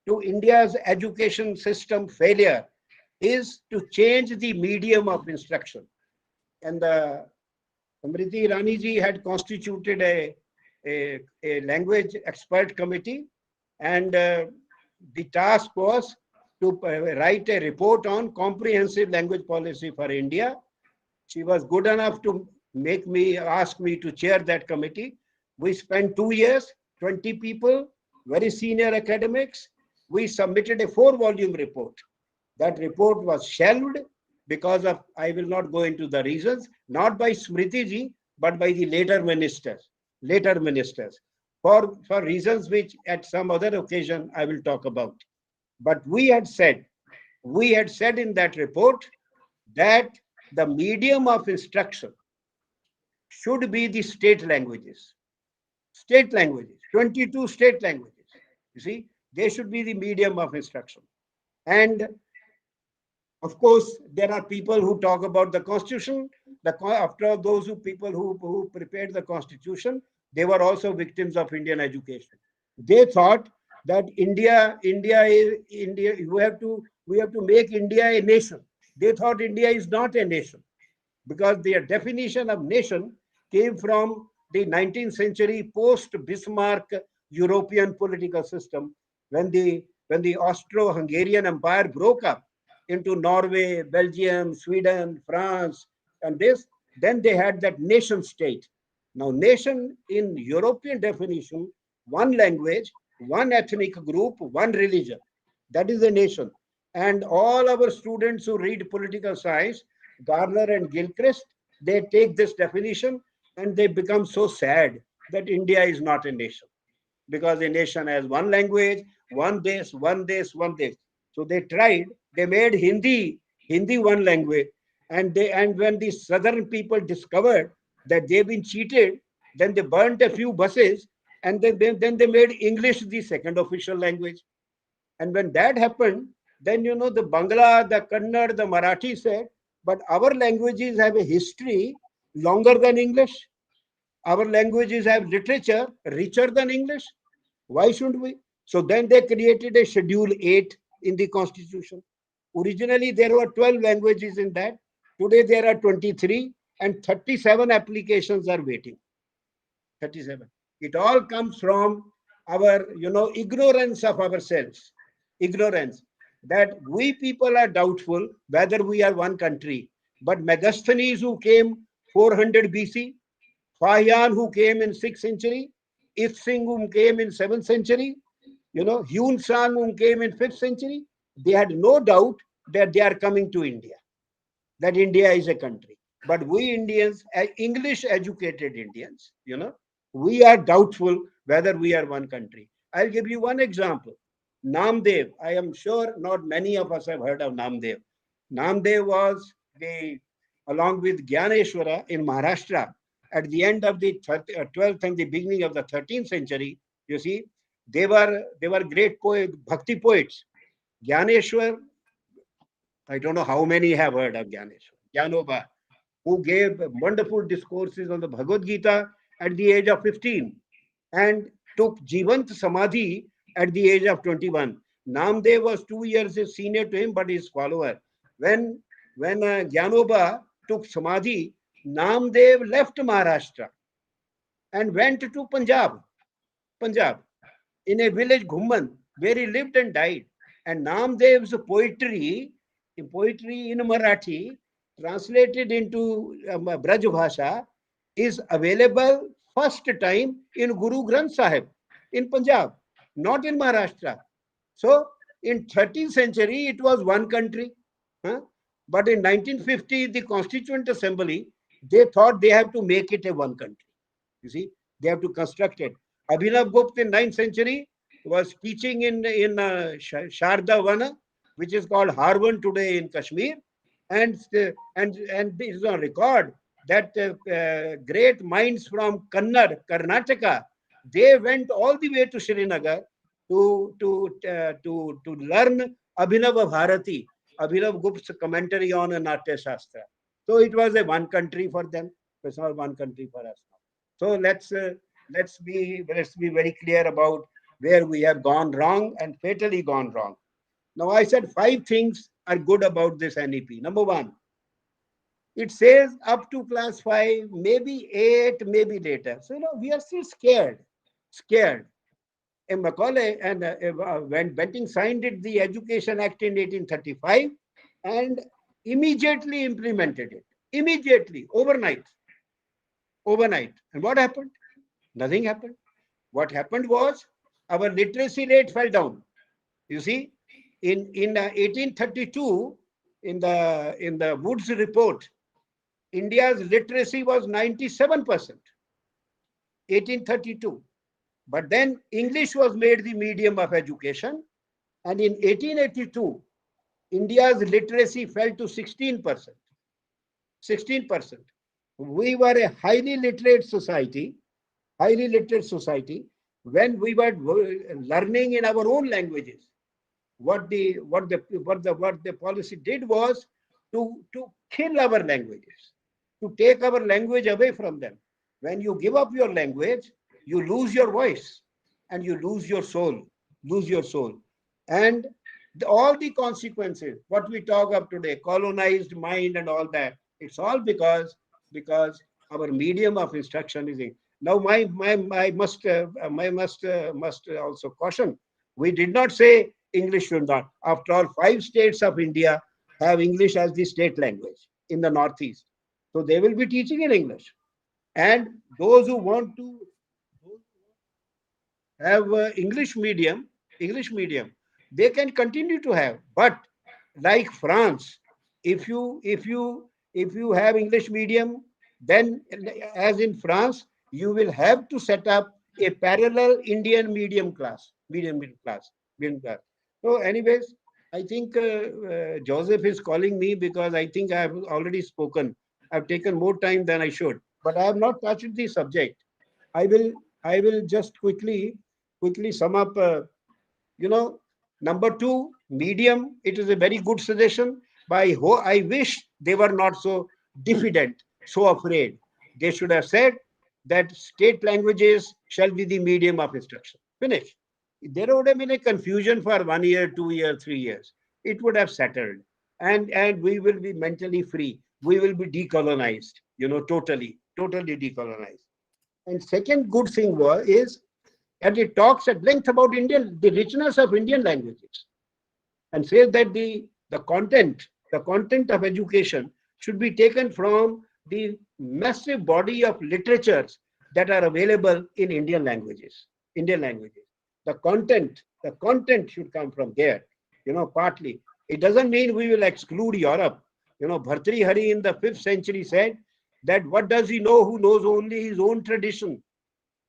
to India's education system failure is to change the medium of instruction. And Smriti Irani ji had constituted a language expert committee, and the task was to write a report on comprehensive language policy for India. She was good enough to ask me to chair that committee. We spent 2 years, 20 people, very senior academics. We submitted a 4-volume report. That report was shelved because of, I will not go into the reasons, not by Smriti ji, but by the later ministers, for reasons which at some other occasion I will talk about. But we had said in that report that the medium of instruction should be the state languages, 22 state languages. You see, they should be the medium of instruction. And of course, there are people who talk about the constitution. After all, those people who prepared the constitution, they were also victims of Indian education. They thought that India, we have to make India a nation. They thought India is not a nation. because their definition of nation came from the 19th century post-Bismarck European political system, when the Austro-Hungarian Empire broke up into Norway, Belgium, Sweden, France, and this, then they had that nation state. Now, nation in European definition, one language, one ethnic group, one religion. That is a nation. And all our students who read political science, Garner and Gilchrist, they take this definition and they become so sad that India is not a nation, because a nation has one language, one this, one this, one this. So they tried, they made Hindi one language. And when the southern people discovered that they've been cheated, then they burnt a few buses, and then they made English the second official language. And when that happened, then the Bangla, the Kannada, the Marathi said, but our languages have a history longer than English. Our languages have literature richer than English. Why shouldn't we? So then they created a Schedule 8 in the Constitution. Originally, there were 12 languages in that. Today, there are 23, and 37 applications are waiting. 37. It all comes from our, ignorance of ourselves. Ignorance that we people are doubtful whether we are one country. But Megasthenes, who came 400 BC, Fahian, who came in 6th century, Ifsing, who came in 7th century, Hyun Sang, who came in 5th century, they had no doubt that they are coming to India, that India is a country. But we Indians, English educated Indians, we are doubtful whether we are one country. I'll give you one example. Namdev, I am sure not many of us have heard of Namdev. Namdev was along with Gyaneshwara in Maharashtra, at the end of the 12th and the beginning of the 13th century. You see, they were great bhakti poets. Gyaneshwar, I don't know how many have heard of Gyaneshwar. Gyanoba, who gave wonderful discourses on the Bhagavad Gita at the age of 15 and took Jivant Samadhi at the age of 21. Namdev was 2 years senior to him, but his follower. When Gyanoba took Samadhi, Namdev left Maharashtra and went to Punjab, in a village Ghumman, where he lived and died. And Namdev's poetry in Marathi, translated into Braj Bhasha, is available first time in Guru Granth Sahib in Punjab, not in Maharashtra. So in 13th century, it was one country. But in 1950, the Constituent Assembly, they thought they have to make it a one country. You see, they have to construct it. Abhinav Gupta in 9th century was teaching in Sharda Vana, which is called Harvan today in Kashmir. And it is on record that great minds from Karnataka, they went all the way to Srinagar to learn Abhinava Bharati, Abhinav Gupta's commentary on Natya Shastra. So it was a one country for them. It's not one country for us now. So let's be very clear about where we have gone wrong and fatally gone wrong. Now, I said 5 things are good about this NEP. Number 1, it says up to class 5, maybe 8, maybe later. So we are still scared. And Macaulay and when Benting signed it, the Education Act in 1835, and immediately implemented it. Immediately, overnight. And what happened? Nothing happened. What happened was our literacy rate fell down. You see, in 1832, in the Woods report, India's literacy was 97%. 1832. But then English was made the medium of education, and in 1882, India's literacy fell to 16%. 16%. We were a highly literate society when we were learning in our own languages. What the policy did was to kill our languages, to take our language away from them. When you give up your language, you lose your voice and you lose your soul. And all the consequences, what we talk of today, colonized mind and all that, It's all because our medium of instruction is English. Now, must also caution. We did not say English should not. After all, 5 states of India have English as the state language in the Northeast. So they will be teaching in English. And those who want to have English medium, they can continue to have. But like France, if you have English medium, then as in France, you will have to set up a parallel Indian medium class. So, anyways, I think Joseph is calling me because I think I have already spoken. I've taken more time than I should, but I have not touched the subject. I will I will just quickly sum up. You know, number two, medium. It is a very good suggestion. I wish they were not so diffident, so afraid. They should have said that state languages shall be the medium of instruction. Finish. There would have been a confusion for 1 year, 2 years, 3 years. It would have settled, and we will be mentally free. We will be decolonized. Totally decolonized. And second good thing is, and it talks at length about the richness of Indian languages, and says that the content of education should be taken from the massive body of literatures that are available in Indian languages. The content should come from there. Partly. It doesn't mean we will exclude Europe. Bhartrihari in the 5th century said that what does he know who knows only his own tradition?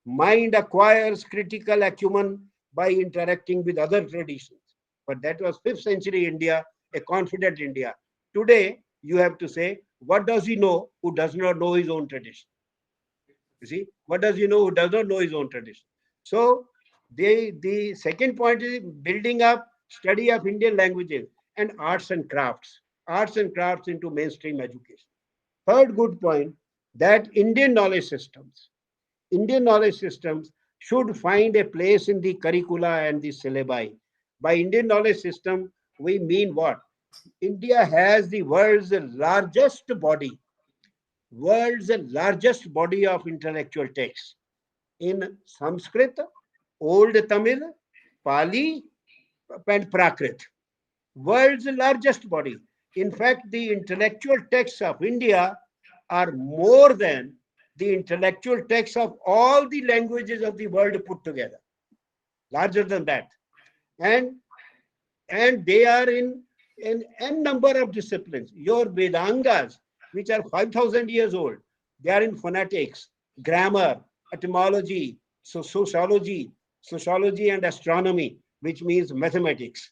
Mind acquires critical acumen by interacting with other traditions. But that was 5th century India, a confident India. Today, you have to say, what does he know who does not know his own tradition? You see, what does he know who does not know his own tradition? So, the second point is building up study of Indian languages and arts and crafts into mainstream education. Third good point, that Indian knowledge systems should find a place in the curricula and the syllabi. By Indian knowledge system, we mean what? India has the world's largest body of intellectual texts in Sanskrit, Old Tamil, Pali, and Prakrit. World's largest body. In fact, the intellectual texts of India are more than the intellectual texts of all the languages of the world put together. Larger than that. And they are in n number of disciplines. Your Vedangas, which are 5,000 years old, they are in phonetics, grammar, etymology, sociology and astronomy, which means mathematics.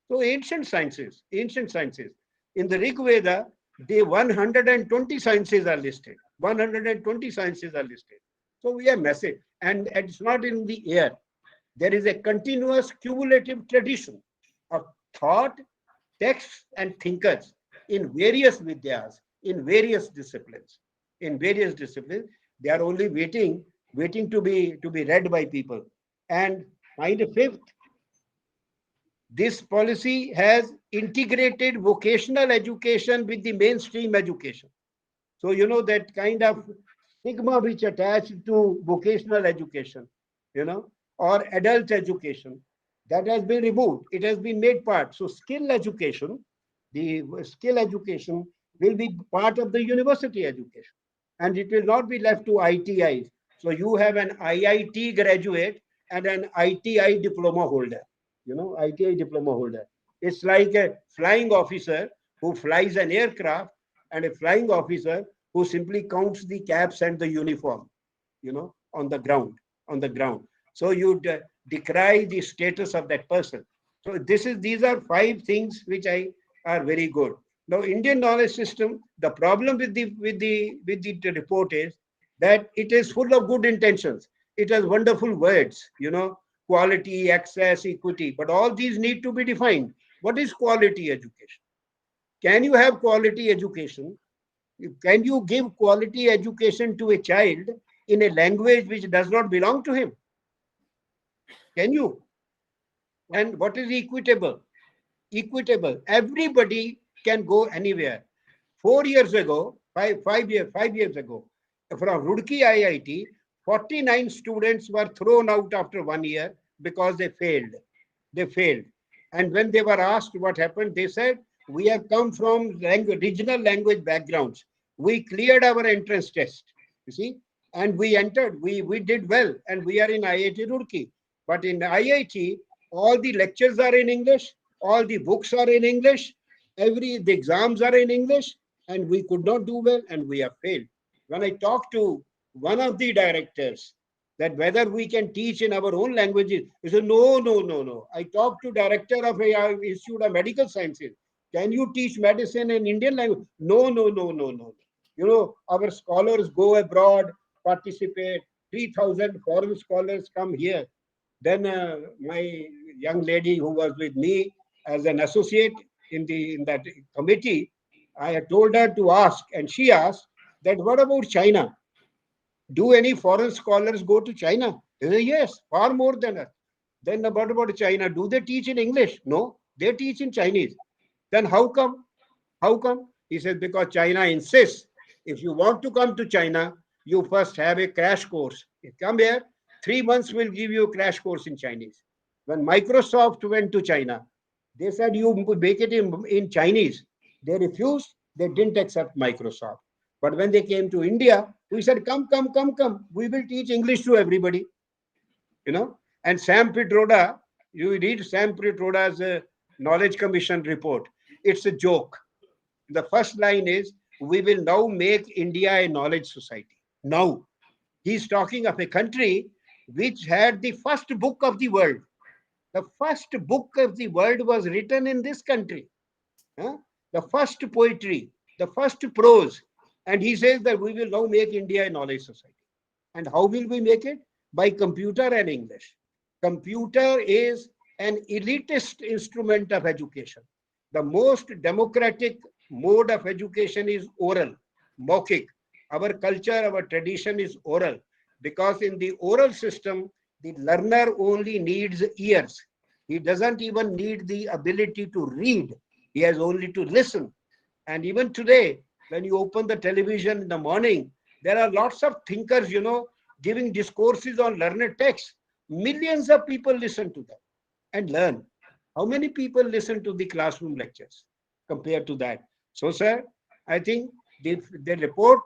So ancient sciences. In the Rig Veda, the 120 sciences are listed. 120 sciences are listed. So we are massive. And it's not in the air. There is a continuous cumulative tradition of thought, texts, and thinkers in various vidyas, in various disciplines. They are only waiting to be read by people. And fifth, this policy has integrated vocational education with the mainstream education. So, that kind of stigma which attached to vocational education, or adult education, that has been removed. It has been made part. So, the skill education will be part of the university education. And it will not be left to ITIs. So, you have an IIT graduate and an ITI diploma holder. ITI diploma holder. It's like a flying officer who flies an aircraft and a flying officer who simply counts the caps and the uniform, on the ground. So you decry the status of that person. So these are 5 things which are very good. Now, Indian knowledge system, the problem with the report is that it is full of good intentions. It has wonderful words, quality, access, equity, but all these need to be defined. What is quality education? Can you have quality education? Can you give quality education to a child in a language which does not belong to him? Can you? And what is equitable? Everybody can go anywhere. 4 years ago, 5 years ago, from Roorkee IIT, 49 students were thrown out after 1 year because they failed. They failed. And when they were asked what happened, they said, we have come from regional language backgrounds. We cleared our entrance test, you see, and we entered, we did well, and we are in IIT Roorkee. But in IIT, all the lectures are in English, all the books are in English, the exams are in English, and we could not do well, and we have failed. When I talked to one of the directors that whether we can teach in our own languages, he said, no. I talked to director of a Institute of Medical Sciences. Can you teach medicine in Indian language? No. You know, our scholars go abroad, participate. 3,000 foreign scholars come here. Then my young lady who was with me as an associate in that committee, I had told her to ask, and she asked that what about China? Do any foreign scholars go to China? They say, yes, far more than us. Then what about China? Do they teach in English? No, they teach in Chinese. Then how come? How come? He says, because China insists, if you want to come to China, you first have a crash course. You come here, 3 months will give you a crash course in Chinese. When Microsoft went to China, they said, you make it in Chinese. They refused. They didn't accept Microsoft. But when they came to India, we said, come. We will teach English to everybody. You know, and Sam Pitroda, you read Sam Pitroda's Knowledge Commission report. It's a joke. The first line is, we will now make India a knowledge society. Now, he's talking of a country which had the first book of the world. The first book of the world was written in this country. The first poetry, the first prose. And he says that we will now make India a knowledge society. And how will we make it? By computer and English. Computer is an elitist instrument of education. The most democratic mode of education is oral, maukhik. Our culture, our tradition is oral. Because in the oral system, the learner only needs ears. He doesn't even need the ability to read. He has only to listen. And even today, when you open the television in the morning, there are lots of thinkers, you know, giving discourses on learned texts. Millions of people listen to them and learn. How many people listen to the classroom lectures compared to that? So, sir, I think the report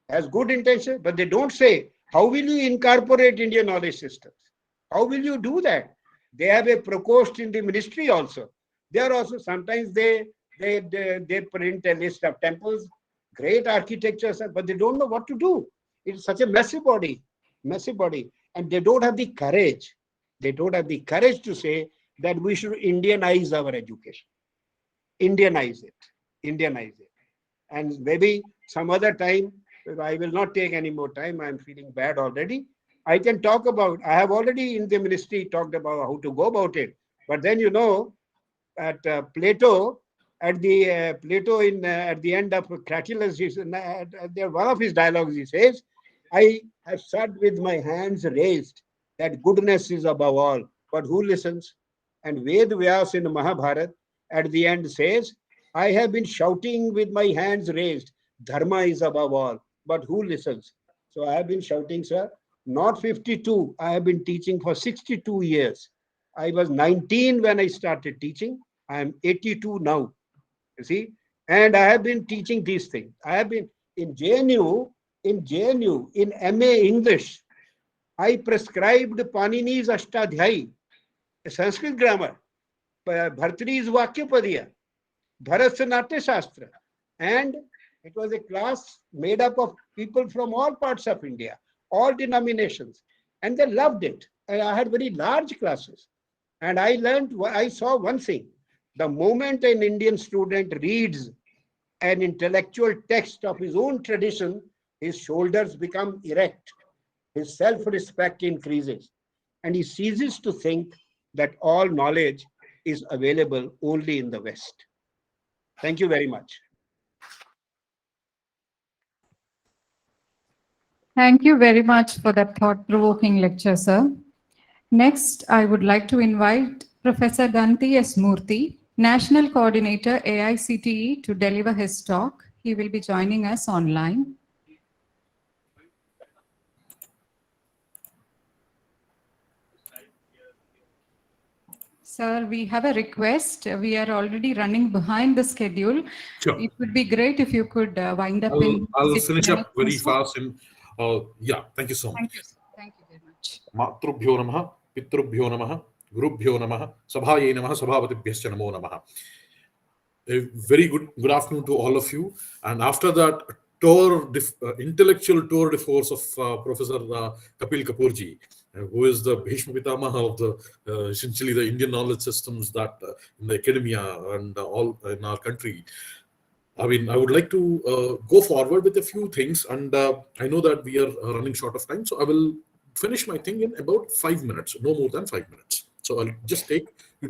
has good intention, but they don't say, how will you incorporate Indian knowledge systems? How will you do that? They have a procost in the ministry also. They are also, sometimes they print a list of temples, great architecture, but they don't know what to do. It's such a messy body. And they don't have the courage. They don't have the courage to say that we should Indianize our education. Indianize it. And maybe some other time, I will not take any more time. I'm feeling bad already. I can talk about, I have already in the ministry talked about how to go about it. But then, you know, at Plato, at the end of Cratylus, one of his dialogues, he says, I have said with my hands raised that goodness is above all, but who listens? And Ved Vyas in Mahabharata at the end says, I have been shouting with my hands raised, dharma is above all, but who listens? So I have been shouting, sir, not 52. I have been teaching for 62 years. I was 19 when I started teaching. I am 82 now. You see, and I have been teaching these things. I have been in JNU, in MA English. I prescribed Panini's Ashtadhyayi, a Sanskrit grammar, Bhartari's Vakyapadya, Bharat's Natya Shastra, and it was a class made up of people from all parts of India, all denominations, and they loved it. And I had very large classes, and I saw one thing. The moment an Indian student reads an intellectual text of his own tradition, his shoulders become erect, his self-respect increases, and he ceases to think that all knowledge is available only in the West. Thank you very much. Thank you very much for that thought-provoking lecture, sir. Next, I would like to invite Professor Ganti S. Murthy, National Coordinator, AICTE, to deliver his talk. He will be joining us online. Sir, we have a request. We are already running behind the schedule. Sure. It would be great if you could wind up in I'll 6 finish minutes up very or so. fast. Yeah, thank you so much. Thank you, sir. Thank you very much. Matrubhyo Namaha, Pitrubhyo Namaha, Gurubhyo Namaha, Sabhaye Namaha, Sabhavatibhyascha Namo Namaha. A very good afternoon to all of you. And after that intellectual tour de force of Professor Kapil Kapoor ji, who is the Bhishma Pitamaha of the essentially the Indian knowledge systems that in the academia and all in our country. I mean, I would like to go forward with a few things, and I know that we are running short of time, so I will finish my thing in about 5 minutes, no more than 5 minutes. So I'll just take you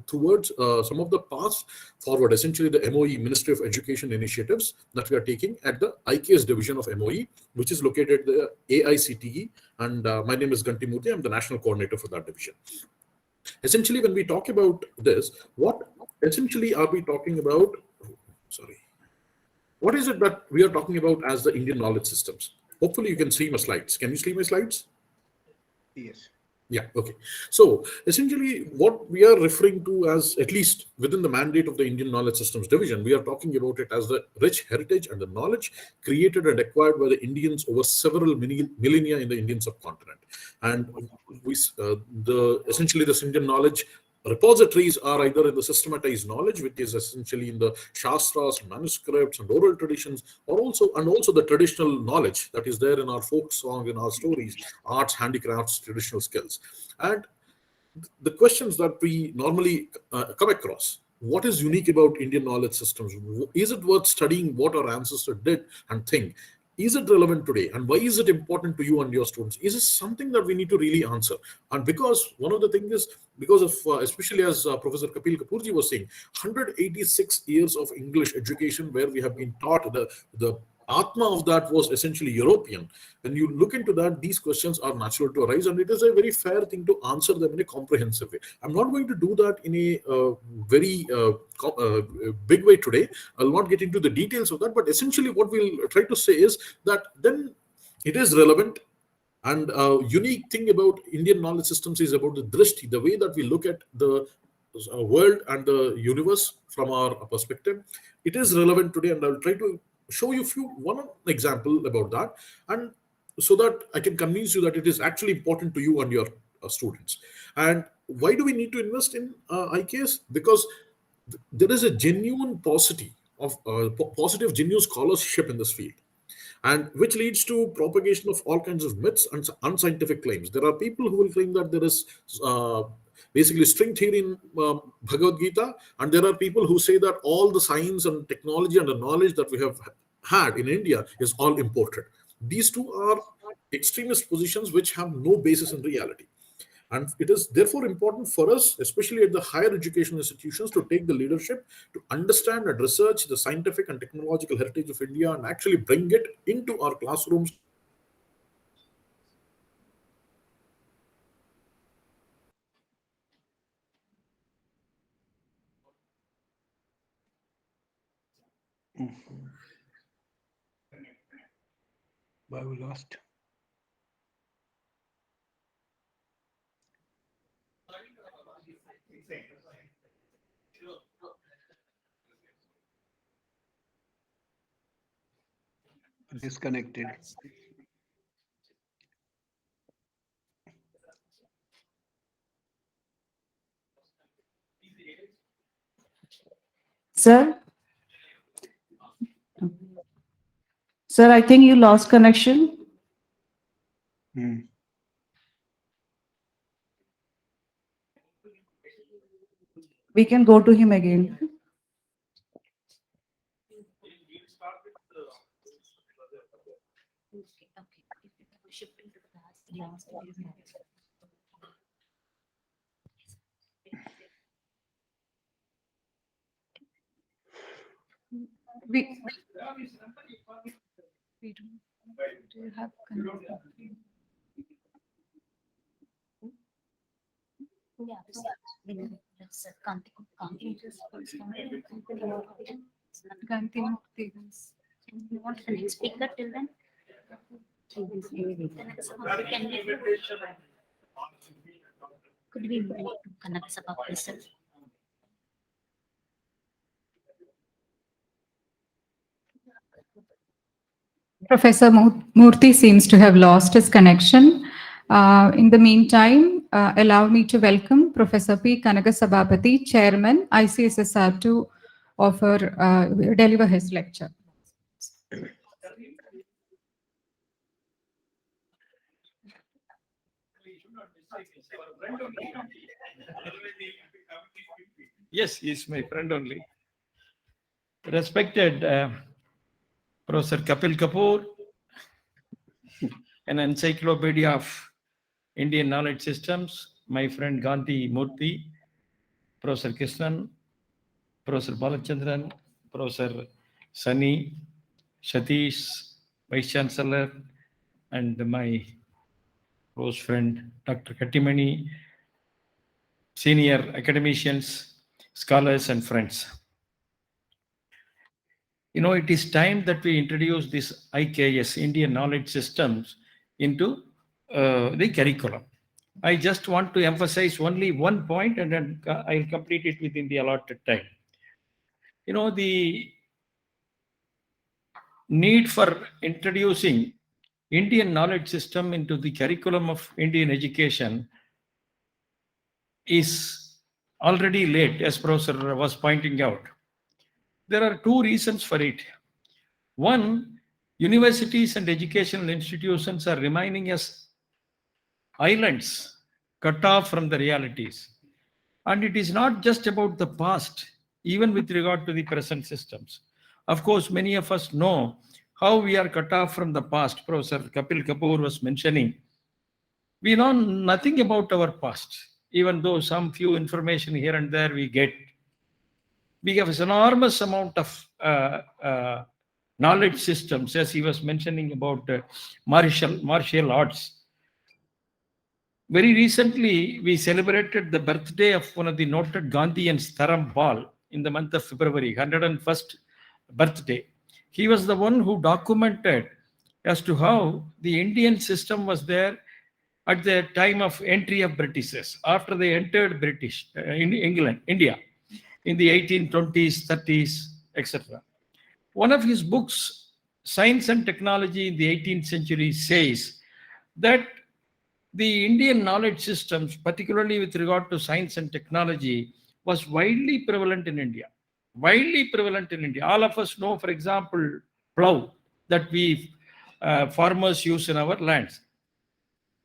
towards some of the paths forward, essentially the MOE, Ministry of Education initiatives that we are taking at the IKS division of MOE, which is located at the AICTE, and my name is Ganti Murthy. I'm the national coordinator for that division. Essentially, when we talk about this, what essentially are we talking about? Sorry. What is it that we are talking about as the Indian knowledge systems? Hopefully you can see my slides. Can you see my slides? Yes. Yeah, okay. So essentially what we are referring to as, at least within the mandate of the Indian Knowledge Systems Division, we are talking about it as the rich heritage and the knowledge created and acquired by the Indians over several millennia in the Indian subcontinent. And essentially this Indian knowledge repositories are either in the systematized knowledge, which is essentially in the shastras, manuscripts, and oral traditions, or also the traditional knowledge that is there in our folk song, in our stories, arts, handicrafts, traditional skills. And the questions that we normally come across: what is unique about Indian knowledge systems? Is it worth studying what our ancestors did and think? Is it relevant today? And why is it important to you and your students? Is it something that we need to really answer? And because one of the things is, because of, especially as Professor Kapil Kapoor was saying, 186 years of English education where we have been taught the Atma of that was essentially European. When you look into that, these questions are natural to arise, and it is a very fair thing to answer them in a comprehensive way. I'm not going to do that in a very big way today. I'll not get into the details of that, but essentially what we'll try to say is that then it is relevant. And unique thing about Indian knowledge systems is about the drishti, the way that we look at the world and the universe from our perspective. It is relevant today, and I'll try to show you one example about that, and so that I can convince you that it is actually important to you and your students. And why do we need to invest in IKS? Because there is a genuine paucity of positive genuine scholarship in this field, and which leads to propagation of all kinds of myths and unscientific claims. There are people who will claim that there is basically string theory in Bhagavad Gita, and there are people who say that all the science and technology and the knowledge that we have had in India is all imported. These two are extremist positions which have no basis in reality. And it is therefore important for us, especially at the higher education institutions, to take the leadership to understand and research the scientific and technological heritage of India and actually bring it into our classrooms. Why we lost? Disconnected. Sir? Sir, I think you lost connection. We can go to him again. We do you have connection? Ganti Mukti. Can you want the next speaker till then? Could we move to Kannada Sabha, please, sir? Professor Murthy seems to have lost his connection. In the meantime, allow me to welcome Professor P. Kanagasabapathy, Chairman, ICSSR, to deliver his lecture. Yes, he's my friend only. Respected Professor Kapil Kapoor, an encyclopedia of Indian knowledge systems, my friend Gandhi Murthy, Professor Krishnan, Professor Balachandran, Professor Sunny, Satish, Vice Chancellor, and my close friend Dr. Kattimani, senior academicians, scholars, and friends. You know, it is time that we introduce this IKS, Indian Knowledge Systems, into the curriculum. I just want to emphasize only one point and then I'll complete it within the allotted time. You know, the need for introducing Indian knowledge system into the curriculum of Indian education is already late, as Professor was pointing out. There are two reasons for it. One, universities and educational institutions are remaining as islands cut off from the realities. And it is not just about the past, even with regard to the present systems. Of course, many of us know how we are cut off from the past. Professor Kapil Kapoor was mentioning. We know nothing about our past, even though some few information here and there we get. We have an enormous amount of knowledge systems, as he was mentioning about martial arts. Very recently, we celebrated the birthday of one of the noted Gandhians, Tharam Pal, in the month of February, 101st birthday. He was the one who documented as to how the Indian system was there at the time of entry of Britishers, after they entered India, in the 1820s, 30s, etc. One of his books, Science and Technology in the 18th Century, says that the Indian knowledge systems, particularly with regard to science and technology, was widely prevalent in India. Widely prevalent in India. All of us know, for example, plough that we farmers use in our lands.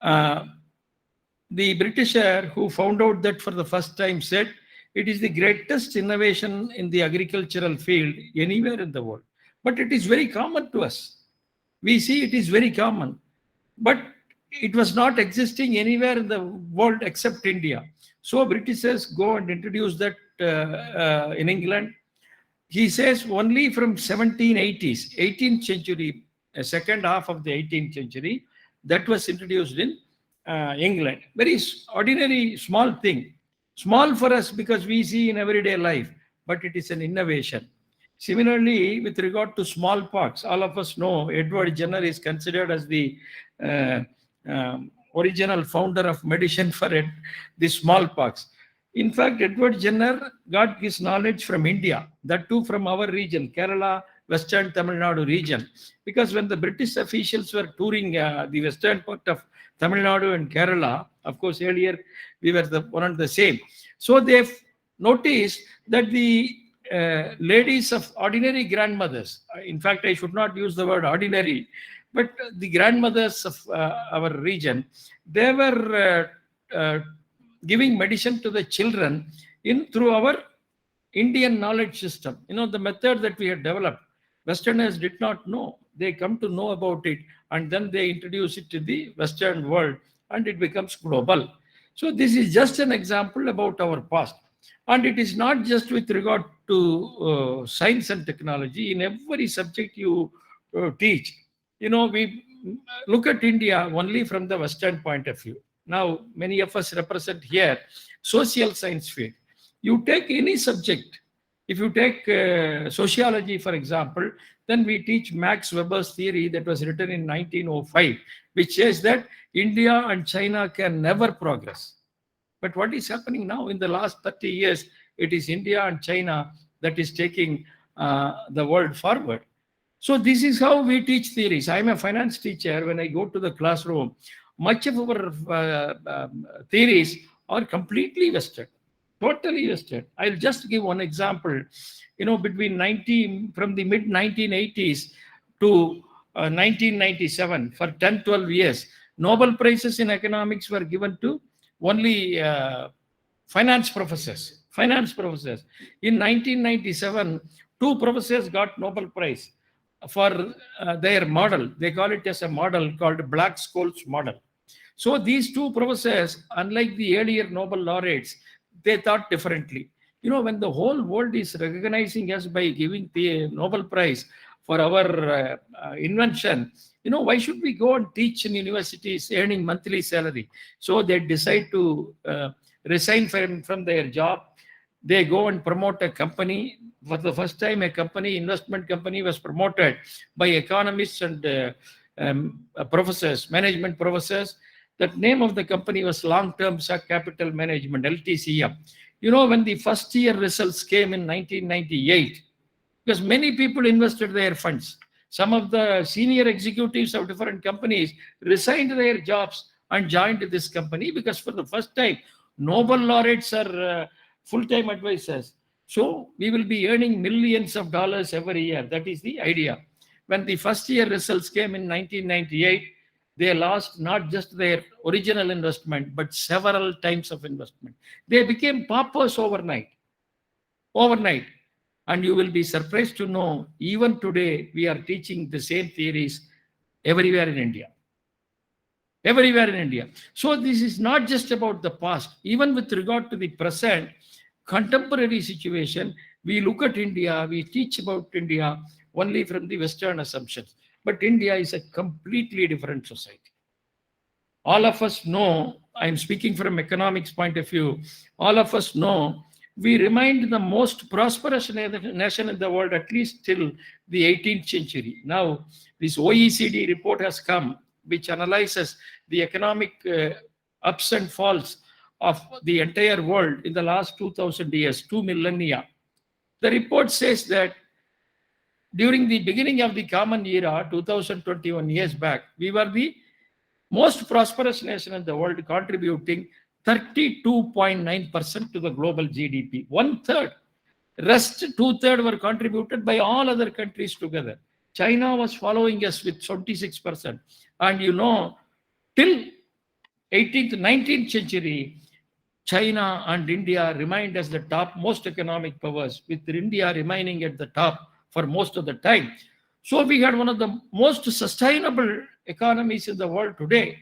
The Britisher who found out that for the first time said, it is the greatest innovation in the agricultural field anywhere in the world. But it is very common to us. We see it is very common. But it was not existing anywhere in the world except India. So Britishers go and introduce that in England. He says only from 1780s, 18th century, second half of the 18th century, that was introduced in England. Very ordinary, small thing. Small for us because we see in everyday life, but it is an innovation. Similarly, with regard to smallpox, all of us know Edward Jenner is considered as the original founder of medicine for the smallpox. In fact, Edward Jenner got his knowledge from India, that too from our region, Kerala, Western Tamil Nadu region. Because when the British officials were touring the western part of Tamil Nadu and Kerala, of course, earlier we were one and the same. So they've noticed that the ladies of ordinary grandmothers, in fact, I should not use the word ordinary, but the grandmothers of our region, they were giving medicine to the children through our Indian knowledge system. You know, the method that we had developed, Westerners did not know. They come to know about it and then they introduce it to the Western world and it becomes global. So this is just an example about our past. And it is not just with regard to science and technology. In every subject you teach, you know, we look at India only from the Western point of view. Now, many of us represent here social science field. You take any subject, If you take sociology, for example, then we teach Max Weber's theory that was written in 1905, which says that India and China can never progress. But what is happening now in the last 30 years, it is India and China that is taking the world forward. So this is how we teach theories. I'm a finance teacher. When I go to the classroom, much of our theories are completely vested, totally vested. I'll just give one example. From the mid 1980s to 1997, for 10, 12 years, Nobel Prizes in economics were given to only finance professors. Finance professors. In 1997, 2 professors got Nobel Prize for their model. They call it as a model called Black-Scholes model. So these 2 professors, unlike the earlier Nobel laureates, they thought differently. When the whole world is recognizing us by giving the Nobel Prize for our invention, why should we go and teach in universities earning monthly salary? So they decide to resign from their job. They go and promote a company. For the first time, investment company was promoted by economists and professors, management professors. That name of the company was Long-Term Capital Management, LTCM. When the first year results came in 1998, because many people invested their funds. Some of the senior executives of different companies resigned their jobs and joined this company because for the first time, Nobel laureates are full-time advisors. So we will be earning millions of dollars every year. That is the idea. When the first year results came in 1998, they lost not just their original investment, but several times of investment. They became paupers overnight. And you will be surprised to know, even today, we are teaching the same theories everywhere in India. Everywhere in India. So this is not just about the past. Even with regard to the present, contemporary situation, we look at India, we teach about India only from the Western assumptions. But India is a completely different society. All of us know, I'm speaking from economics point of view, all of us know we remained the most prosperous nation in the world, at least till the 18th century. Now, this OECD report has come, which analyzes the economic ups and falls of the entire world in the last 2000 years, 2 millennia. The report says that during the beginning of the common era, 2021 years back, we were the most prosperous nation in the world, contributing 32.9% to the global GDP. 1/3. Rest 2/3 were contributed by all other countries together. China was following us with 26%. And till 18th, 19th century, China and India remained as the top most economic powers, with India remaining at the top for most of the time. So we had one of the most sustainable economies in the world today.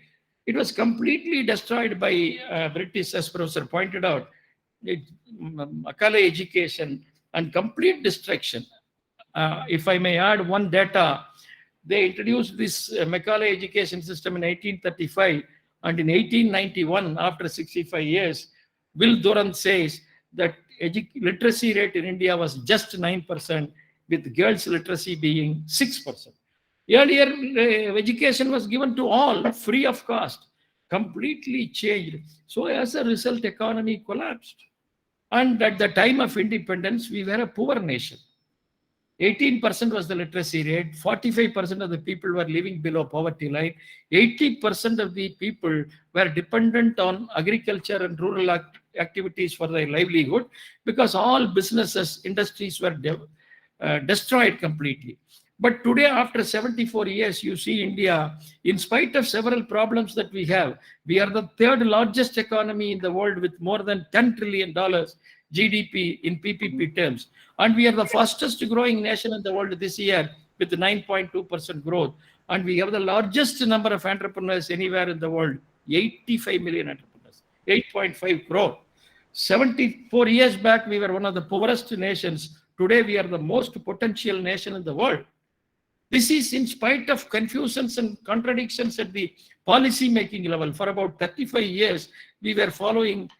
It was completely destroyed by British, as Professor pointed out, Macaulay education and complete destruction. If I may add one data, they introduced this Macaulay education system in 1835, and in 1891, after 65 years, Will Durant says that literacy rate in India was just 9%, with girls' literacy being 6%. Earlier, education was given to all, free of cost, completely changed. So as a result, economy collapsed. And at the time of independence, we were a poor nation. 18% was the literacy rate, 45% of the people were living below poverty line, 80% of the people were dependent on agriculture and rural activities for their livelihood, because all businesses, industries were destroyed completely. But today, after 74 years, you see India, in spite of several problems that we have, we are the 3rd largest economy in the world with more than $10 trillion GDP in PPP terms. And we are the fastest growing nation in the world this year with 9.2% growth. And we have the largest number of entrepreneurs anywhere in the world, 85 million entrepreneurs, 8.5 crore. 74 years back, we were one of the poorest nations. Today, we are the most potential nation in the world. This is in spite of confusions and contradictions at the policy making level. For about 35 years, we were following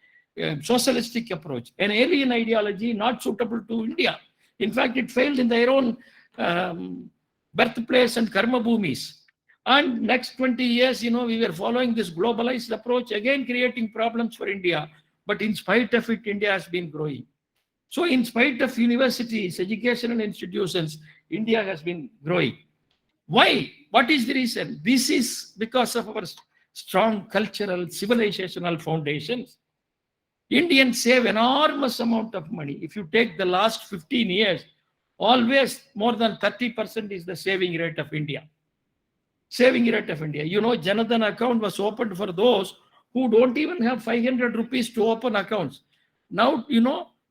socialistic approach, an alien ideology not suitable to India. In fact, it failed in their own birthplace and karma bhumis. And next 20 years, we were following this globalized approach, again creating problems for India. But in spite of it, India has been growing. So in spite of universities, educational institutions, India has been growing. Why? What is the reason? This is because of our strong cultural, civilizational foundations. Indians save enormous amount of money. If you take the last 15 years, always more than 30% is the saving rate of India. Saving rate of India. Janadhan account was opened for those who don't even have 500 rupees to open accounts. Now,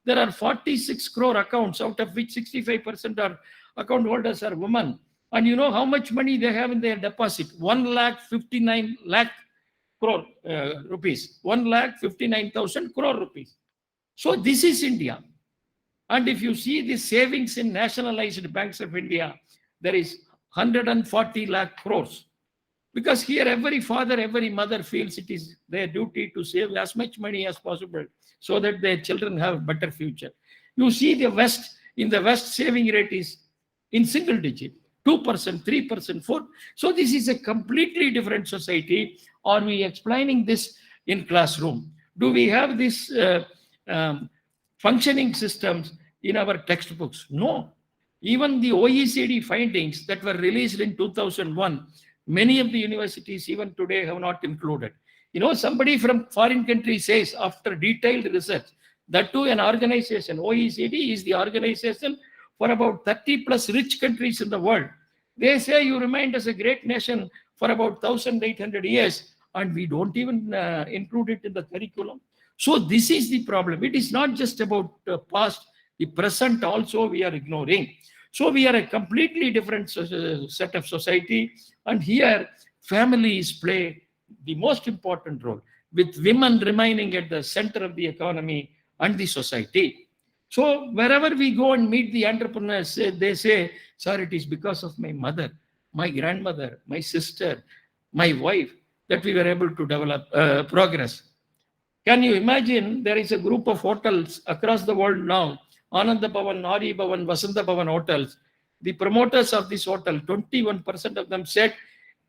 there are 46 crore accounts, out of which 65% are account holders are women. And you know how much money they have in their deposit? 1,59,000 crore rupees. 1,59,000 crore rupees. So this is India. And if you see the savings in nationalized banks of India, there is 140 lakh crores. Because here every father, every mother feels it is their duty to save as much money as possible so that their children have a better future. You see the West, in the West saving rate is in single digit, 2%, 3%, 4%. So this is a completely different society. Are we explaining this in classroom? Do we have this functioning systems in our textbooks? No. Even the OECD findings that were released in 2001, many of the universities even today have not included. Somebody from foreign country says after detailed research, that too an organization, OECD is the organization for about 30 plus rich countries in the world. They say you remained as a great nation for about 1,800 years and we don't even include it in the curriculum. So this is the problem. It is not just about the past, the present also we are ignoring. So we are a completely different set of society, and here families play the most important role, with women remaining at the center of the economy and the society. So wherever we go and meet the entrepreneurs, they say, sir, it is because of my mother, my grandmother, my sister, my wife, that we were able to develop progress. Can you imagine there is a group of hotels across the world now, Ananda Bhavan, Nari Bhavan, Vasanta Bhavan hotels. The promoters of this hotel, 21% of them said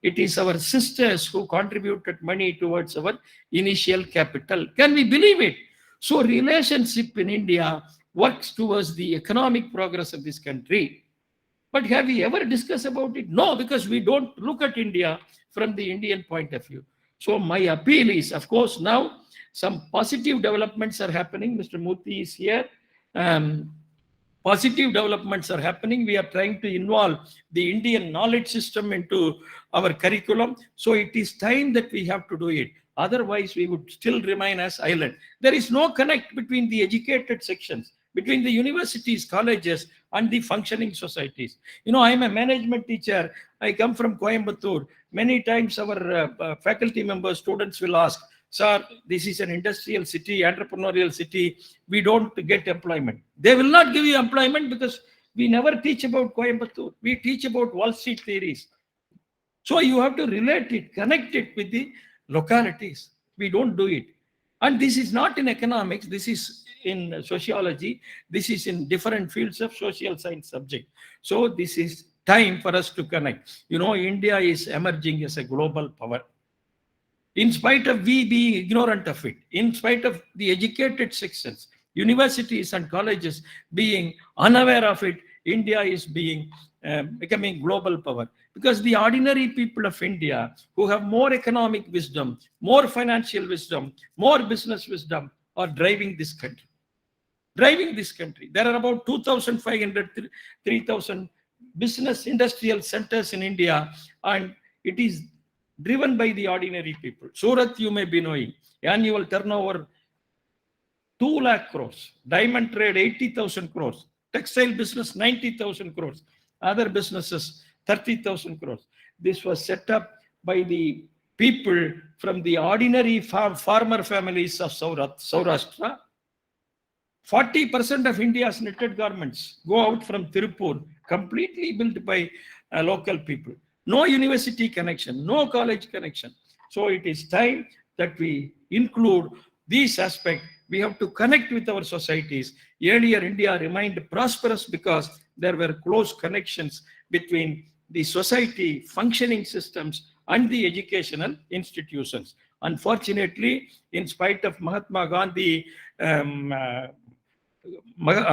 it is our sisters who contributed money towards our initial capital. Can we believe it? So relationship in India works towards the economic progress of this country. But have we ever discussed about it? No, because we don't look at India from the Indian point of view. So my appeal is, of course, now some positive developments are happening. Mr. Murthy is here. Positive developments are happening. We are trying to involve the Indian knowledge system into our curriculum. So it is time that we have to do it. Otherwise, we would still remain as island. There is no connect between the educated sections, between the universities, colleges, and the functioning societies. I am a management teacher. I come from Coimbatore. Many times our faculty members, students will ask, sir, this is an industrial city, entrepreneurial city. We don't get employment. They will not give you employment because we never teach about Coimbatore. We teach about Wall Street theories. So you have to relate it, connect it with the localities. We don't do it. And this is not in economics. This is in sociology. This is in different fields of social science subject. So this is time for us to connect. India is emerging as a global power. In spite of we being ignorant of it, in spite of the educated sections, universities and colleges being unaware of it, India is becoming global power. Because the ordinary people of India who have more economic wisdom, more financial wisdom, more business wisdom are driving this country. There are about 2,500, 3,000 business industrial centers in India, and it is driven by the ordinary people. Surat, you may be knowing, annual turnover 2 lakh crores, diamond trade 80,000 crores, textile business 90,000 crores, other businesses 30,000 crores. This was set up by the people from the ordinary farmer families of Saurashtra. 40% of India's knitted garments go out from Tirupur, completely built by local people. No university connection, no college connection. So it is time that we include these aspects, we have to connect with our societies. Earlier, India remained prosperous because there were close connections between the society, functioning systems, and the educational institutions. Unfortunately, in spite of Mahatma Gandhi,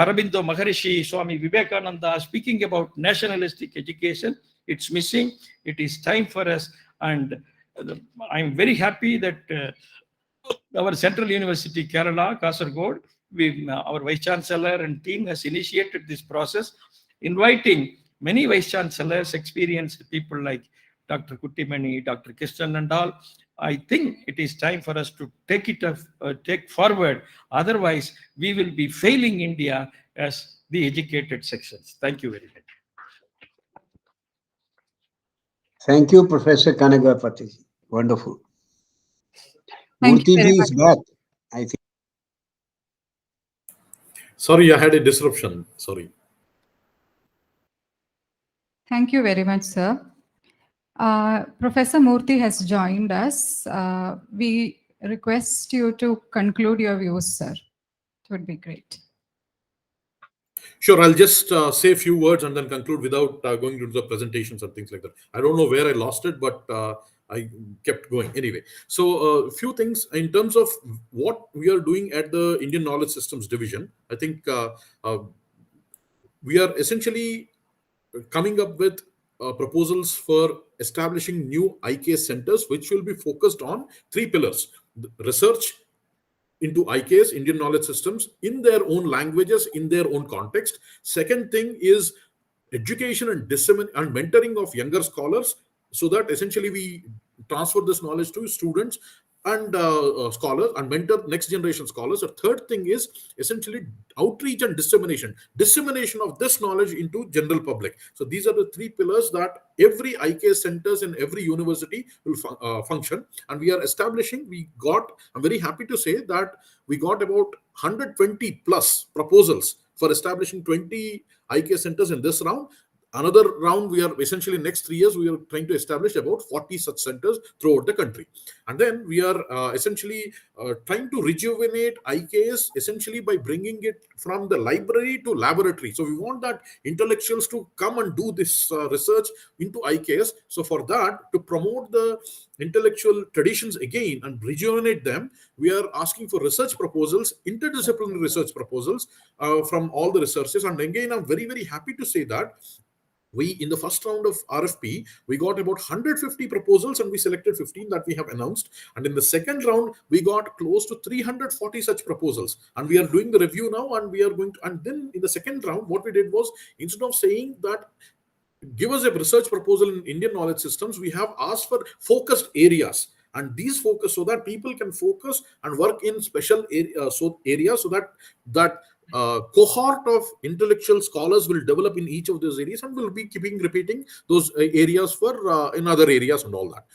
Arabindo Maharishi, Swami Vivekananda speaking about nationalistic education, it's missing. It is time for us, and I'm very happy that our Central University, Kerala, Kasargod, our Vice Chancellor and team has initiated this process, inviting many Vice Chancellors, experienced people like Dr. Kuttimani, Dr. Krishnan and all. I think it is time for us to take forward. Otherwise, we will be failing India as the educated sections. Thank you very much. Thank you, Professor Kanagapati. Wonderful. Thank you Murthy very ji much. is back, I think. Sorry, I had a disruption. Sorry. Thank you very much, sir. Professor Murthy has joined us. We request you to conclude your views, sir. It would be great. Sure, I'll just say a few words and then conclude without going into the presentations and things like that. I don't know where I lost it, but I kept going anyway. So a few things in terms of what we are doing at the Indian Knowledge Systems Division. I think we are essentially coming up with proposals for establishing new IKS centers, which will be focused on three pillars: research into IKS, Indian knowledge systems, in their own languages, in their own context. Second thing is education and and mentoring of younger scholars, so that essentially we transfer this knowledge to students and scholars and mentor next generation scholars. A third thing is essentially outreach and dissemination of this knowledge into general public. So these are the three pillars that every IKS centers in every university will function. And we are establishing, I'm very happy to say that we got about 120 plus proposals for establishing 20 IKS centers in this round. Another round, we are essentially next 3 years, we are trying to establish about 40 such centers throughout the country. And then we are essentially trying to rejuvenate IKS essentially by bringing it from the library to laboratory. So we want that intellectuals to come and do this research into IKS. So for that, to promote the intellectual traditions again and rejuvenate them, we are asking for research proposals, interdisciplinary research proposals from all the researchers. And again, I'm very, very happy to say that in the first round of RFP, we got about 150 proposals and we selected 15 that we have announced. And in the second round, we got close to 340 such proposals. And we are doing the review now, and we are going to, and then in the second round, what we did was, instead of saying that give us a research proposal in Indian knowledge systems, we have asked for focused areas. And these focus so that people can focus and work in special areas so that cohort of intellectual scholars will develop in each of those areas, and will be repeating those areas for in other areas and all that.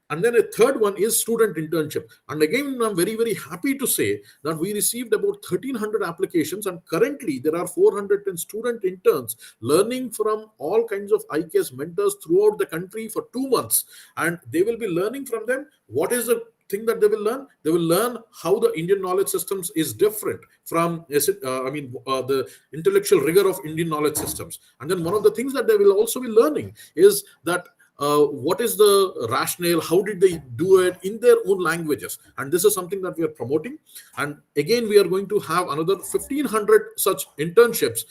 And then a third one is student internship. And again, I'm very, very happy to say that we received about 1,300 applications, and currently there are 410 student interns learning from all kinds of IKS mentors throughout the country for 2 months. And they will be learning from them. What is the thing that they will learn? They will learn how the Indian knowledge systems is different from the intellectual rigor of Indian knowledge systems. And then one of the things that they will also be learning is that what is the rationale, how did they do it in their own languages. And this is something that we are promoting. And again, we are going to have another 1,500 such internships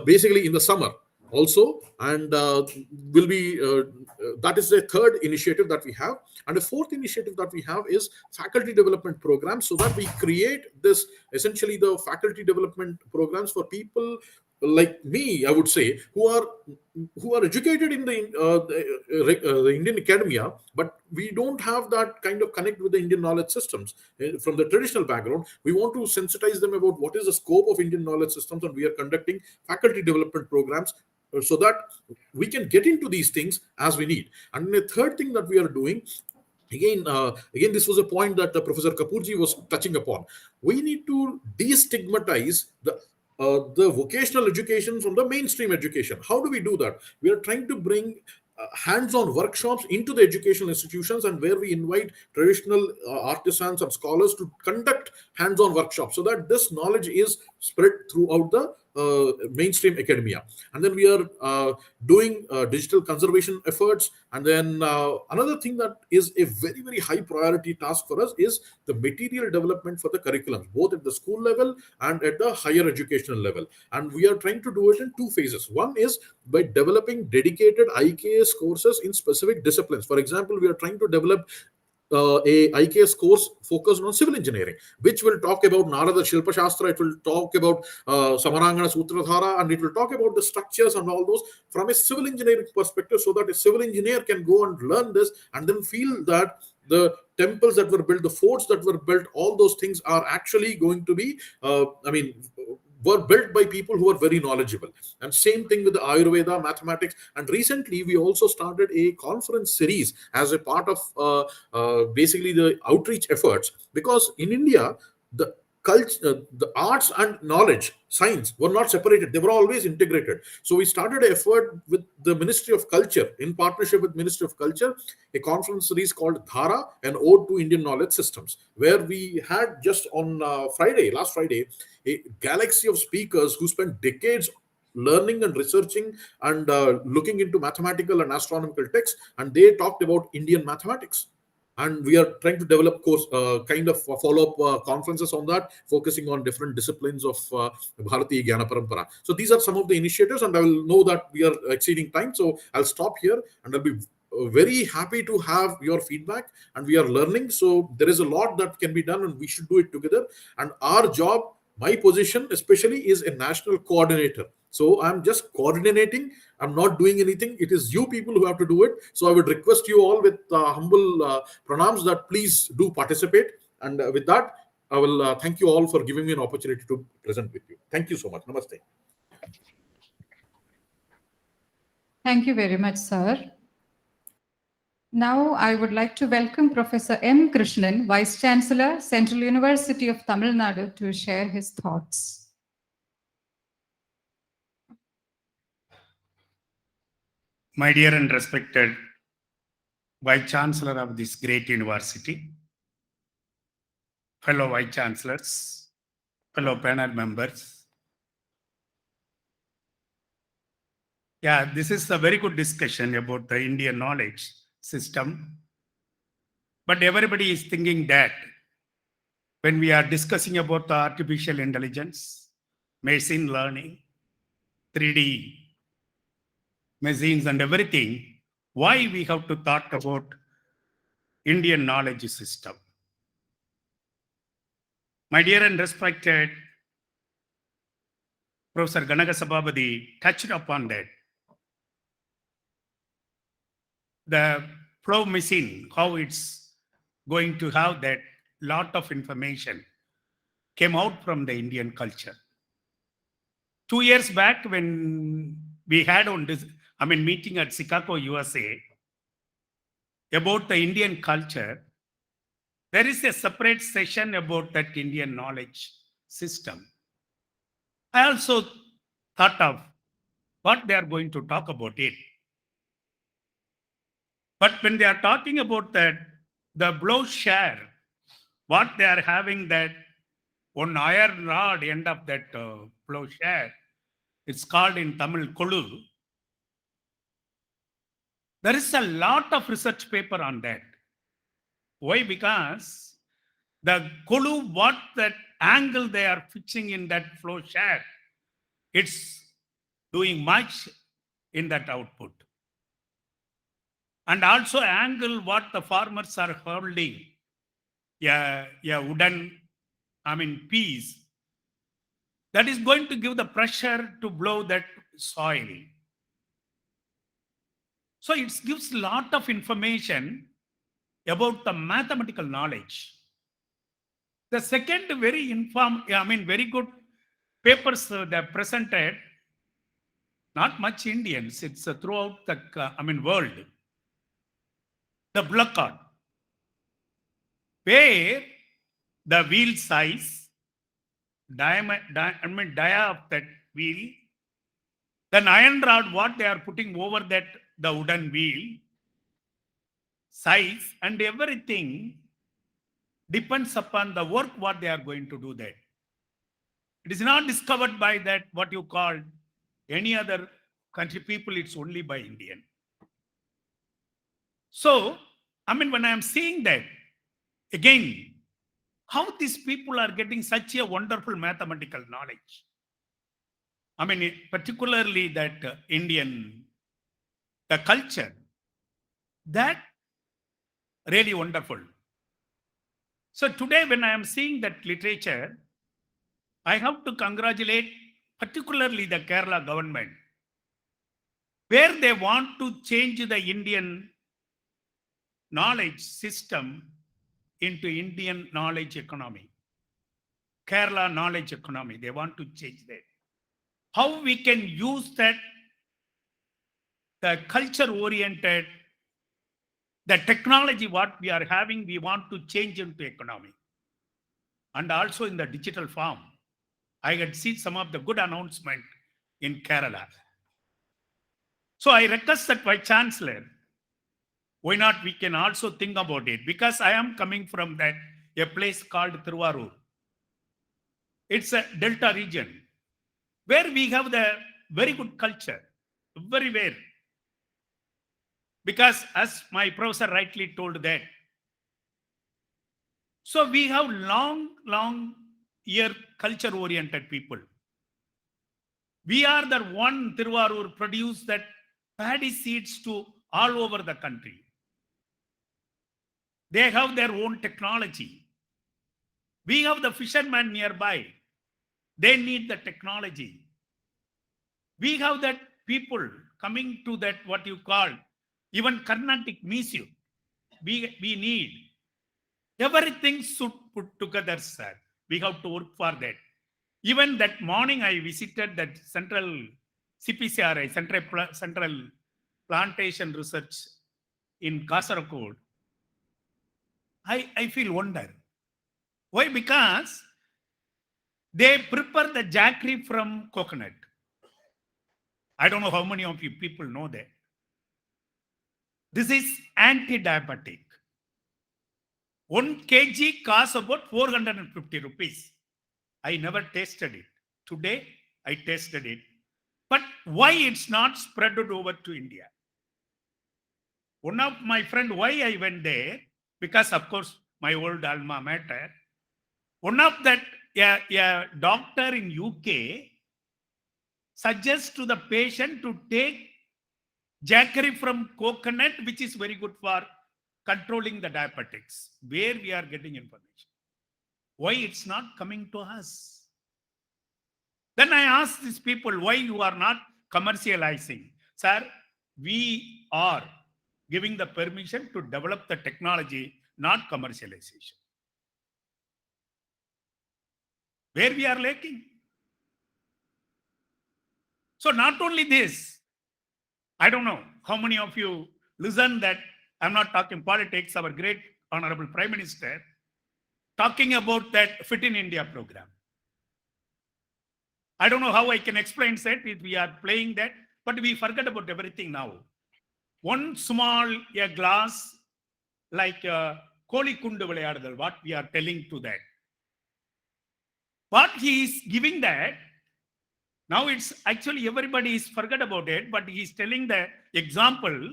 basically in the summer also. And will be that is the third initiative that we have. And the fourth initiative that we have is faculty development programs, so that we create this essentially the faculty development programs for people like me, I would say, who are educated in the Indian academia, but we don't have that kind of connect with the Indian knowledge systems from the traditional background. We want to sensitize them about what is the scope of Indian knowledge systems, and we are conducting faculty development programs so that we can get into these things as we need. And the third thing that we are doing, again, this was a point that Professor Kapoorji was touching upon. We need to destigmatize the vocational education from the mainstream education. How do we do that? We are trying to bring hands-on workshops into the educational institutions, and where we invite traditional artisans and scholars to conduct hands-on workshops, so that this knowledge is spread throughout the mainstream academia. And then we are doing digital conservation efforts. And then another thing that is a very, very high priority task for us is the material development for the curriculums, both at the school level and at the higher educational level. And we are trying to do it in two phases. One is by developing dedicated IKS courses in specific disciplines. For example, we are trying to develop a IKS course focused on civil engineering, which will talk about Narada Shilpa Shastra, it will talk about Samarangana Sutradhara, and it will talk about the structures and all those from a civil engineering perspective, so that a civil engineer can go and learn this and then feel that the temples that were built, the forts that were built, all those things are actually going to be, were built by people who are very knowledgeable. And same thing with the Ayurveda, mathematics. And recently, we also started a conference series as a part of basically the outreach efforts, because in India, the culture, the arts and knowledge, science were not separated. They were always integrated. So we started an effort with the Ministry of Culture, in partnership with Ministry of Culture, a conference series called Dhara, an ode to Indian knowledge systems, where we had just on last Friday, a galaxy of speakers who spent decades learning and researching and looking into mathematical and astronomical texts, and they talked about Indian mathematics. And we are trying to develop kind of follow-up conferences on that, focusing on different disciplines of Bharatiya Jnana Parampara. So these are some of the initiatives, and I will know that we are exceeding time, so I'll stop here, and I'll be very happy to have your feedback. And we are learning, so there is a lot that can be done, and we should do it together. And our job, my position especially, is a national coordinator. So I'm just coordinating. I'm not doing anything. It is you people who have to do it. So I would request you all with humble pranams that please do participate. And with that, I will thank you all for giving me an opportunity to present with you. Thank you so much. Namaste. Thank you very much, sir. Now, I would like to welcome Professor M. Krishnan, Vice Chancellor, Central University of Tamil Nadu, to share his thoughts. My dear and respected Vice Chancellor of this great university, fellow Vice Chancellors, fellow panel members. Yeah, this is a very good discussion about the Indian knowledge system. But everybody is thinking that when we are discussing about the artificial intelligence, machine learning, 3D machines and everything, why we have to talk about Indian knowledge system? My dear and respected Professor Ganaka Sabhabadi touched upon that. The flow machine, how it's going to have that lot of information came out from the Indian culture. 2 years back, when we had on this, meeting at Chicago, USA, about the Indian culture, there is a separate session about that Indian knowledge system. I also thought of what they are going to talk about it. But when they are talking about that, the blow share, what they are having that one iron rod end of that blow share, it's called in Tamil Kolu. There is a lot of research paper on that. Why? Because the Kolu, what that angle they are fixing in that flow share, it's doing much in that output. And also angle what the farmers are holding, wooden, piece, that is going to give the pressure to blow that soil. So it gives a lot of information about the mathematical knowledge. The second very very good papers they presented, not much Indians, it's throughout the world. The blockade, where the wheel size, dia of that wheel, then iron rod, what they are putting over that the wooden wheel, size, and everything depends upon the work what they are going to do there. It is not discovered by that what you call any other country people, it's only by Indian. So, I mean, when I am seeing that, again, how these people are getting such a wonderful mathematical knowledge. I mean, particularly that Indian, the culture, that really wonderful. So today when I am seeing that literature, I have to congratulate particularly the Kerala government, where they want to change the Indian knowledge system into Indian knowledge economy. Kerala knowledge economy, they want to change that. How we can use that, the culture oriented, the technology what we are having, we want to change into economy. And also in the digital form, I had seen some of the good announcement in Kerala. So I request that Vice Chancellor, why not we can also think about it, because I am coming from that, a place called Thiruvarur. It's a delta region where we have the very good culture, very well. Because as my professor rightly told that, so we have long year culture oriented people. We are the one Thiruvarur produce that paddy seeds to all over the country. They have their own technology. We have the fishermen nearby. They need the technology. We have that people coming to that what you call even Carnatic music. We need everything should put together, sir. We have to work for that. Even that morning I visited that central CPCRI, Central Plantation Research in Kasaragod. I feel wonder. Why? Because they prepare the jaggery from coconut. I don't know how many of you people know that. This is anti-diabetic. 1 kg costs about 450 rupees. I never tasted it. Today, I tasted it. But why it's not spread over to India? One of my friend, why I went there, because of course, my old alma mater, one of that, a doctor in UK suggests to the patient to take jaggery from coconut, which is very good for controlling the diabetics. Where we are getting information? Why it's not coming to us? Then I asked these people, why you are not commercializing? Sir, we are giving the permission to develop the technology, not commercialization. Where we are lacking? So not only this, I don't know how many of you listen that I'm not talking politics, our great honorable Prime Minister talking about that Fit in India program. I don't know how I can explain that if we are playing that, but we forget about everything now. One small glass like Koli Kundu Vilayadal, what we are telling to that. What he is giving that, now it's actually everybody is forget about it, but he is telling the example,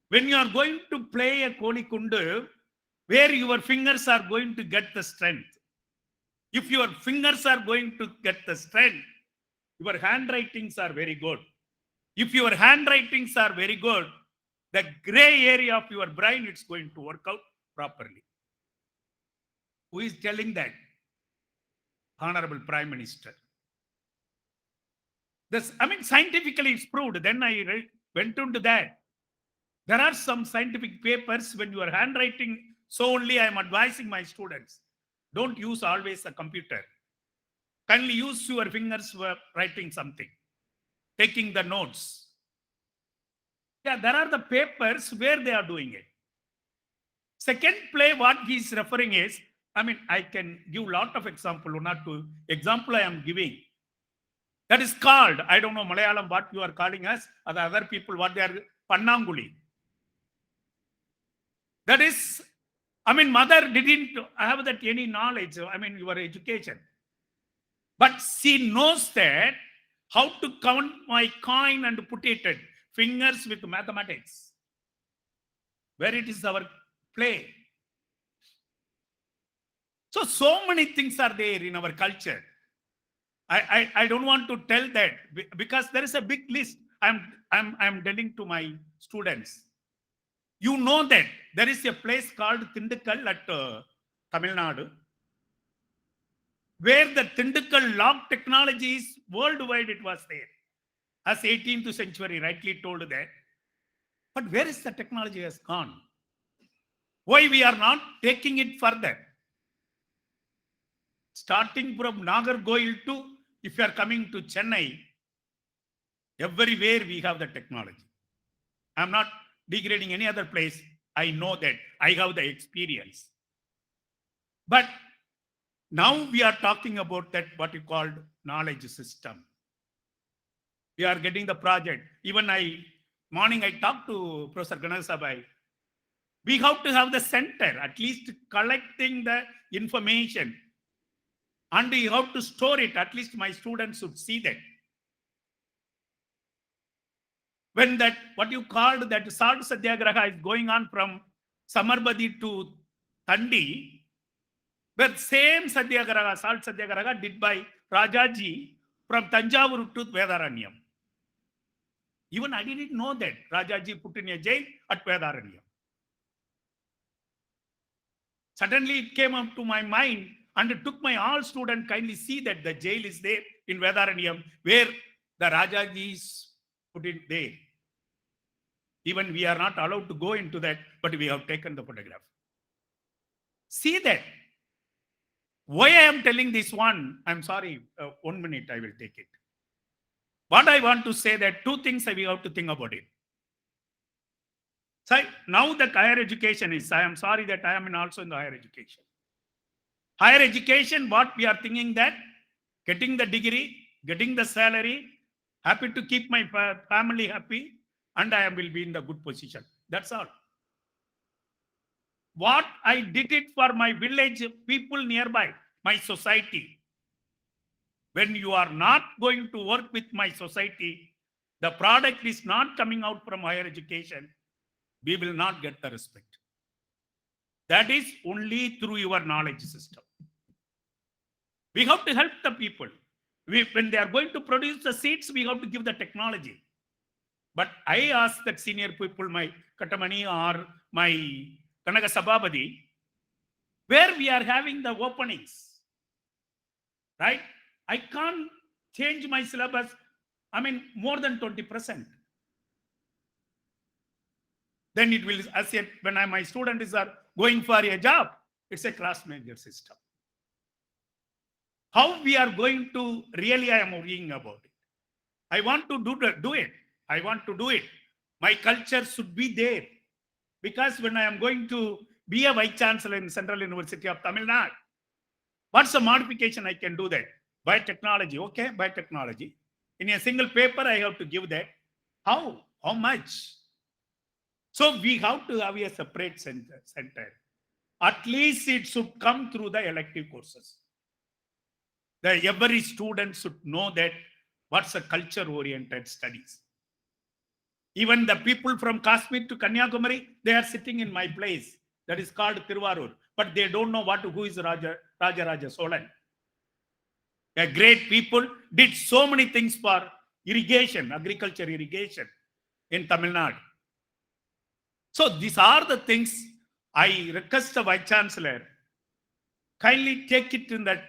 when you are going to play a Koli Kundu, where your fingers are going to get the strength. If your fingers are going to get the strength, your handwritings are very good. If your handwritings are very good, the gray area of your brain, it's going to work out properly. Who is telling that? Honorable Prime Minister. This, I mean, scientifically it's proved. Then I went into that. There are some scientific papers when you are handwriting, so only I am advising my students, don't use always a computer. Kindly use your fingers for writing something, taking the notes. Yeah, there are the papers where they are doing it. Second play, what he is referring is, I mean, I can give a lot of example, one or two example I am giving. That is called, I don't know Malayalam what you are calling us, or the other people what they are Pannanguli. That is, mother didn't have that any knowledge, your education. But she knows that how to count my coin and put it at fingers with mathematics. Where it is our play. So many things are there in our culture. I don't want to tell that because there is a big list. I'm telling to my students. You know that there is a place called Tindukal at Tamil Nadu, where the Tindukal lock technology is worldwide. It was there as 18th century, rightly told that. But where is the technology has gone? Why we are not taking it further? Starting from Nagargoil to, if you are coming to Chennai, everywhere we have the technology. I'm not degrading any other place. I know that. I have the experience. But now we are talking about that, what you called knowledge system. We are getting the project. Even morning I talked to Professor Ganasabai. We have to have the center, at least collecting the information. And you have to store it. At least my students should see that. When that, what you called that salt satyagraha is going on from Samarbadi to Thandi, where same satyagraha, salt satyagraha did by Rajaji from Tanjavur to Vedaranyam. Even I didn't know that Rajaji put in a jail at Vedaranyam. Suddenly it came up to my mind and it took my all student kindly see that the jail is there in Vedaranyam where the Rajaji is put it there. Even we are not allowed to go into that, but we have taken the photograph. See that. Why I am telling this one, I'm sorry, 1 minute I will take it. What I want to say that two things we have to think about it. So now that higher education is, I am sorry that I am also in the higher education. Higher education, what we are thinking that getting the degree, getting the salary, happy to keep my family happy, and I will be in the good position. That's all. What I did it for my village people nearby, my society. When you are not going to work with my society, the product is not coming out from higher education, we will not get the respect. That is only through your knowledge system. We have to help the people. When they are going to produce the seeds, we have to give the technology. But I ask that senior people, my Katamani or my Kanaka Sababadi, where we are having the openings, right? I can't change my syllabus, more than 20%. Then it will, as yet, when my students are going for a job, it's a class major system. How we are going to, really I am worrying about it. I want to do it. I want to do it. My culture should be there. Because when I am going to be a Vice Chancellor in Central University of Tamil Nadu, what's the modification I can do that? Biotechnology, okay, biotechnology. In a single paper, I have to give that. How? How much? So we have to have a separate center. At least it should come through the elective courses. Every student should know that what's a culture-oriented studies. Even the people from Kashmir to Kanyakumari, they are sitting in my place. That is called Tiruvarur. But they don't know who is Raja Solan. A great people did so many things for irrigation, agriculture irrigation in Tamil Nadu. So these are the things I request the Vice Chancellor, kindly take it in that,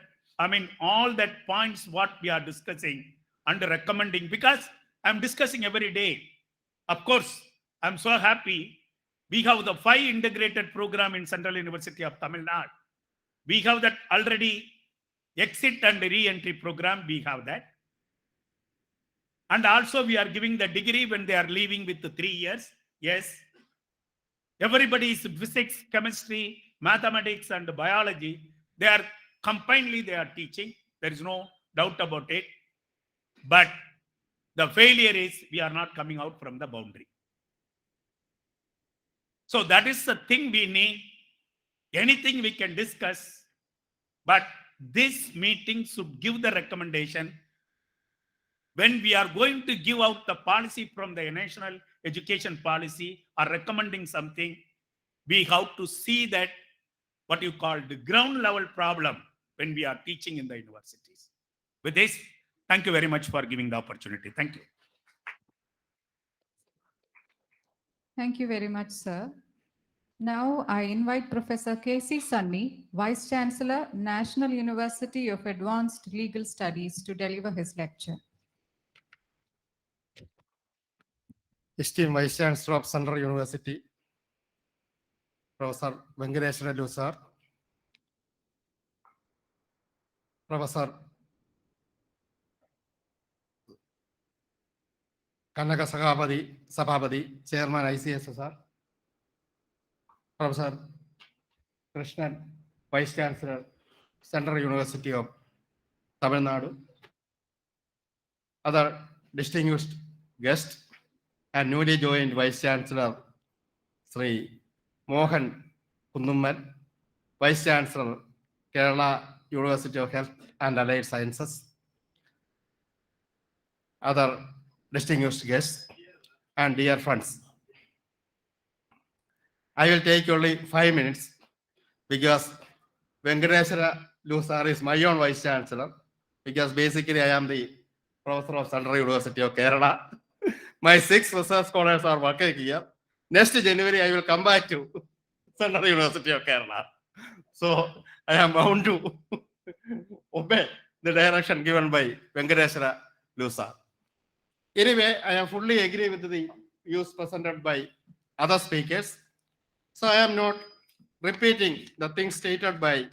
all that points what we are discussing and recommending, because I'm discussing every day. Of course, I'm so happy. We have the 5 integrated program in Central University of Tamil Nadu. We have that already exit and re-entry program. We have that. And also we are giving the degree when they are leaving with the 3 years. Yes. Everybody is physics, chemistry, mathematics, and biology. They are combinedly they are teaching. There is no doubt about it. But the failure is we are not coming out from the boundary. So that is the thing we need. Anything we can discuss, but this meeting should give the recommendation. When we are going to give out the policy from the national education policy or recommending something, we have to see that what you call the ground level problem when we are teaching in the universities. With this, thank you very much for giving the opportunity. Thank you. Thank you very much, sir. Now I invite Professor K.C. Sunny, Vice Chancellor, National University of Advanced Legal Studies, to deliver his lecture. Esteemed Vice Chancellor of Central University, Professor Venkateswara sir, Professor Kannaka Sabapati, Chairman ICS sir, Professor Krishnan, Vice Chancellor, Central University of Tamil Nadu, other distinguished guests, and newly joined Vice Chancellor Sri Mohan Kundumman, Vice Chancellor, Kerala University of Health and Allied Sciences, other distinguished guests, and dear friends. I will take only 5 minutes because Venkateswara sir is my own Vice Chancellor, because basically I am the Professor of Central University of Kerala. My 6 research scholars are working here. Next January, I will come back to Central University of Kerala. So I am bound to obey the direction given by Venkateswara sir. Anyway, I am fully agree with the views presented by other speakers. So I am not repeating the things stated by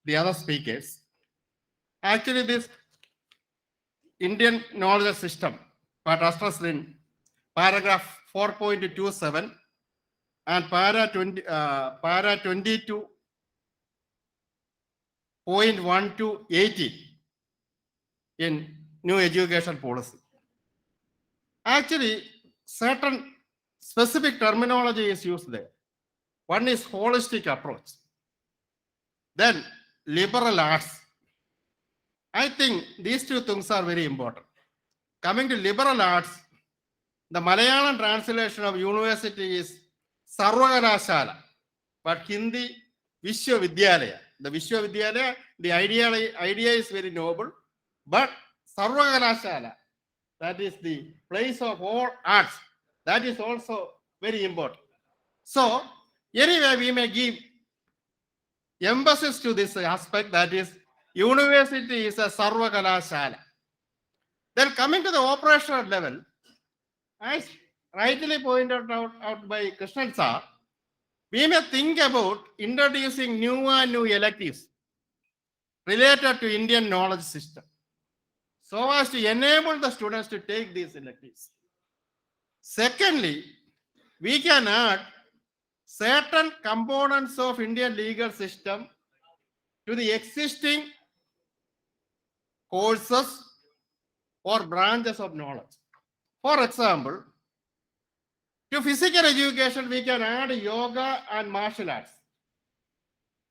the other speakers. Actually, this Indian knowledge system, but stressed in paragraph 4.27 and para 22.1 to 18 in new education policy. Actually, certain specific terminology is used there. One is holistic approach. Then liberal arts. I think these two things are very important. Coming to liberal arts, the Malayalam translation of university is Sarvakalashala, but Hindi Vishwavidyalaya. The Vishwavidyalaya, the idea is very noble, but Sarvakalashala, that is the place of all arts, that is also very important. So, anyway, we may give emphasis to this aspect, that is, university is a Sarvakalashala. Then coming to the operational level, as rightly pointed out by Krishnan sir, we may think about introducing new electives related to Indian knowledge system, so as to enable the students to take these electives. Secondly, we can add certain components of Indian legal system to the existing courses or branches of knowledge. For example, to physical education, we can add yoga and martial arts.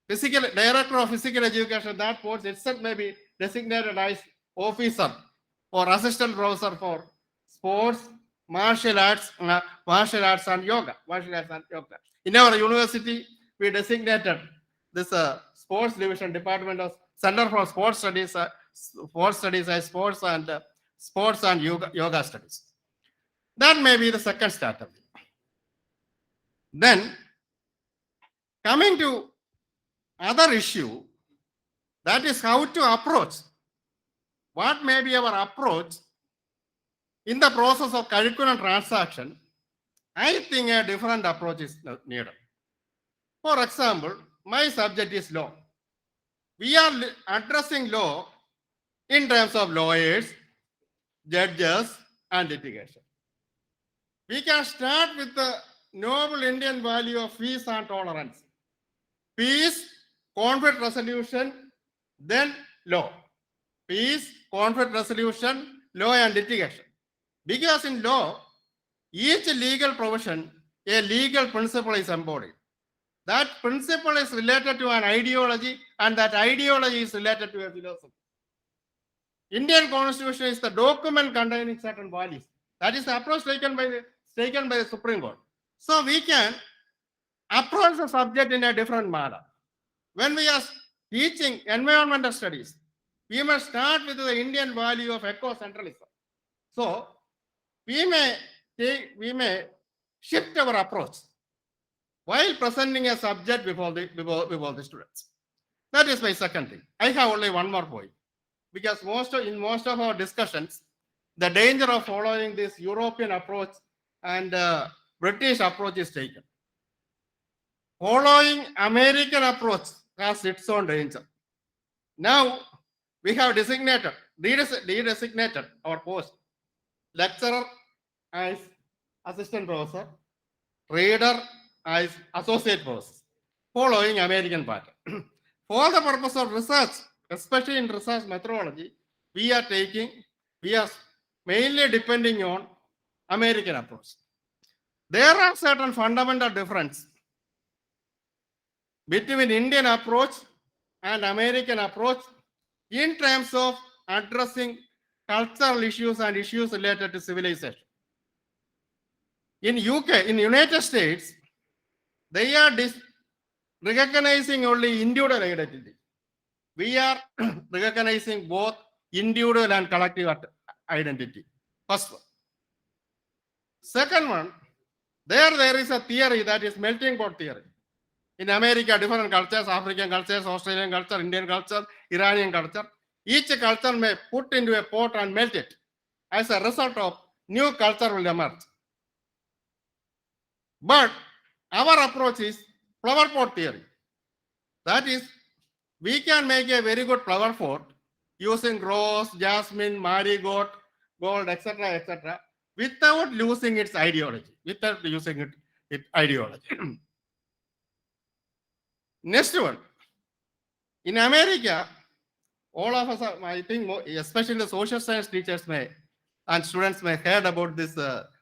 Director of physical education, that post itself may be designated as officer or assistant professor for sports, martial arts and yoga. In our university, we designated this sports division department of Center for Sports Studies as sports and yoga studies. That may be the second strategy. Then, coming to other issue, that is how to approach. What may be our approach in the process of curriculum transaction? I think a different approach is needed. For example, my subject is law. We are addressing law in terms of lawyers, judges, and litigation. We can start with the noble Indian value of peace and tolerance. Peace, conflict resolution, then law. Peace, conflict resolution, law and litigation. Because in law, each legal profession a legal principle is embodied. That principle is related to an ideology, and that ideology is related to a philosophy. Indian Constitution is the document containing certain values. That is the approach taken by the Supreme Court. So we can approach the subject in a different manner. When we are teaching environmental studies, we must start with the Indian value of eco-centralism. So we may shift our approach while presenting a subject before the students. That is my second thing. I have only one more point, because in most of our discussions, the danger of following this European approach and British approach is taken. Following American approach has its own danger. Now we have designated our post: lecturer as assistant professor, reader as associate professor, following American pattern. For the purpose of research, especially in research methodology, we are mainly depending on American approach. There are certain fundamental differences between Indian approach and American approach in terms of addressing cultural issues and issues related to civilization. In United States, they are recognizing only individual identity. We are recognizing both individual and collective identity. First one. Second one, there is a theory that is melting pot theory. In America, different cultures, African cultures, Australian culture, Indian culture, Iranian culture, each culture may put into a pot and melt it. As a result of new culture will emerge. But our approach is flower pot theory. That is, we can make a very good flower pot using rose, jasmine, marigold, gold, etc., without losing its ideology. Next one. In America, all of us, I think, especially the social science teachers and students may heard about this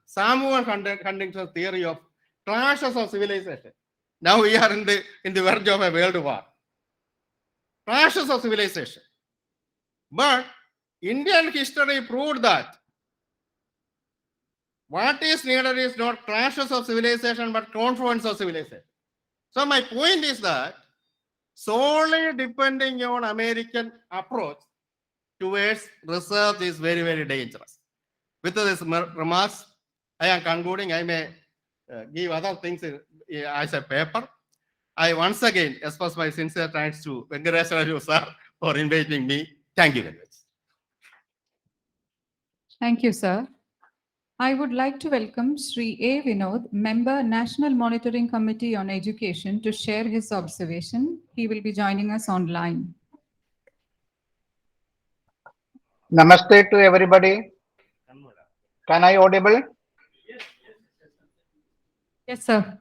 Samuel Huntington theory of clashes of civilization. Now we are in the verge of a world war. Clashes of civilization. But Indian history proved that what is needed is not clashes of civilization, but confluence of civilization. So my point is that solely depending on American approach towards research is very, very dangerous. With these remarks, I am concluding. I may give other things as a paper. I once again express my sincere thanks to Venkateswara sir for inviting me. Thank you very much. Thank you, sir. I would like to welcome Sri A. Vinod, Member, National Monitoring Committee on Education, to share his observation. He will be joining us online. Namaste to everybody. Can I audible? Yes, sir.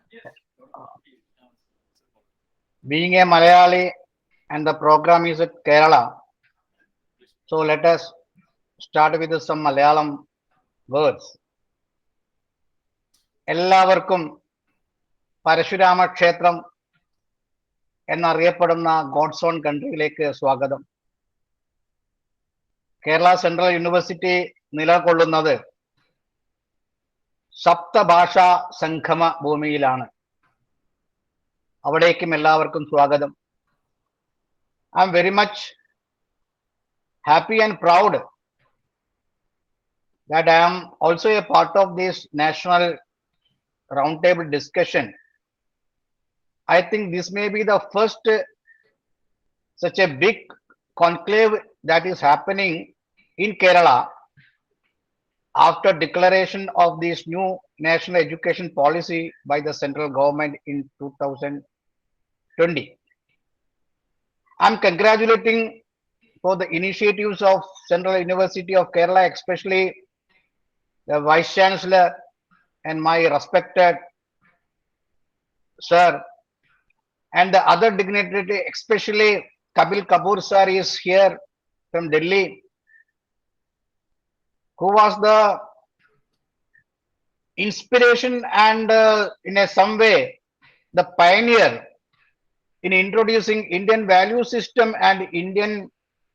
Being a Malayali and the program is at Kerala, so let us start with some Malayalam words. എല്ലാവർക്കും പരശുരാമ ക്ഷേത്രം എന്നറിയപ്പെടുന്ന God's own കൺട്രിയിലേക്ക് സ്വാഗതം. Kerala central university നിലകൊള്ളുന്നത് സപ്തഭാഷാ സംഗമ ഭൂമിയിലാണ്. അവിടേക്കും എല്ലാവർക്കും സ്വാഗതം. I am very much happy and proud that I am also a part of this national roundtable discussion. I think this may be the first such a big conclave that is happening in Kerala after declaration of this new national education policy by the central government in 2020. I'm congratulating for the initiatives of Central University of Kerala, especially the Vice Chancellor and my respected sir, and the other dignitary, especially Kapil Kapoor sir is here from Delhi, who was the inspiration and in a some way the pioneer in introducing Indian value system and Indian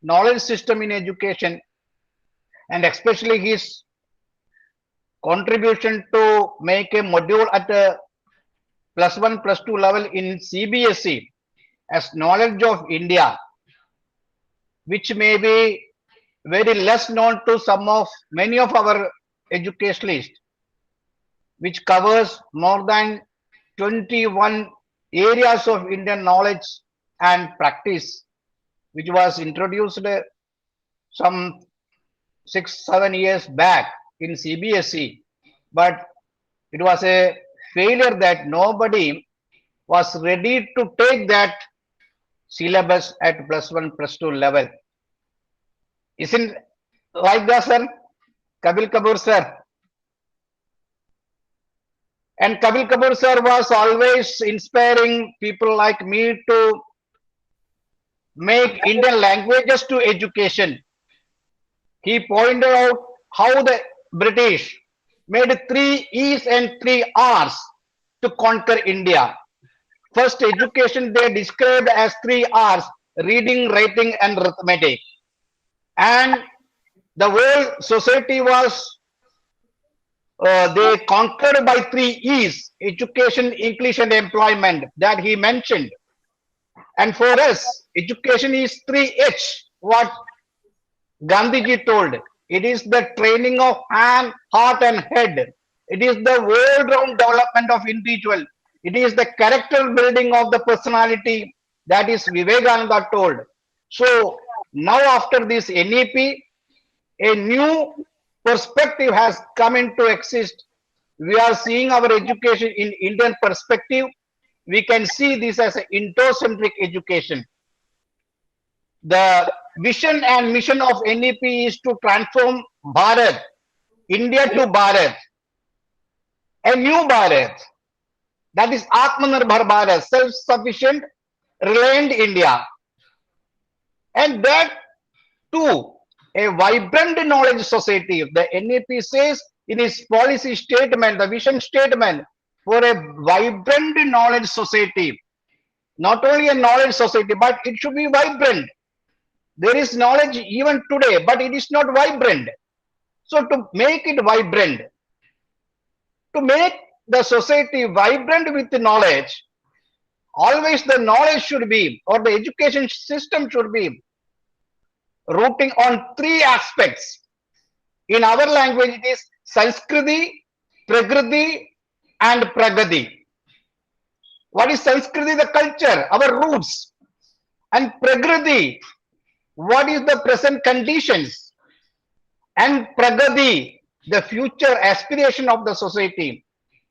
knowledge system in education, and especially his contribution to make a module at a +1, +2 level in CBSE as knowledge of India, which may be very less known to many of our educationalists, which covers more than 21 areas of Indian knowledge and practice, which was introduced some 6-7 years back in CBSE, but it was a failure that nobody was ready to take that syllabus at +1, +2 level. Isn't like that, sir? Kapil Kapoor, sir. And Kapil Kapoor, sir, was always inspiring people like me to make Indian languages to education. He pointed out how the British made 3 E's and 3 R's to conquer India. First, education they described as 3 R's: reading, writing, and arithmetic. And the whole society was they conquered by 3 E's: education, English, and employment, that he mentioned. And for us, education is 3H, what Gandhiji told. It is the training of hand, heart, and head. It is the all-round development of individual. It is the character building of the personality, that is Vivekananda told. So now after this NEP, a new perspective has come into exist. We are seeing our education in Indian perspective. We can see this as an Indo-centric education. The vision and mission of NEP is to transform Bharat, India to Bharat, a new Bharat, that is Atmanirbhar Bharat, self-sufficient, reliant India. And that too, a vibrant knowledge society. The NEP says in its policy statement, the vision statement, for a vibrant knowledge society. Not only a knowledge society, but it should be vibrant. There is knowledge even today, but it is not vibrant. So to make it vibrant, to make the society vibrant with knowledge, always the knowledge should be, or the education system should be, rooting on 3 aspects. In our language, it is Sanskriti, Prakriti, and Pragati. What is Sanskriti? The culture, our roots. And Prakriti, what is the present conditions? And Pragati, the future aspiration of the society.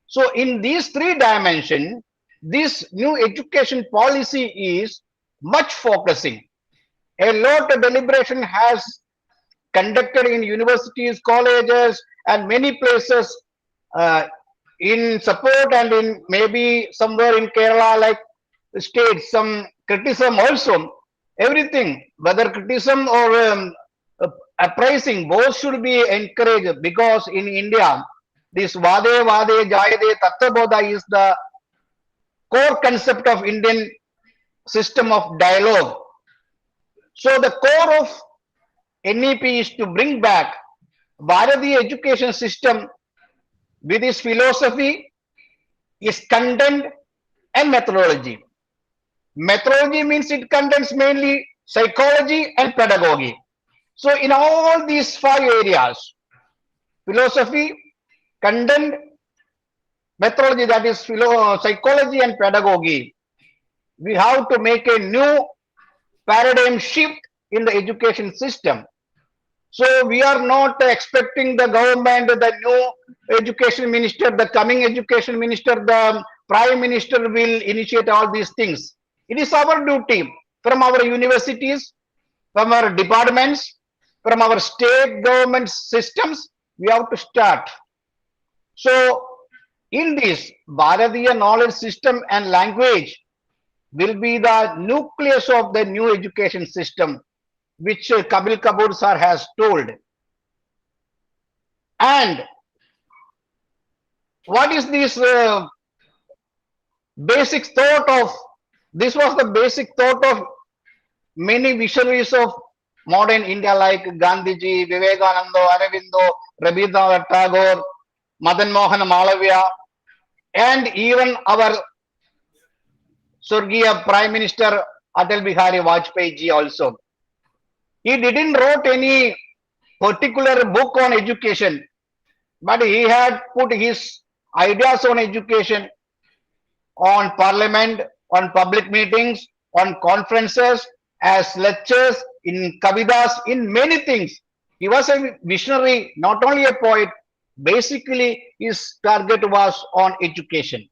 So in these 3 dimensions, this new education policy is much focusing. A lot of deliberation has conducted in universities, colleges, and many places in support, and in maybe somewhere in Kerala, like states, some criticism also. Everything, whether criticism or appraising, both should be encouraged, because in India, this Vade Vade Jayade Tattvabodha is the core concept of Indian system of dialogue. So the core of NEP is to bring back Bharatiya education system with its philosophy, its content, and methodology. Methodology means it contains mainly psychology and pedagogy. So in all these 5 areas, philosophy, content, methodology, that is psychology and pedagogy, we have to make a new paradigm shift in the education system. So we are not expecting the government, the new education minister, the coming education minister, the prime minister will initiate all these things. It is our duty from our universities, from our departments, from our state government systems, we have to start. So in this, Bharatiya knowledge system and language will be the nucleus of the new education system, which Kapil Kapoor sir has told. And what is this basic thought of, this was the basic thought of many visionaries of modern India like Gandhiji, Vivekananda, Aravindo, Rabindranath Tagore, Madan Mohan Malaviya, and even our Surgiya Prime Minister Atal Bihari Vajpayee ji also. He didn't wrote any particular book on education, but he had put his ideas on education, on parliament, on public meetings, on conferences, as lectures, in kavidas, in many things. He was a visionary, not only a poet. Basically, his target was on education.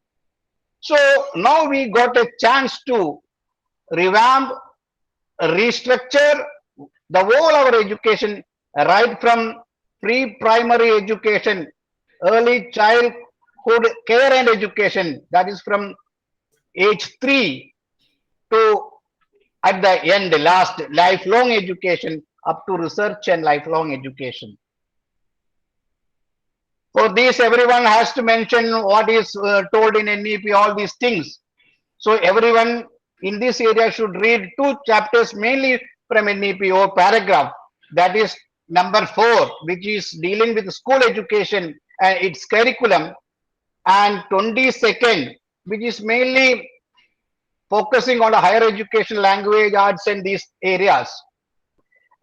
So now we got a chance to revamp, restructure the whole our education, right from pre-primary education, early childhood care and education, that is from age 3 to at the end, last lifelong education, up to research and lifelong education. For this, everyone has to mention what is told in NEP, all these things. So everyone in this area should read 2 chapters mainly from NEP or paragraph. That is number 4, which is dealing with school education and its curriculum, and 22nd, which is mainly focusing on the higher education, language, arts, and these areas.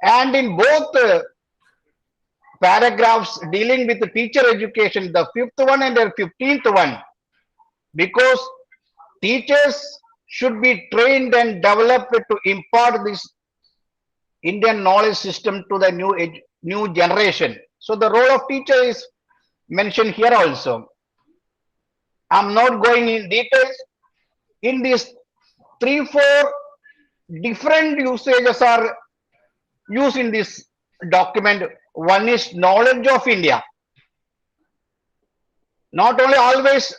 And in both paragraphs dealing with the teacher education, the 5th one and the 15th one, because teachers should be trained and developed to impart this Indian knowledge system to the new generation. So the role of teacher is mentioned here also. I'm not going in details. In these 3-4 different usages are used in this document. One is knowledge of India. Not only always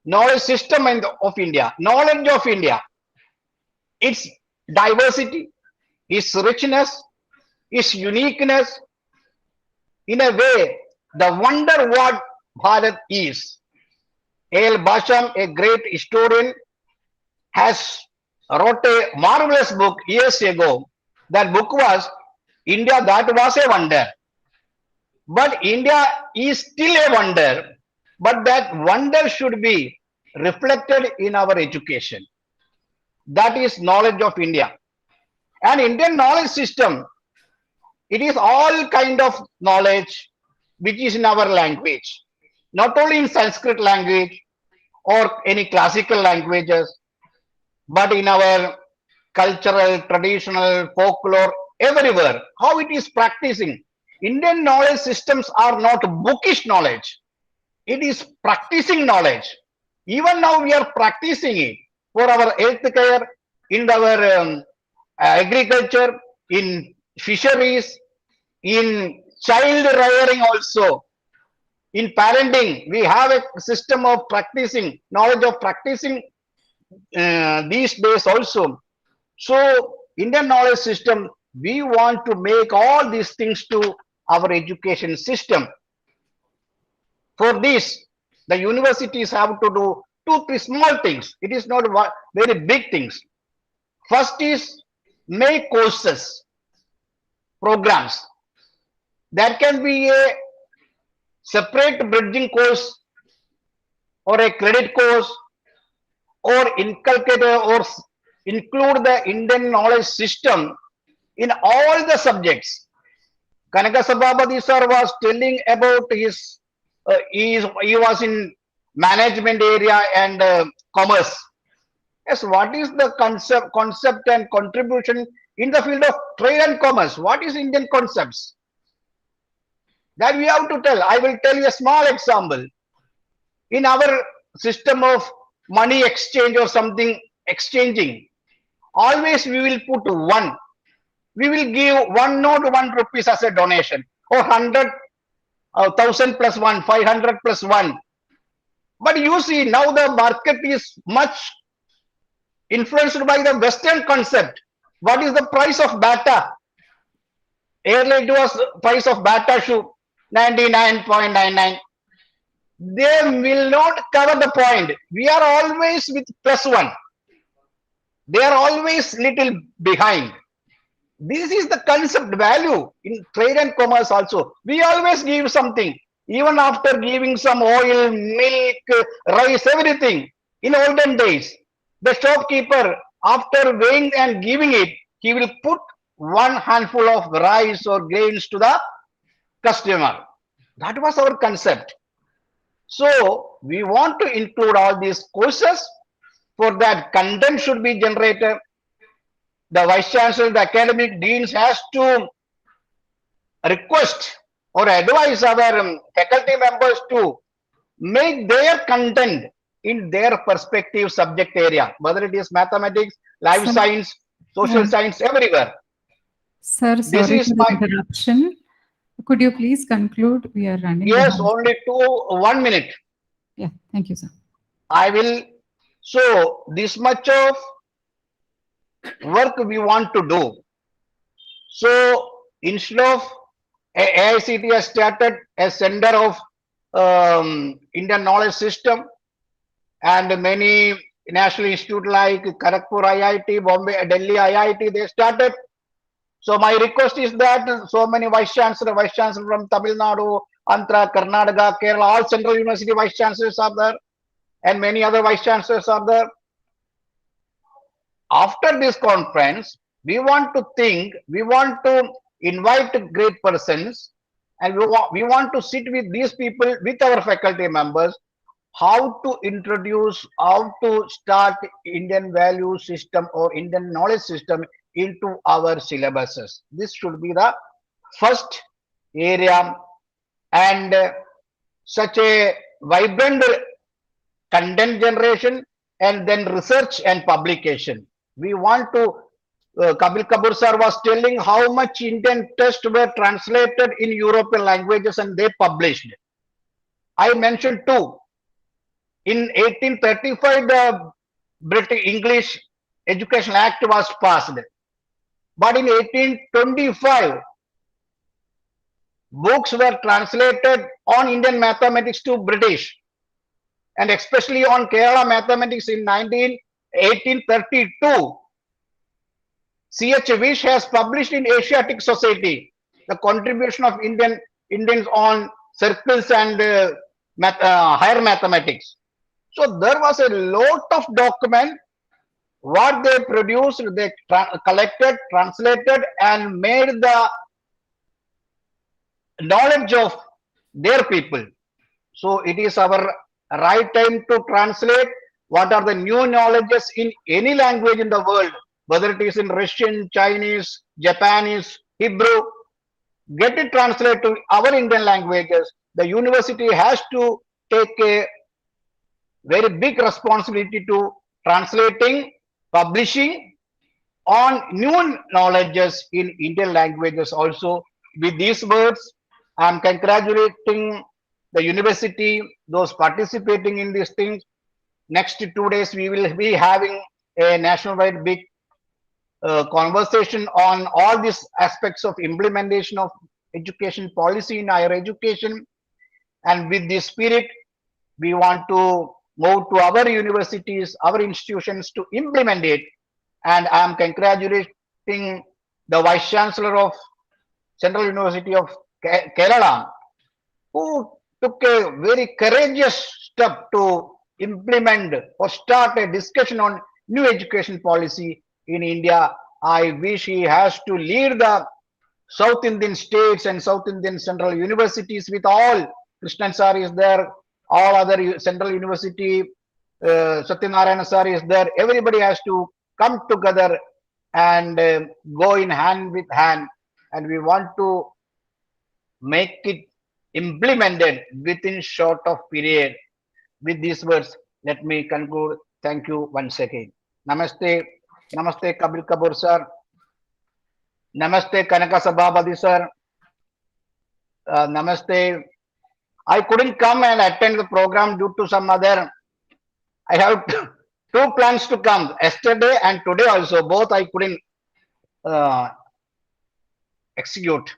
knowledge system of India, knowledge of India, its diversity, its richness, its uniqueness, in a way, the wonder what Bharat is. A.L. Basham, a great historian, has wrote a marvelous book years ago. That book was India That Was a Wonder. But India is still a wonder, but that wonder should be reflected in our education. That is knowledge of India. And Indian knowledge system, it is all kind of knowledge which is in our language, not only in Sanskrit language or any classical languages, but in our cultural, traditional, folklore, everywhere, how it is practicing. Indian knowledge systems are not bookish knowledge. It is practicing knowledge. Even now we are practicing it for our health care, in our agriculture, in fisheries, in child rearing also. In parenting, we have a system of practicing, knowledge of practicing these days also. So Indian knowledge system, we want to make all these things to our education system. For this, the universities have to do 2-3 small things. It is not very big things. First is make courses, programs. That can be a separate bridging course or a credit course, or inculcate or include the Indian knowledge system in all the subjects. Kanaka Sabhabadi sir was telling about his, he was in management area and commerce. Yes, what is the concept and contribution in the field of trade and commerce? What is Indian concepts? That we have to tell. I will tell you a small example. In our system of money exchange or something exchanging, always we will put 1. We will give 1 note 1 rupees as a donation, or 100,000 plus 1, 500 plus 1. But you see, now the market is much influenced by the Western concept. What is the price of Bata? Earlier it was price of Bata shoe, 99.99. they will not cover the point. We are always with +1. They are always little behind. This is the concept value in trade and commerce also. We always give something, even after giving some oil, milk, rice, everything. In olden days, the shopkeeper, after weighing and giving it, he will put one handful of rice or grains to the customer. That was our concept. So we want to include all these courses. For that, content should be generated. The vice chancellor, the academic deans has to request or advise our faculty members to make their content in their perspective subject area, whether it is mathematics, life Sir, science, social science, everywhere. Sir, This sorry is for the my, interruption. Could you please conclude? We are running yes, behind. only 1 minute. Yeah, thank you, sir. I will, so this much of work we want to do. So instead of AICT has started a center of Indian knowledge system, and many national institute like Kharagpur IIT, Bombay, Delhi IIT, they started. So my request is that so many vice chancellor from Tamil Nadu, Andhra, Karnataka, Kerala, all central university vice chancellors are there, and many other vice chancellors are there. After this conference, we want to think, we want to invite great persons, and we want to sit with these people, with our faculty members, how to introduce, how to start Indian value system or Indian knowledge system into our syllabuses. This should be the first area, and such a vibrant content generation and then research and publication. We want to, Kapil Kapoor sir was telling how much Indian texts were translated in European languages and they published. I mentioned two. In 1835, the British English Education Act was passed. But in 1825, books were translated on Indian mathematics to British, and especially on Kerala mathematics in 1832. C.H. Wish has published in Asiatic Society the contribution of Indians on circles and higher mathematics. So there was a lot of document what they produced, they collected, translated, and made the knowledge of their people. So it is our right time to translate what are the new knowledges in any language in the world, whether it is in Russian, Chinese, Japanese, Hebrew, get it translated to our Indian languages. The university has to take a very big responsibility to translating, publishing on new knowledges in Indian languages also. With these words, I am congratulating the university, those participating in these things. Next 2 days, we will be having a nationwide big conversation on all these aspects of implementation of education policy in higher education. And with this spirit, we want to move to our universities, our institutions to implement it. And I am congratulating the Vice Chancellor of Central University of Kerala, who took a very courageous step to implement or start a discussion on new education policy in India. I wish he has to lead the South Indian states and South Indian central universities with all. Krishnan sir is there, all other central university, Satyanarayana sir is there. Everybody has to come together and go in hand with hand, and we want to make it implemented within short of period. With these words, let me conclude. Thank you once again. Namaste. Namaste Kapil Kapoor sir. Namaste Kanaka Sabhabadi sir. Namaste. I couldn't come and attend the program due to some other. I have two plans to come, yesterday and today also. Both I couldn't execute.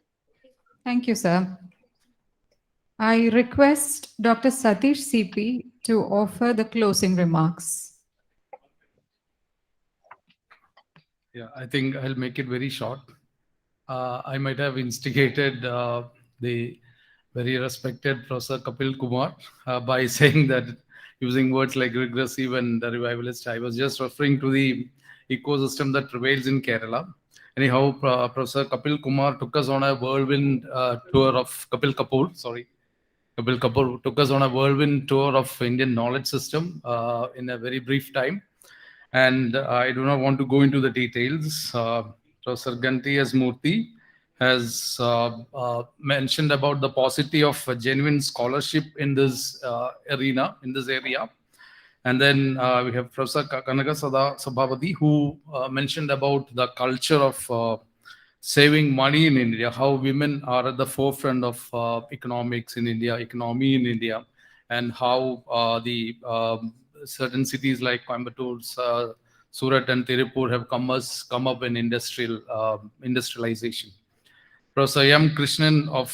Thank you, sir. I request Dr. Satish CP to offer the closing remarks. Yeah, I think I'll make it very short. I might have instigated the very respected Professor Kapil Kumar by saying that using words like regressive and revivalist, I was just referring to the ecosystem that prevails in Kerala. Anyhow, Professor Kapil Kumar took us on a whirlwind tour of Kapil Kapoor took us on a whirlwind tour of Indian knowledge system in a very brief time. And I do not want to go into the details. Professor Ganti as Murthy has mentioned about the paucity of genuine scholarship in this area. And then we have Professor Kanaga Sabhavati, who mentioned about the culture of saving money in India, how women are at the forefront of economics in India, economy in India, and how the certain cities like Coimbatore, Surat, and Tirupur have come up in industrialization. Professor M. Krishnan of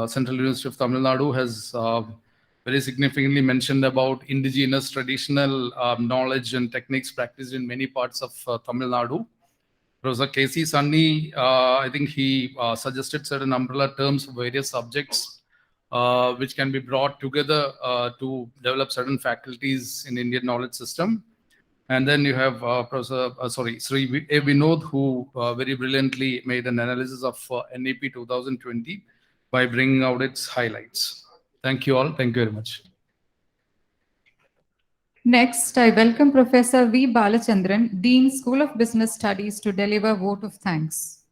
Central University of Tamil Nadu has very significantly mentioned about indigenous traditional knowledge and techniques practiced in many parts of Tamil Nadu. Professor K.C. Sunny, I think he suggested certain umbrella terms for various subjects which can be brought together to develop certain faculties in Indian knowledge system. And then you have Sri A. Vinod, who very brilliantly made an analysis of NEP 2020 by bringing out its highlights. Thank you all. Thank you very much. Next, I welcome Professor V. Balachandran, Dean, School of Business Studies, to deliver vote of thanks.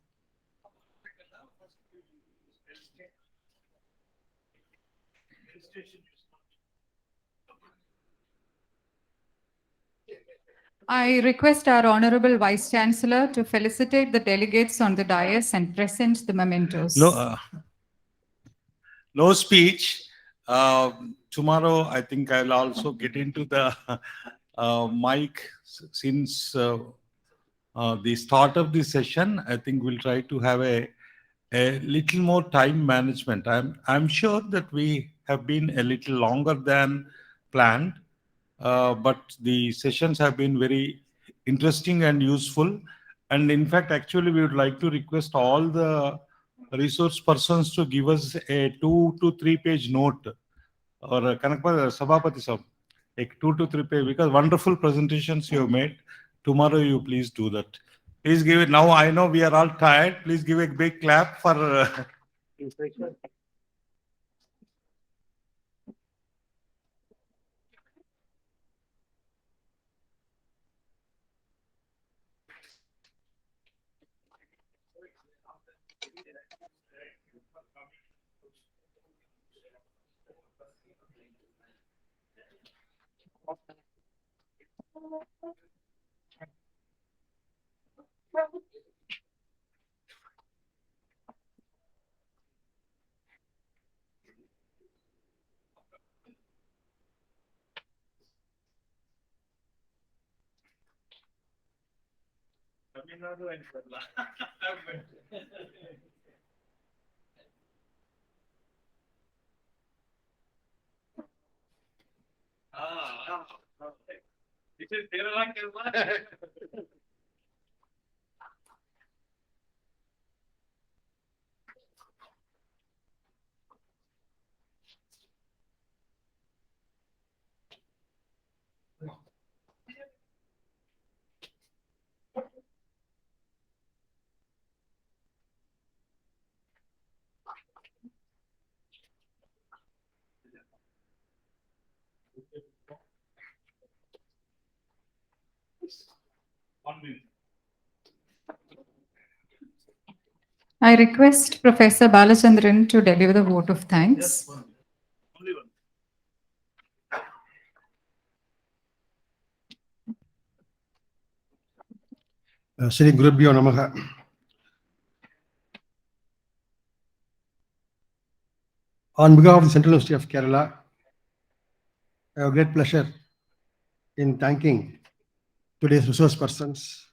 I request our Honorable Vice Chancellor to felicitate the delegates on the dais and present the mementos. No speech. Tomorrow, I think I'll also get into the mic since the start of the session. I think we'll try to have a little more time management. I'm sure that we have been a little longer than planned, but the sessions have been very interesting and useful. And in fact, actually, we would like to request all the resource persons to give us a 2 to 3 page note, or Sabhapati sir, a 2 to 3 page, because wonderful presentations you have made. Tomorrow you please do that. Please give it. Now I know we are all tired. Please give a big clap for I request Professor Balachandran to deliver the vote of thanks. Shri Gurubhyo Namaha. On behalf of the Central University of Kerala, I have great pleasure in thanking today's resource persons,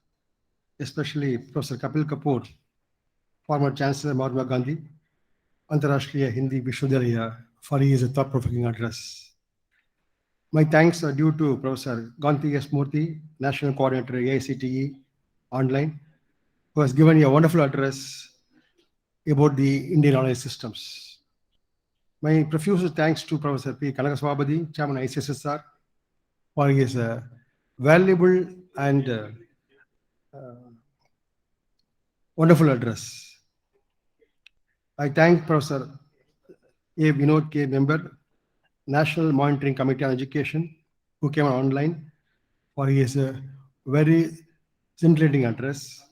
especially Professor Kapil Kapoor, former Chancellor Mahatma Gandhi, Antarashtriya Hindi Vishwavidyalaya, for his thought-provoking address. My thanks are due to Professor Ganti S. Murthy, National Coordinator AICTE Online, who has given a wonderful address about the Indian knowledge systems. My profuse thanks to Professor P. Kanagaswabadi, Chairman ICSSR, for his valuable and wonderful address. I thank Professor A. Vinod K. Member, National Monitoring Committee on Education, who came online, for his very scintillating address.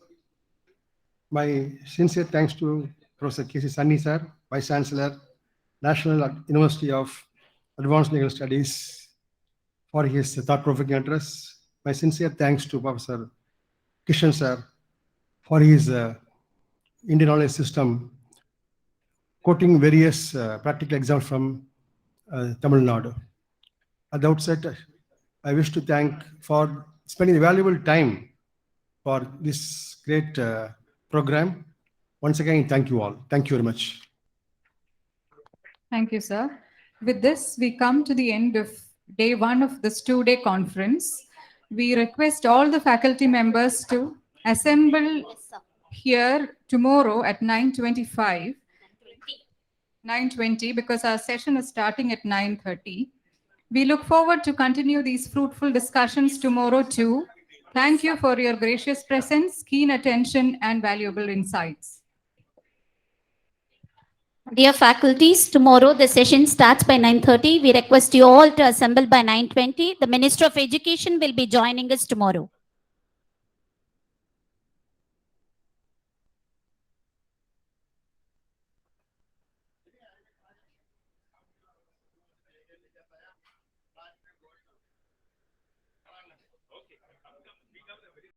My sincere thanks to Professor K.C. Sunny sir, Vice Chancellor, National University of Advanced Legal Studies, for his thought-provoking address. My sincere thanks to Professor Kishan sir for his Indian knowledge system, quoting various practical examples from Tamil Nadu. At the outset, I wish to thank for spending valuable time for this great program. Once again, thank you all. Thank you very much. Thank you, sir. With this, we come to the end of day one of this two-day conference. We request all the faculty members to assemble here tomorrow at 9:20, because our session is starting at 9:30. We look forward to continue these fruitful discussions tomorrow too. Thank you for your gracious presence, keen attention, and valuable insights. Dear faculties, tomorrow the session starts by 9:30. We request you all to assemble by 9:20. The Minister of Education will be joining us tomorrow.